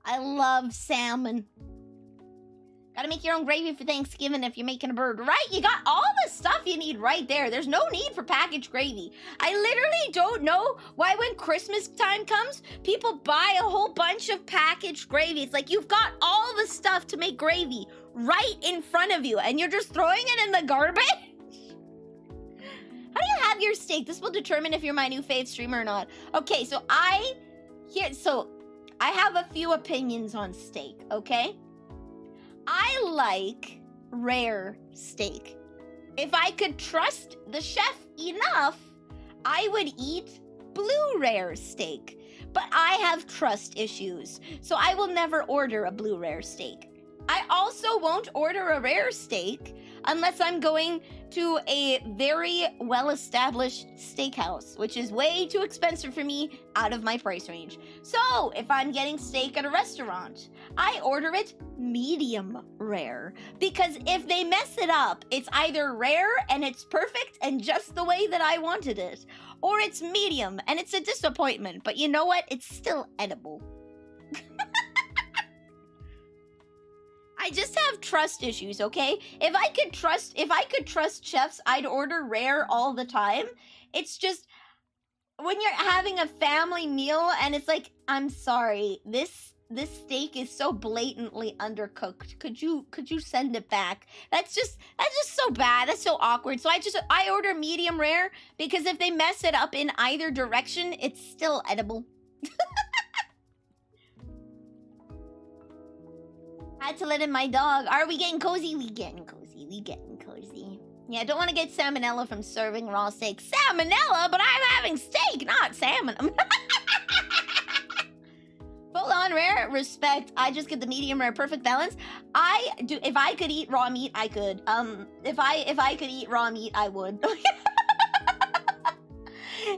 Speaker 5: I love salmon. Gotta make your own gravy for Thanksgiving if you're making a bird. Right? You got all the stuff you need right there. There's no need for packaged gravy. I literally don't know why when Christmas time comes, people buy a whole bunch of packaged gravy. It's like you've got all the stuff to make gravy right in front of you, and you're just throwing it in the garbage? How do you have your steak? This will determine if you're my new fave streamer or not. Okay, so I have a few opinions on steak, okay? I like rare steak. If I could trust the chef enough, I would eat blue rare steak. But I have trust issues, so I will never order a blue rare steak. I also won't order a rare steak unless I'm going to a very well-established steakhouse, which is way too expensive for me out of my price range. So if I'm getting steak at a restaurant, I order it medium rare, because if they mess it up, it's either rare and it's perfect and just the way that I wanted it, or it's medium and it's a disappointment, but you know what? It's still edible. I just have trust issues, okay? If I could trust chefs, I'd order rare all the time. It's just when you're having a family meal and it's like, I'm sorry, this steak is so blatantly undercooked. Could you send it back? That's just so bad. That's so awkward. So I order medium rare, because if they mess it up in either direction, it's still edible. Had to let in my dog. Are we getting cozy? We getting cozy. We getting cozy. Yeah, don't want to get salmonella from serving raw steak. Salmonella? But I'm having steak, not salmon. Full on rare, respect. I just get the medium rare, perfect balance. I do. If I could eat raw meat, I could. If I could eat raw meat, I would.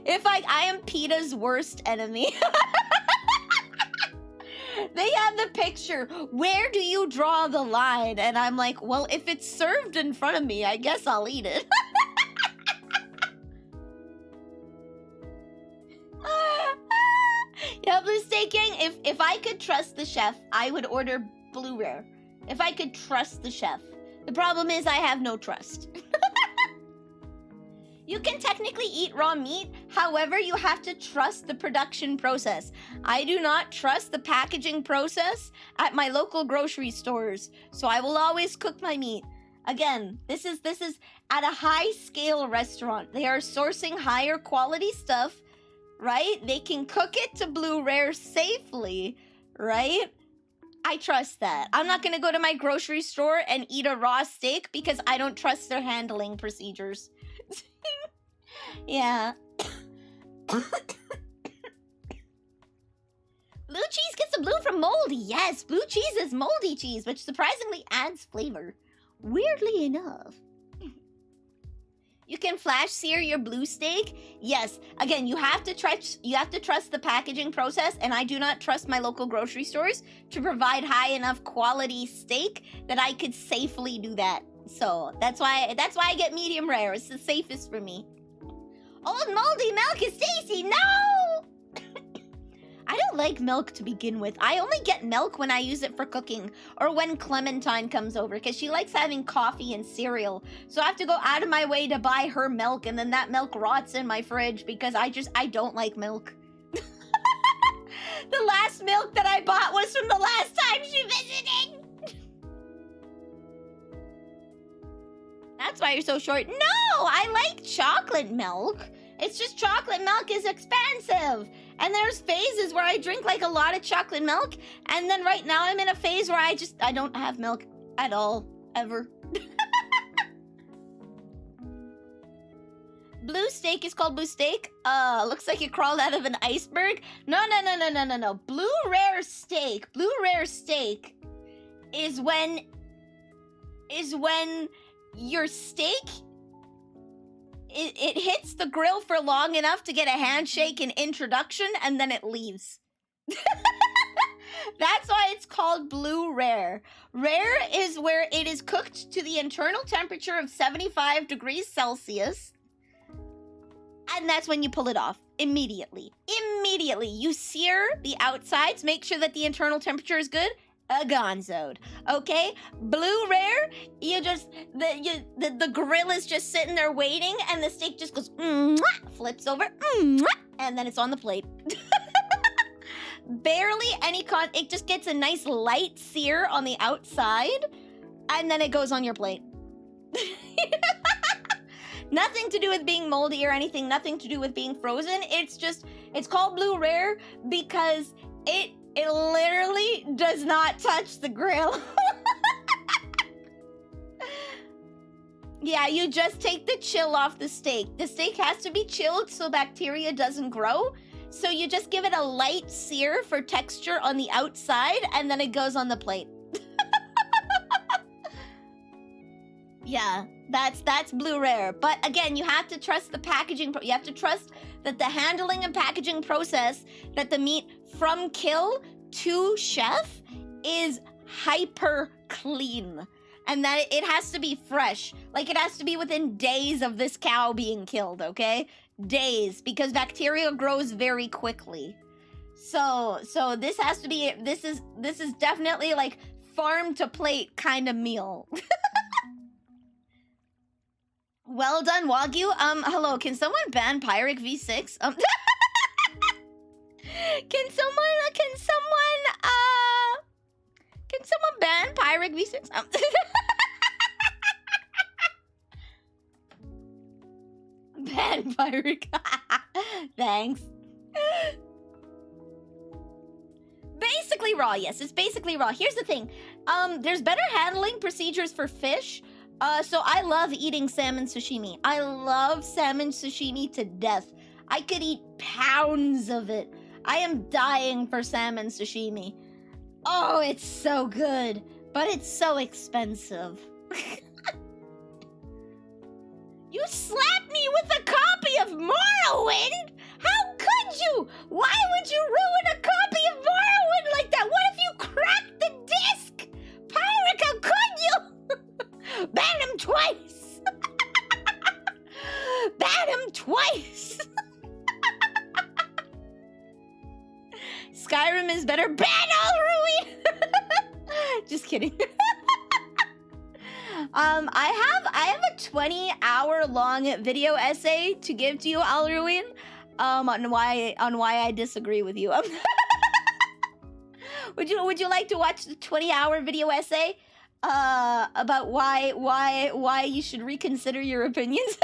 Speaker 5: I am PETA's worst enemy. They have the picture, where do you draw the line? And I'm like, well, if it's served in front of me, I guess I'll eat it. Yeah, blue steak gang, if I could trust the chef, I would order blue rare. If I could trust the chef. The problem is I have no trust. You can technically eat raw meat, however, you have to trust the production process. I do not trust the packaging process at my local grocery stores, so I will always cook my meat. Again, this is at a high-scale restaurant. They are sourcing higher quality stuff, right? They can cook it to blue rare safely, right? I trust that. I'm not gonna go to my grocery store and eat a raw steak because I don't trust their handling procedures. Yeah. moldy, yes. Blue cheese is moldy cheese, which surprisingly adds flavor. Weirdly enough. You can flash sear your blue steak. Yes. Again, you have to trust the packaging process, and I do not trust my local grocery stores to provide high enough quality steak that I could safely do that. So that's why I get medium rare. It's the safest for me. Old moldy milk is tasty. No! I don't like milk to begin with. I only get milk when I use it for cooking or when Clementine comes over because she likes having coffee and cereal. So I have to go out of my way to buy her milk, and then that milk rots in my fridge because I don't like milk. The last milk that I bought was from the last time she visited. That's why you're so short. No, I like chocolate milk. It's just chocolate milk is expensive. And there's phases where I drink like a lot of chocolate milk. And then right now I'm in a phase where I don't have milk at all, ever. Blue steak is called blue steak. Looks like it crawled out of an iceberg. No. Blue rare steak is when your steak it hits the grill for long enough to get a handshake and introduction, and then it leaves. That's why it's called blue rare. Rare is where it is cooked to the internal temperature of 75 degrees Celsius. And that's when you pull it off. Immediately. You sear the outsides, make sure that the internal temperature is good. Gonzoed. Okay? Blue rare, you just the grill is just sitting there waiting, and the steak just goes flips over, and then it's on the plate. Barely any it just gets a nice light sear on the outside, and then it goes on your plate. Nothing to do with being moldy or anything, nothing to do with being frozen. It's called blue rare because it literally does not touch the grill. Yeah, you just take the chill off the steak. The steak has to be chilled so bacteria doesn't grow. So you just give it a light sear for texture on the outside, and then it goes on the plate. Yeah, that's blue rare. But again, you have to trust the packaging. You have to trust that the handling and packaging process, that the meat from kill to chef is hyper clean. And that it has to be fresh. Like, it has to be within days of this cow being killed, okay? Days, because bacteria grows very quickly. So this has to be, this is definitely like farm to plate kind of meal. Well done, Wagyu. Hello, can someone ban Pyric V6? Can someone ban Pyric V6? Ban Pyric. Thanks. Basically raw, yes, it's basically raw. Here's the thing. There's better handling procedures for fish. So I love eating salmon sashimi. I love salmon sashimi to death. I could eat pounds of it. I am dying for salmon sashimi. Oh, it's so good, but it's so expensive. You slapped me with a copy of Morrowind? How could you? Why would you ruin a copy of Morrowind like that? What if you cracked the disc? Pyric, how could you? Ban him twice. Ban him twice. Skyrim is better. Ban all Rui. Just kidding. I have a 20-hour long video essay to give to you, Al Ruin, on why I disagree with you. Would you like to watch the 20-hour video essay about why you should reconsider your opinions?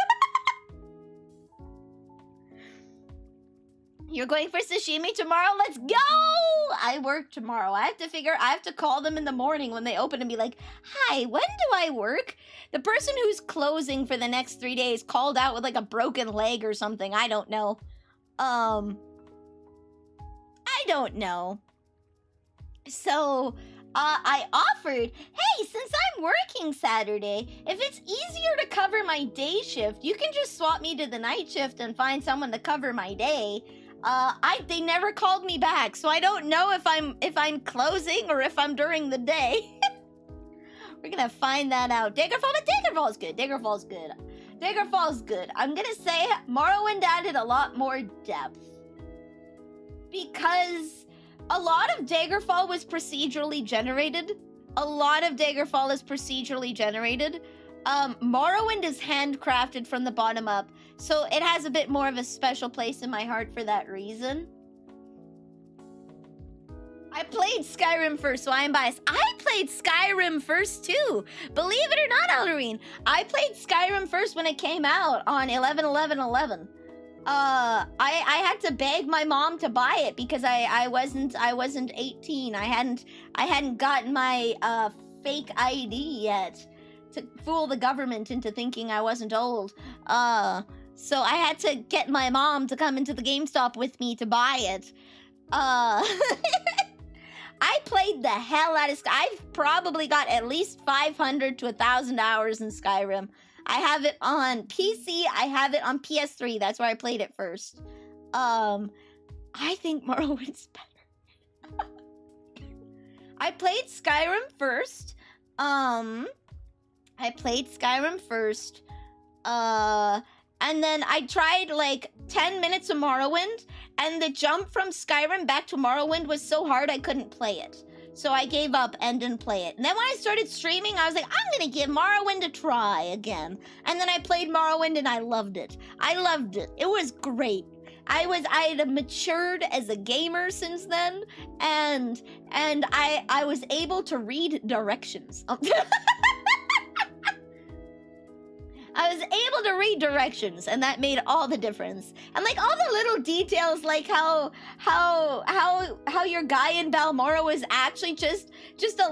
Speaker 5: You're going for sashimi tomorrow? Let's go! I work tomorrow. I have to call them in the morning when they open and be like, hi, when do I work? The person who's closing for the next 3 days called out with like a broken leg or something. I don't know. I don't know. So I offered, hey, since I'm working Saturday, if it's easier to cover my day shift, you can just swap me to the night shift and find someone to cover my day. They never called me back, so I don't know if I'm closing or if I'm during the day. We're gonna find that out. Daggerfall, but Daggerfall's good. Daggerfall's good. Daggerfall's good. I'm gonna say Morrowind added a lot more depth. Because a lot of Daggerfall was procedurally generated. Morrowind is handcrafted from the bottom up. So it has a bit more of a special place in my heart for that reason. I played Skyrim first, so I am biased. I played Skyrim first too. Believe it or not, Eldarine. I played Skyrim first when it came out on 11/11/11. I had to beg my mom to buy it because I wasn't 18. I hadn't gotten my fake ID yet to fool the government into thinking I wasn't old. So I had to get my mom to come into the GameStop with me to buy it. I played the hell out of I've probably got at least 500 to 1,000 hours in Skyrim. I have it on PC, I have it on PS3, that's where I played it first. I think Morrowind's better. I played Skyrim first. And then I tried like 10 minutes of Morrowind, and the jump from Skyrim back to Morrowind was so hard I couldn't play it. So I gave up and didn't play it. And then when I started streaming, I was like, I'm gonna give Morrowind a try again. And then I played Morrowind and I loved it. It was great. I had matured as a gamer since then, and I was able to read directions. I was able to read directions, and that made all the difference. And like all the little details, like how your guy in Balmora was actually just a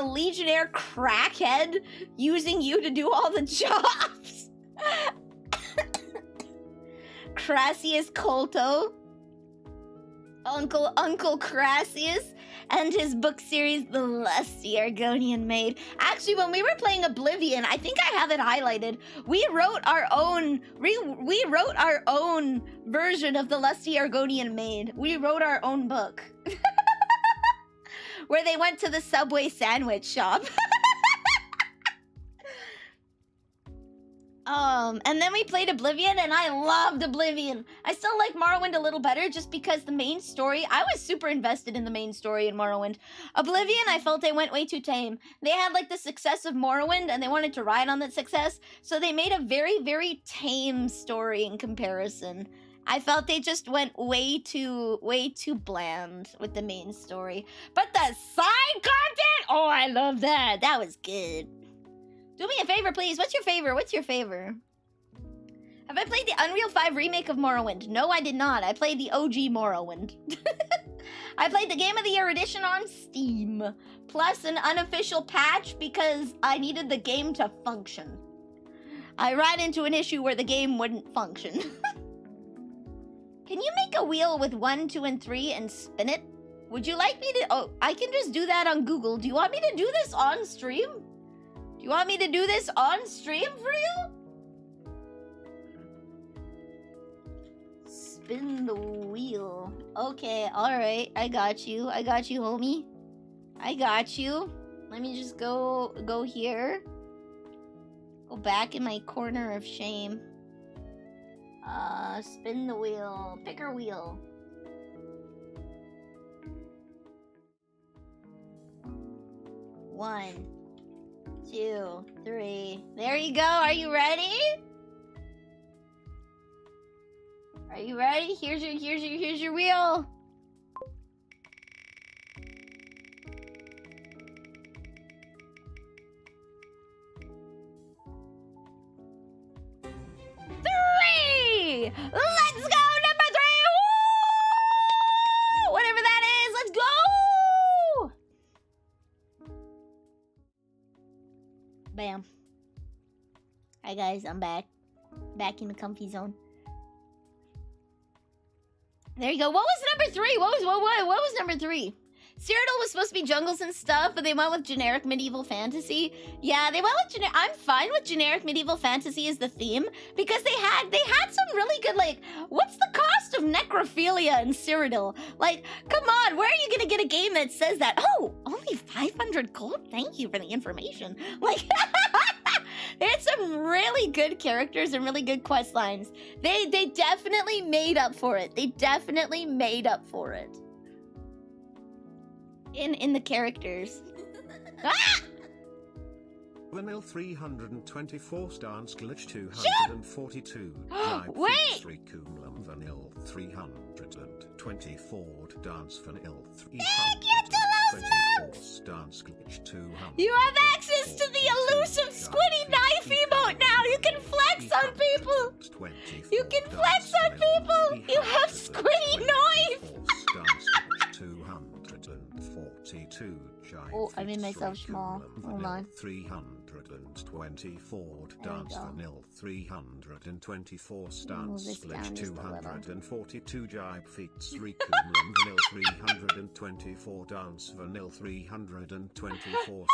Speaker 5: legionnaire crackhead using you to do all the jobs. Crassius Colto, Uncle Crassius, and his book series, The Lusty Argonian Maid. Actually, when we were playing Oblivion, I think I have it highlighted. We wrote our own version of The Lusty Argonian Maid. We wrote our own book. Where they went to the Subway sandwich shop. And then we played Oblivion, and I loved Oblivion. I still like Morrowind a little better just because the main story, I was super invested in the main story in Morrowind. Oblivion, I felt they went way too tame. They had like the success of Morrowind, and they wanted to ride on that success, so they made a very, very tame story in comparison. I felt they just went way too bland with the main story. But the side content, oh, I love that. That was good. Do me a favor, please. What's your favor? Have I played the Unreal 5 remake of Morrowind? No, I did not. I played the OG Morrowind. I played the Game of the Year edition on Steam, plus an unofficial patch because I needed the game to function. I ran into an issue where the game wouldn't function. Can you make a wheel with 1, 2, and 3 and spin it? Would you like me to? Oh, I can just do that on Google. Do you want me to do this on stream? Do you want me to do this on stream for you? Spin the wheel. Okay, alright. I got you. I got you, homie. I got you. Let me just go here. Go back in my corner of shame. Spin the wheel. Picker wheel. One, 2, 3. There you go. Are you ready? Are you ready? Here's your wheel. Three! Let's go, number 3! Woo! Whatever that is, let's go! Bam. Hi guys, I'm back. Back in the comfy zone. There you go. What was number 3? What was number 3? Cyrodiil was supposed to be jungles and stuff, but they went with generic medieval fantasy. Yeah, they went with generic. I'm fine with generic medieval fantasy as the theme because they had some really good, like, what's the cost of necrophilia in Cyrodiil? Like, come on, where are you gonna get a game that says that? Oh, only 500 gold? Thank you for the information. Like, they had some really good characters and really good quest lines. They definitely made up for it. They definitely made up for it. In the characters. Ah!
Speaker 3: Vanille 324 stance glitch 242.
Speaker 5: Wait!
Speaker 3: Ricumlum Vanille 324 dance Vanille 324 stance glitch 200.
Speaker 5: You have access to the elusive squiddy knife emote now! You can flex on people! You can flex on people! You have squiddy knife! Oh, I made myself small. Hold on.
Speaker 3: 324 dance Vanille 324 stance glitch 242 jibe feats Ricumlum Vanille 324 dance Vanille 324 stance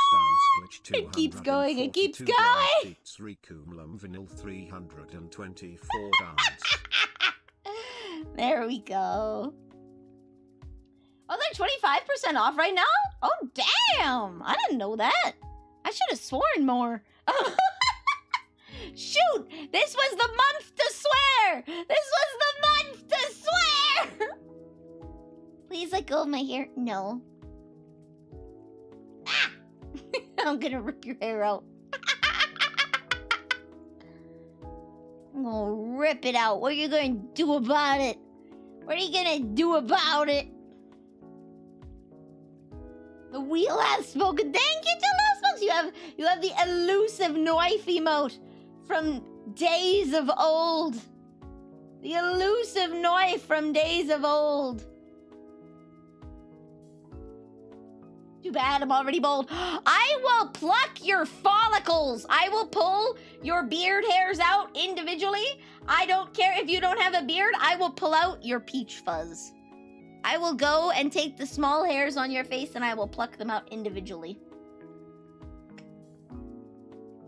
Speaker 3: glitch 242
Speaker 5: It keeps going, it keeps going!
Speaker 3: feats Ricumlum Vanille 324 dance.
Speaker 5: There we go. Oh, they're 25% off right now? Oh, damn! I didn't know that. I should have sworn more. Shoot! This was the month to swear! This was the month to swear! Please let go of my hair. No. Ah! I'm gonna rip your hair out. I'm gonna rip it out. What are you gonna do about it? What are you gonna do about it? The wheel has spoken. Thank you, Telesmokes. You have the elusive knife emote from days of old. The elusive knife from days of old. Too bad I'm already bald. I will pluck your follicles. I will pull your beard hairs out individually. I don't care if you don't have a beard. I will pull out your peach fuzz. I will go and take the small hairs on your face and I will pluck them out individually.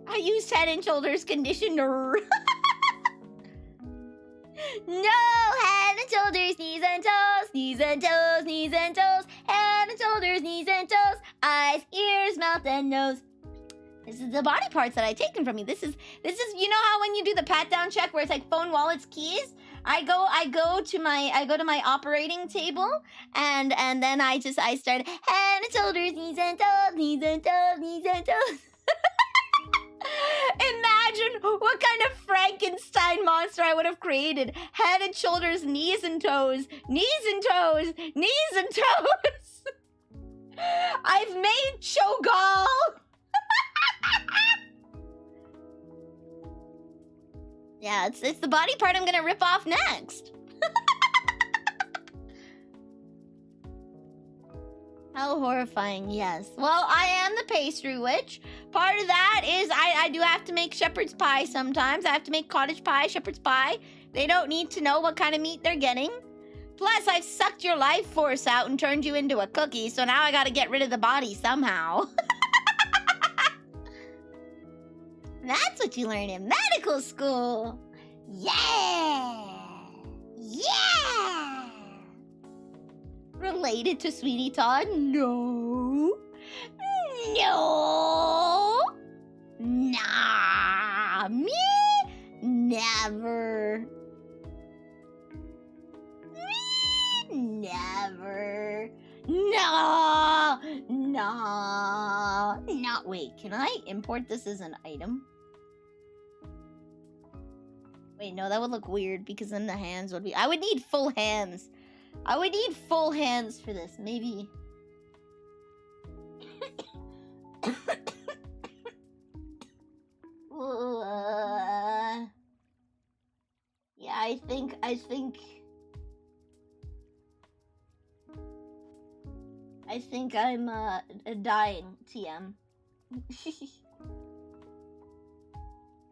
Speaker 5: I use Head and Shoulders conditioner. No, Head and Shoulders, knees and toes, knees and toes, knees and toes, Head and Shoulders, knees and toes, eyes, ears, mouth, and nose. This is the body parts that I've taken from you. This is, you know how when you do the pat down check where it's like phone, wallets, keys? I go to my operating table and then I start Head and Shoulders, knees and toes, knees and toes, knees and toes. Imagine what kind of Frankenstein monster I would have created. Head and shoulders, knees and toes, knees and toes, knees and toes. I've made Cho'Gall. Yeah, it's the body part I'm gonna rip off next. How horrifying, yes. Well, I am the pastry witch. Part of that is I do have to make shepherd's pie sometimes. I have to make cottage pie, shepherd's pie. They don't need to know what kind of meat they're getting. Plus, I've sucked your life force out and turned you into a cookie, so now I gotta get rid of the body somehow. That's what you learn in medical school. Yeah! Yeah! Related to Sweetie Todd? No. No. Nah. Me? Never. Me? Never. No. No. No. Wait, can I import this as an item? Wait, no, that would look weird because then the hands would be... I would need full hands. I would need full hands for this, maybe. Yeah, I think I'm dying, TM.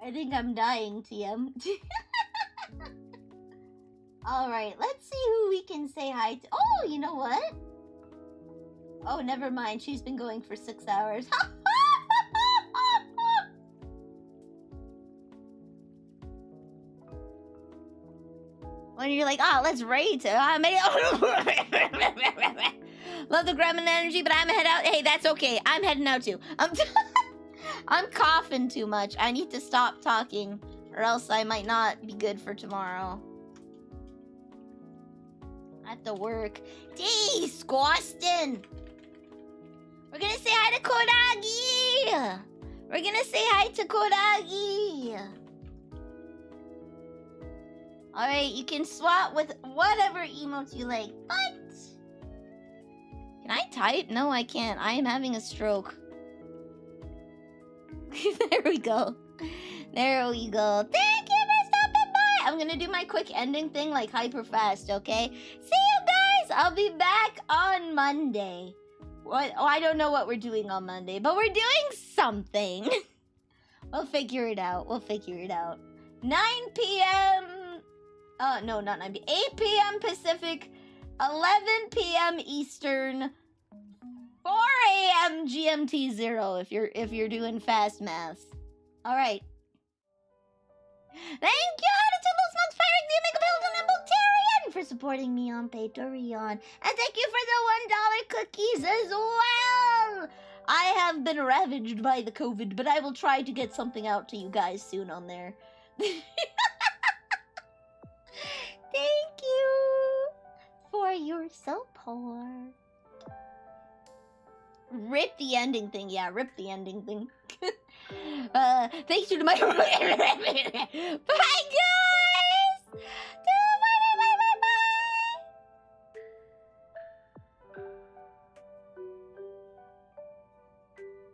Speaker 5: I think I'm dying, TM. Alright, let's see who we can say hi to. Oh, you know what? Oh, never mind. She's been going for 6 hours. When you're like, oh, let's rate. Love the gremlin energy, but I'm head out. Hey, that's okay. I'm heading out too. I'm coughing too much. I need to stop talking, or else I might not be good for tomorrow. I have to work. Disgusting. We're gonna say hi to Kodagi. We're gonna say hi to Kodagi. Alright, you can swap with whatever emotes you like, but... Can I type? No, I can't. I am having a stroke. There we go. There we go. Thank you for stopping by! I'm gonna do my quick ending thing like hyper fast, okay? See you guys! I'll be back on Monday. What? Oh, I don't know what we're doing on Monday, but we're doing something. We'll figure it out. We'll figure it out. 9 p.m. No, not 9 p.m. 8 p.m. Pacific, 11 p.m. Eastern, 4 a.m. GMT 0 if you're doing fast math. All right. Thank you to those months, Pirate, the Omega Build, and Bolterian for supporting me on Patreon, and thank you for the $1 cookies as well. I have been ravaged by the COVID, but I will try to get something out to you guys soon on there. Thank you for your support. Rip the ending thing. Yeah, rip the ending thing. Thanks to my... Bye, guys!